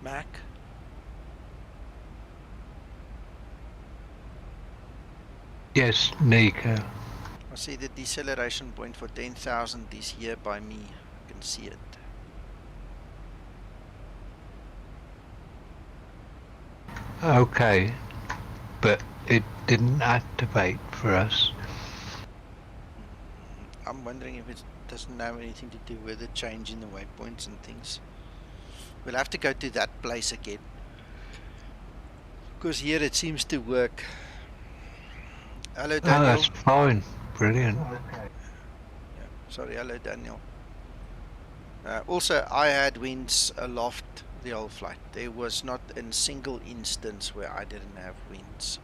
Mac? Yes, Nico. I see the deceleration point for 10,000 is here by me. I can see it. Okay, but it didn't activate for us. I'm wondering if it doesn't have anything to do with the change in the waypoints and things. We'll have to go to that place again, because here it seems to work. Hello, Daniel. Oh, that's fine. Brilliant. Yeah, sorry, hello, Daniel. Also, I had winds aloft the whole flight. There was not a single instance where I didn't have winds.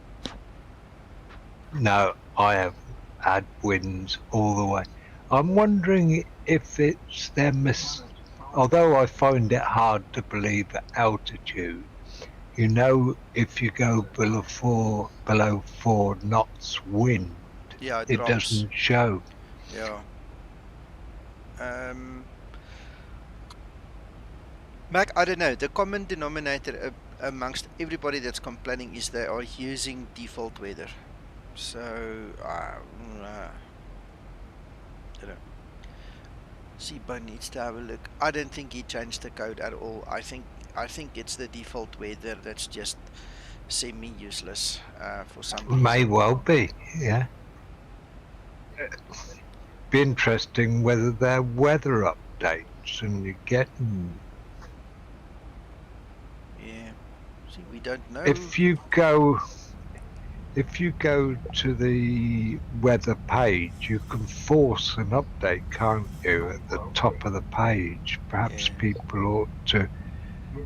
No, I have had winds all the way. I'm wondering if it's their although I find it hard to believe at altitude, you know, if you go below 4 knots wind, Yeah, it it drops. doesn't show. Yeah. Mac, I don't know. The common denominator amongst everybody that's complaining is they are using default weather. So, don't know. Zibo needs to have a look. I don't think he changed the code at all. I think it's the default weather that's just semi-useless for some reason. May well be, yeah. Be interesting whether they're weather updates and you're getting. Yeah. See, we don't know. If you go to the weather page, you can force an update, can't you, at the top of the page? Perhaps people ought to,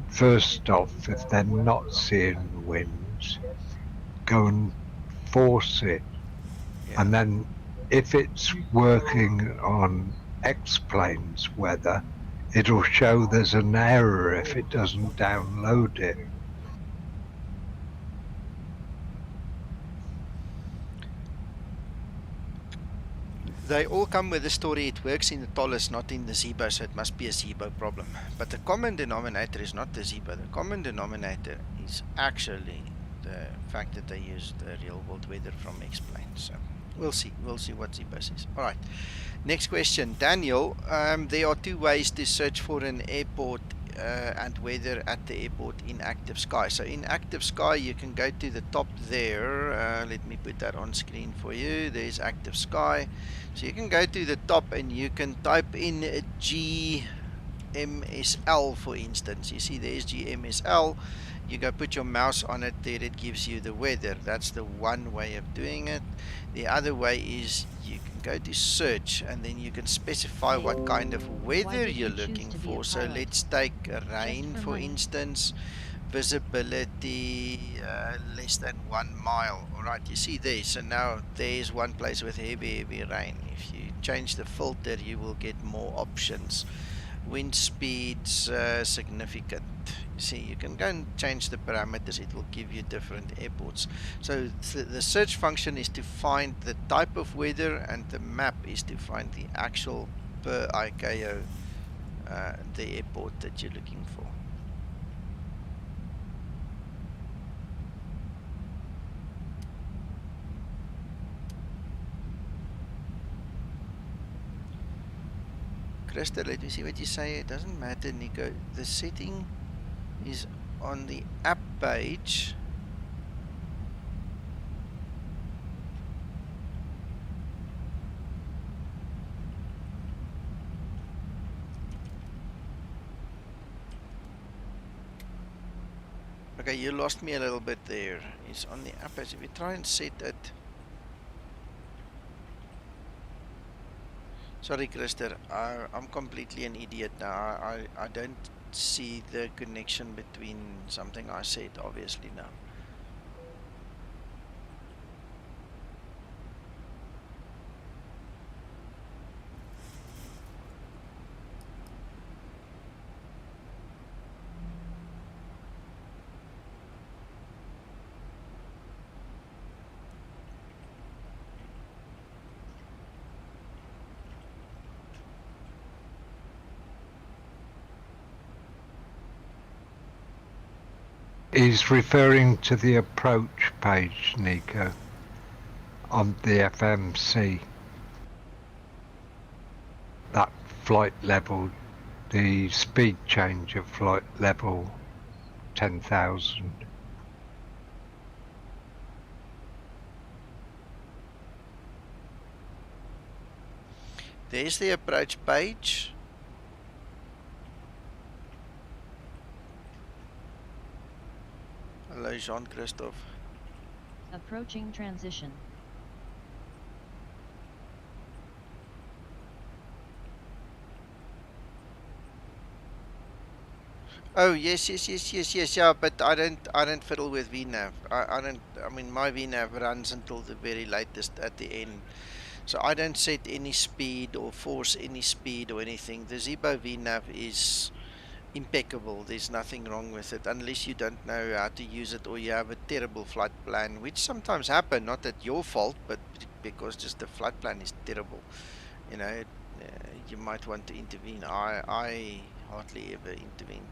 first off, if they're not seeing the winds, go and force it. Yeah. And then if it's working on X-Planes weather, it'll show there's an error if it doesn't download it. They all come with the story, it works in the Tollus, not in the Zibo, so it must be a Zibo problem. But the common denominator is not the Zibo. The common denominator is actually the fact that they use the real world weather from X-Plane. So we'll see what Zibo says. All right. Next question, Daniel. There are two ways to search for an airport and weather at the airport in active sky. So in active sky, you can go to the top there. Let me put that on screen for you. There's active sky. So you can go to the top and you can type in GMSL, for instance. You see there's GMSL. You go put your mouse on it, there it gives you the weather. That's the one way of doing it. The other way is you can go to search and then you can specify what kind of weather you're looking for. So let's take rain, for instance. Visibility less than 1 mile. All right, you see there. So now there's one place with heavy rain. If you change the filter, you will get more options. Wind speeds significant. You see, you can go and change the parameters. It will give you different airports. So the search function is to find the type of weather, and the map is to find the actual per ICAO the airport that you're looking for. Krista, let me see what you say. It doesn't matter, Nico. The setting is on the app page. Okay, you lost me a little bit there. It's on the app page. If you try and set it. Sorry, Krister, I'm completely an idiot now. I don't see the connection between something I said, obviously, now. He's referring to the approach page, Nico, on the FMC. That flight level, the speed change of flight level 10,000. There's the approach page. Hello, Jean-Christophe. Approaching transition. Oh yes, yeah. But I don't fiddle with VNav. I don't. I mean, my VNav runs until the very latest at the end. So I don't set any speed or force any speed or anything. The Zibo VNav is impeccable. There's nothing wrong with it unless you don't know how to use it or you have a terrible flight plan, which sometimes happen, not at your fault, but because just the flight plan is terrible. You know, you might want to intervene. I hardly ever intervene.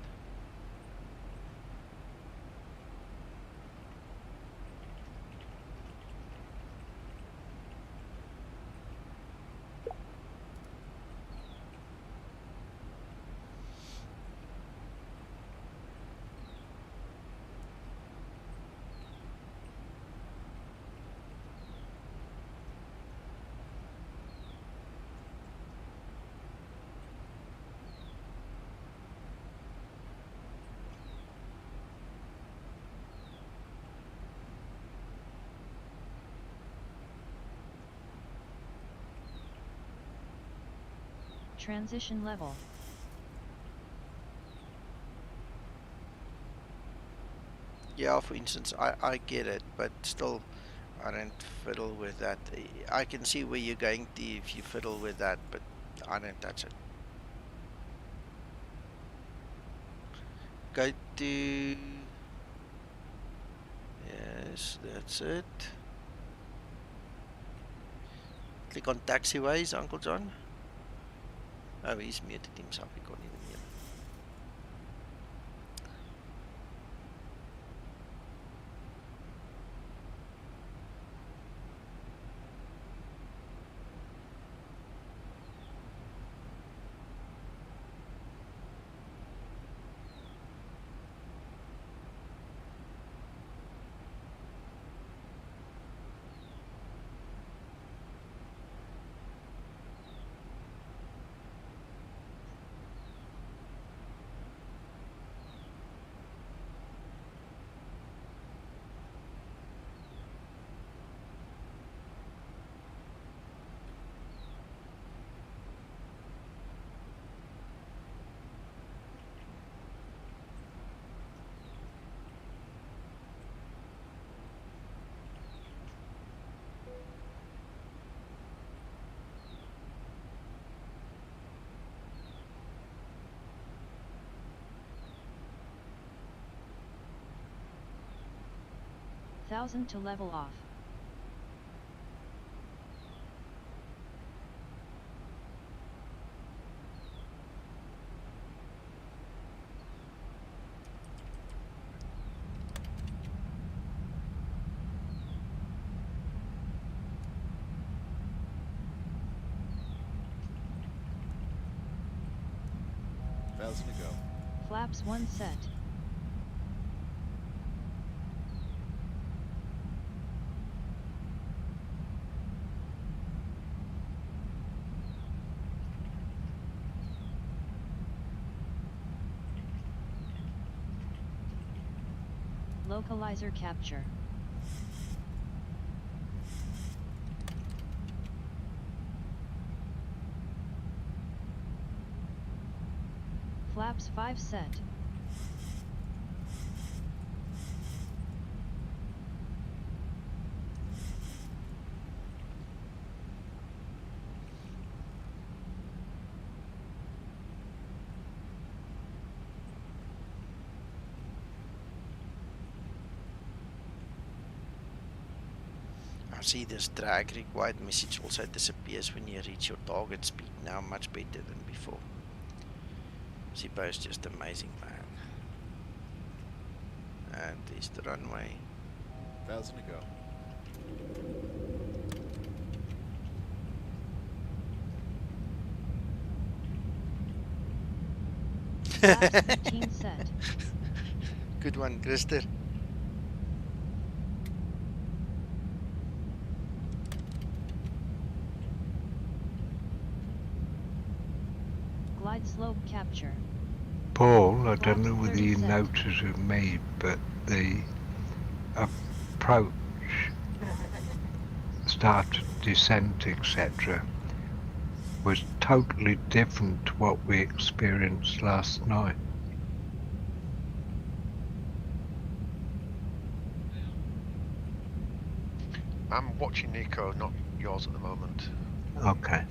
transition level. Yeah, for instance, I get it, but still, I don't fiddle with that. I can see where you're going to if you fiddle with that, but I don't touch it. Go to... Yes, that's it. Click on taxiways, Uncle John. Oh, he's muted himself. He can't even hear. 1000 to level off. Thousand to go. Flaps 1 set. Localizer capture. Flaps 5 set. I see this drag required message also disappears when you reach your target speed. Now much better than before. Zibo is just amazing, man. And there's the runway. 1000 to go. Flaps 15 set. Good one, Krister. Glide slope capture. Paul, I don't know whether 30 you set. noticed with me, but the approach, start, descent, etc., was totally different to what we experienced last night. I'm watching Nico, not yours at the moment. Okay.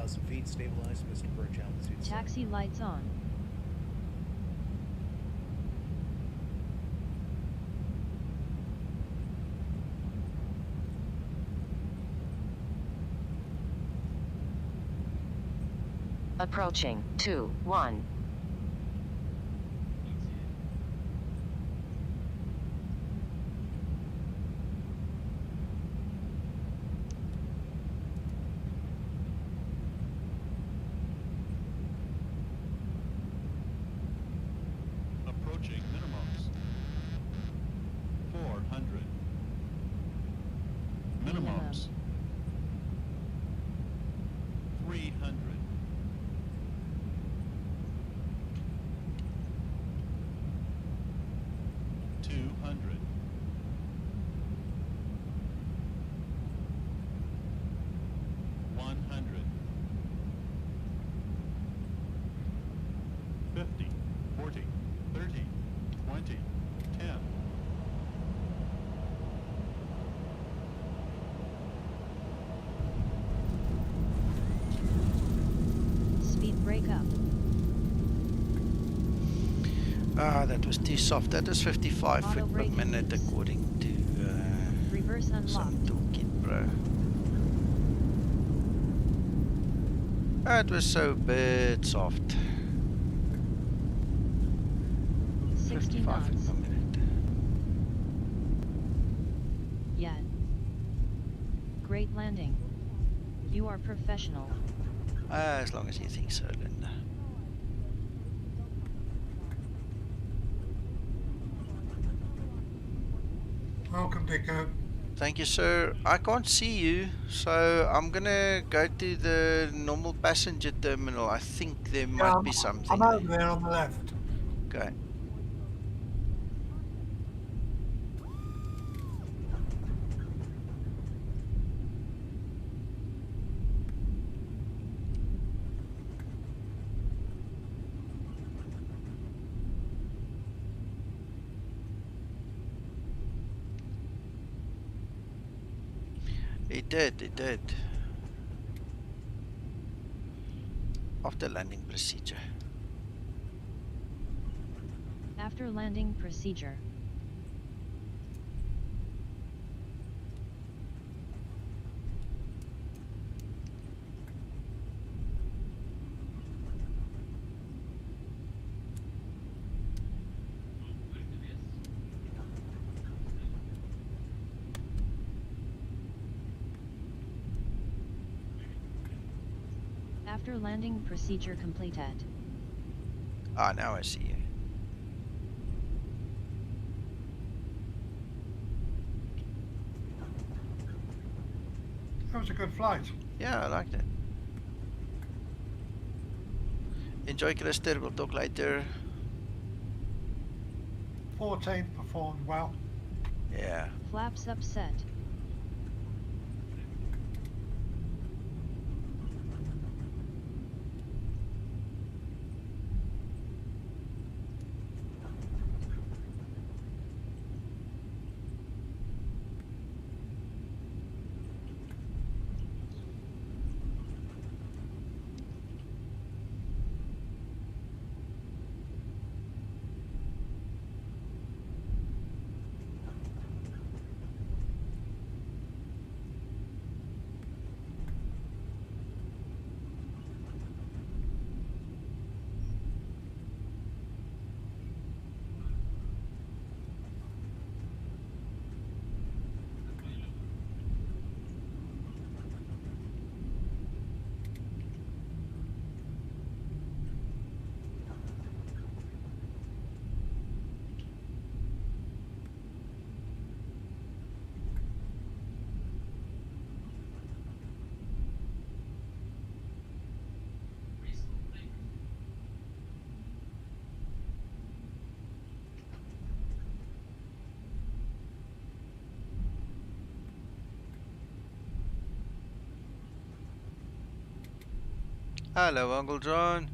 2,000 feet, stabilized, Mr. Birch, altitude 7. Taxi lights on. Approaching 2-1. Approaching minimums. 400. Minimums. 300. Ah, that was too soft. That was 55 Auto feet per braking minute use. according to Reverse unlocked. some toolkit pro. That was so bit soft. 60 55 feet knots. per minute. Yeah. Great landing. You are professional. As long as you think so, Linda. Welcome, Dicko. Thank you, sir. I can't see you, so I'm gonna go to the normal passenger terminal. I think there Yeah, might be something I'm there. over there on the left. Okay. It did. After landing procedure. After landing procedure. After landing procedure completed. Ah, now I see you. That was a good flight. Yeah, I liked it. Enjoy, Christer. We'll talk later. 14 performed well. Yeah. Flaps upset. Hello, Uncle John.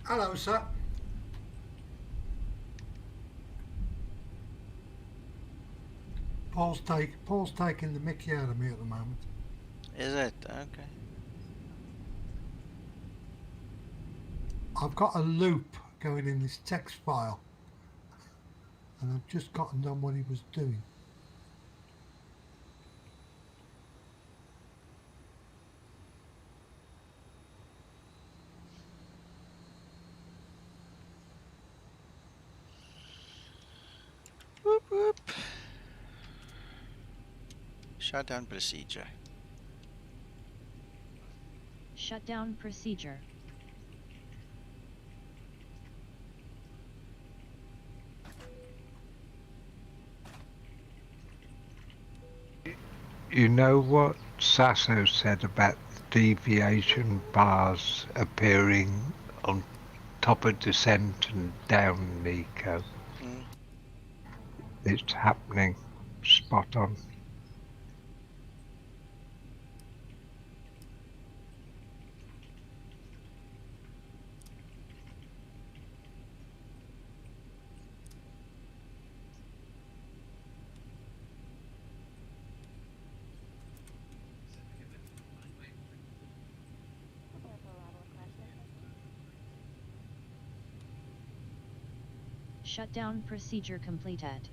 Hello, sir. Paul's taking the mickey out of me at the moment. Is it? Okay. I've got a loop going in this text file, and I've just gotten done what he was doing. Whoop, whoop. Shutdown procedure. Shutdown procedure. You know what Sasso said about the deviation bars appearing on top of descent and down, Nico? Mm. It's happening. Spot on. Shutdown procedure completed.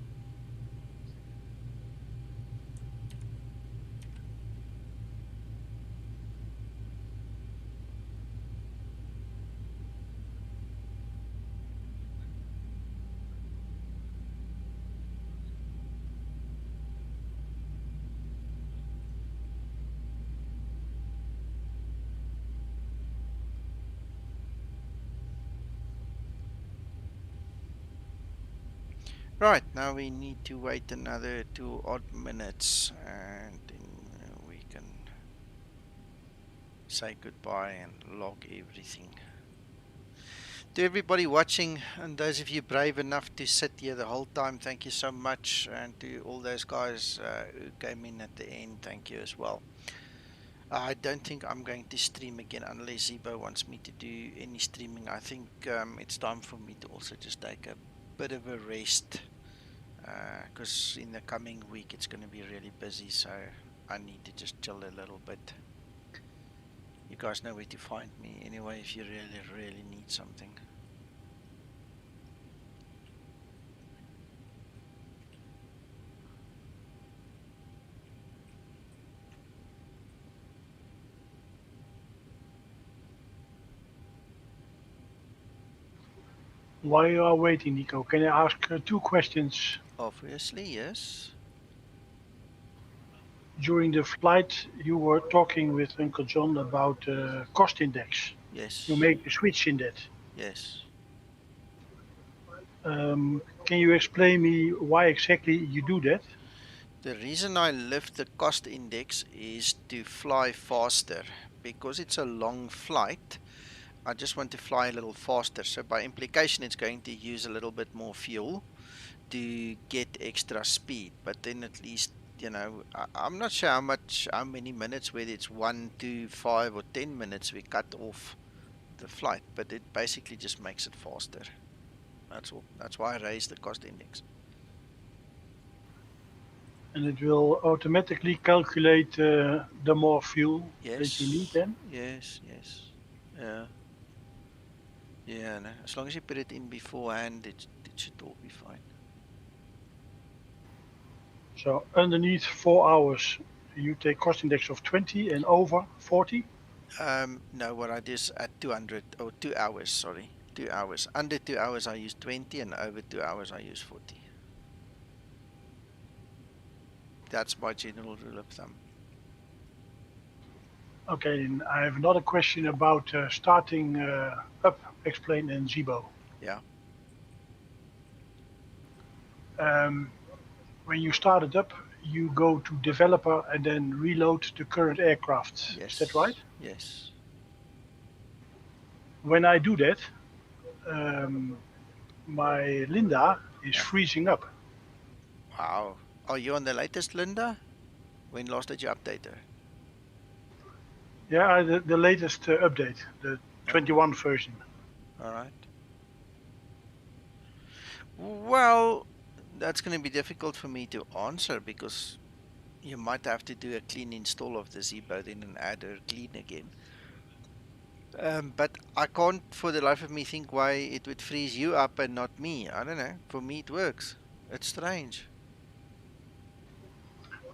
Right, now we need to wait another 2 odd minutes and then we can say goodbye and log everything. To everybody watching and those of you brave enough to sit here the whole time, thank you so much. And to all those guys who came in at the end, thank you as well. I don't think I'm going to stream again unless Zibo wants me to do any streaming. I think it's time for me to also just take a bit of a rest. Because in the coming week it's going to be really busy, so I need to just chill a little bit. You guys know where to find me anyway if you really need something. While you are waiting, Nico, can I ask 2 questions? Obviously, yes. During the flight, you were talking with Uncle John about cost index. Yes. You make a switch in that. Yes. Can you explain me why exactly you do that? The reason I lift the cost index is to fly faster. Because it's a long flight, I just want to fly a little faster. So by implication, it's going to use a little bit more fuel to get extra speed. But then at least, you know, I'm not sure how many minutes, whether it's 1, 2, 5 or 10 minutes we cut off the flight. But it basically just makes it faster. That's all. That's why I raised the cost index. And it will automatically calculate the more fuel that you need then? Yes. Yeah. Yeah, no. As long as you put it in beforehand, it should all be fine. So underneath 4 hours, you take cost index of 20 and over 40? No, what I do is at 200 or 2 hours, sorry. 2 hours. Under 2 hours I use 20 and over 2 hours I use 40. That's my general rule of thumb. Okay, and I have another question about starting up, explain in Zibo. Yeah. When you start it up, you go to developer and then reload the current aircraft. Yes. Is that right? Yes. When I do that, my Linda is freezing up. Wow. Are you on the latest, Linda? When last did you update her? Yeah, the latest update, the 21 version. All right. Well, that's going to be difficult for me to answer because you might have to do a clean install of the Zibo then and add a clean again. But I can't for the life of me think why it would freeze you up and not me. I don't know. For me, it works. It's strange.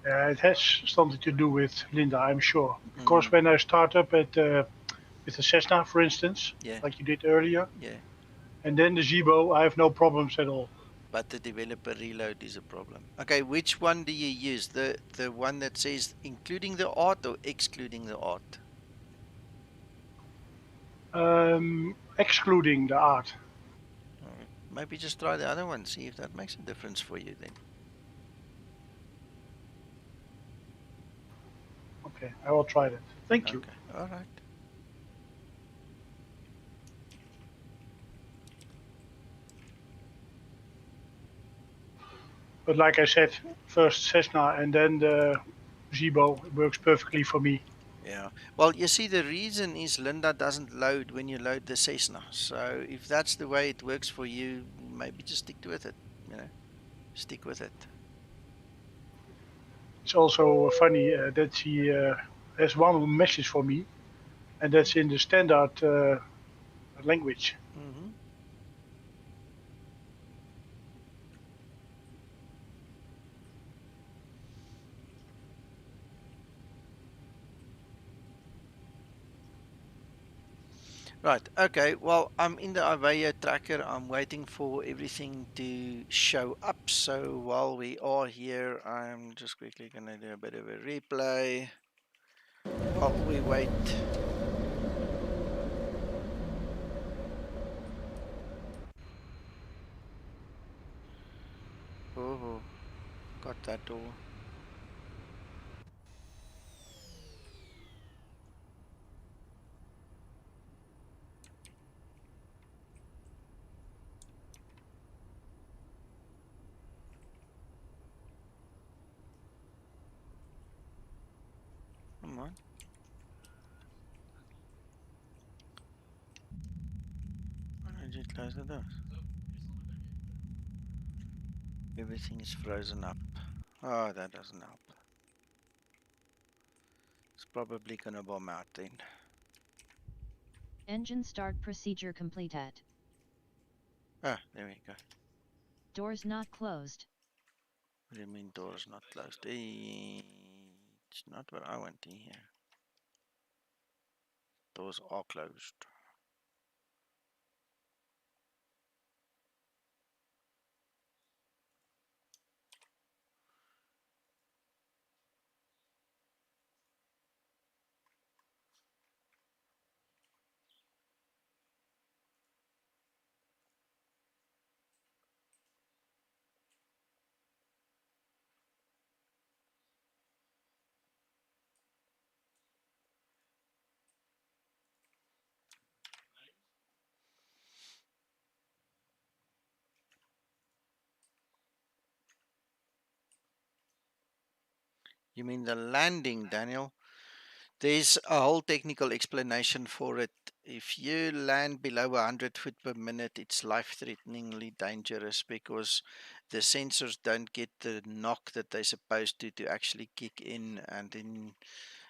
It has something to do with Linda, I'm sure. Because when I start up at with the Cessna, for instance, Yeah. like you did earlier, Yeah. and then the Zibo, I have no problems at all. But the developer reload is a problem. Okay, which one do you use? The one that says including the art or excluding the art? Excluding the art. Maybe just try the other one, see if that makes a difference for you then. Okay, I will try that. Thank you. Okay, all right. But like I said, first Cessna and then the Zibo works perfectly for me. Yeah. Well, you see, the reason is Linda doesn't load when you load the Cessna. So if that's the way it works for you, maybe just stick with it. You know, stick with it. It's also funny that she has one message for me, and that's in the standard language. Mm-hmm. Right. Okay. Well, I'm in the IVAO tracker. I'm waiting for everything to show up. So while we are here, I'm just quickly going to do a bit of a replay while we wait. Oh, got that all. Come on. Why don't you close the door? Everything is frozen up. Oh, that doesn't help. It's probably gonna bomb out then. Engine start procedure completed. Ah, there we go. Doors not closed. What do you mean doors not closed? It's not what I want to hear. Doors are closed. You mean the landing, Daniel? There's a whole technical explanation for it. If you land below 100 foot per minute, it's life-threateningly dangerous because the sensors don't get the knock that they're supposed to actually kick in, and then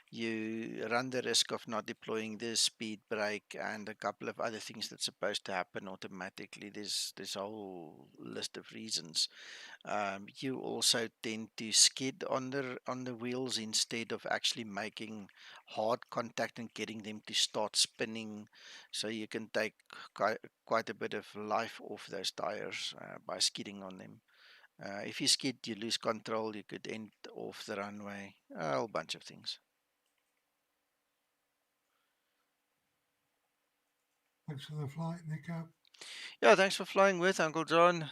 you run the risk of not deploying the speed brake and a couple of other things that's supposed to happen automatically. There's a whole list of reasons. You also tend to skid on the wheels instead of actually making hard contact and getting them to start spinning. So you can take quite a bit of life off those tires by skidding on them. If you skid, you lose control. You could end off the runway. A whole bunch of things. Thanks for the flight, Nico. Yeah, thanks for flying with Uncle John.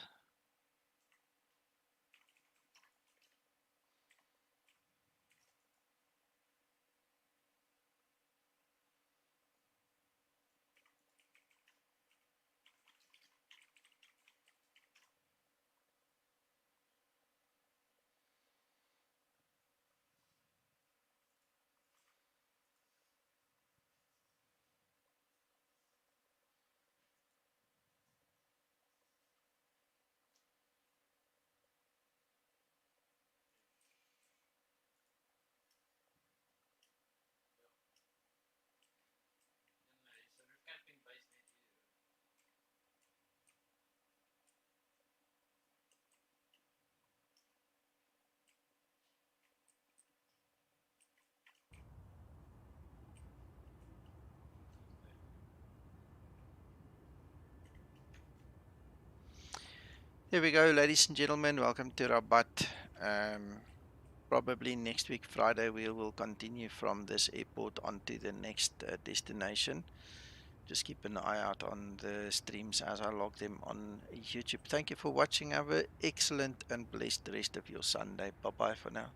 There we go, ladies and gentlemen. Welcome to Rabat. Probably next week, Friday, we will continue from this airport onto the next destination. Just keep an eye out on the streams as I log them on YouTube. Thank you for watching. Have an excellent and blessed rest of your Sunday. Bye-bye for now.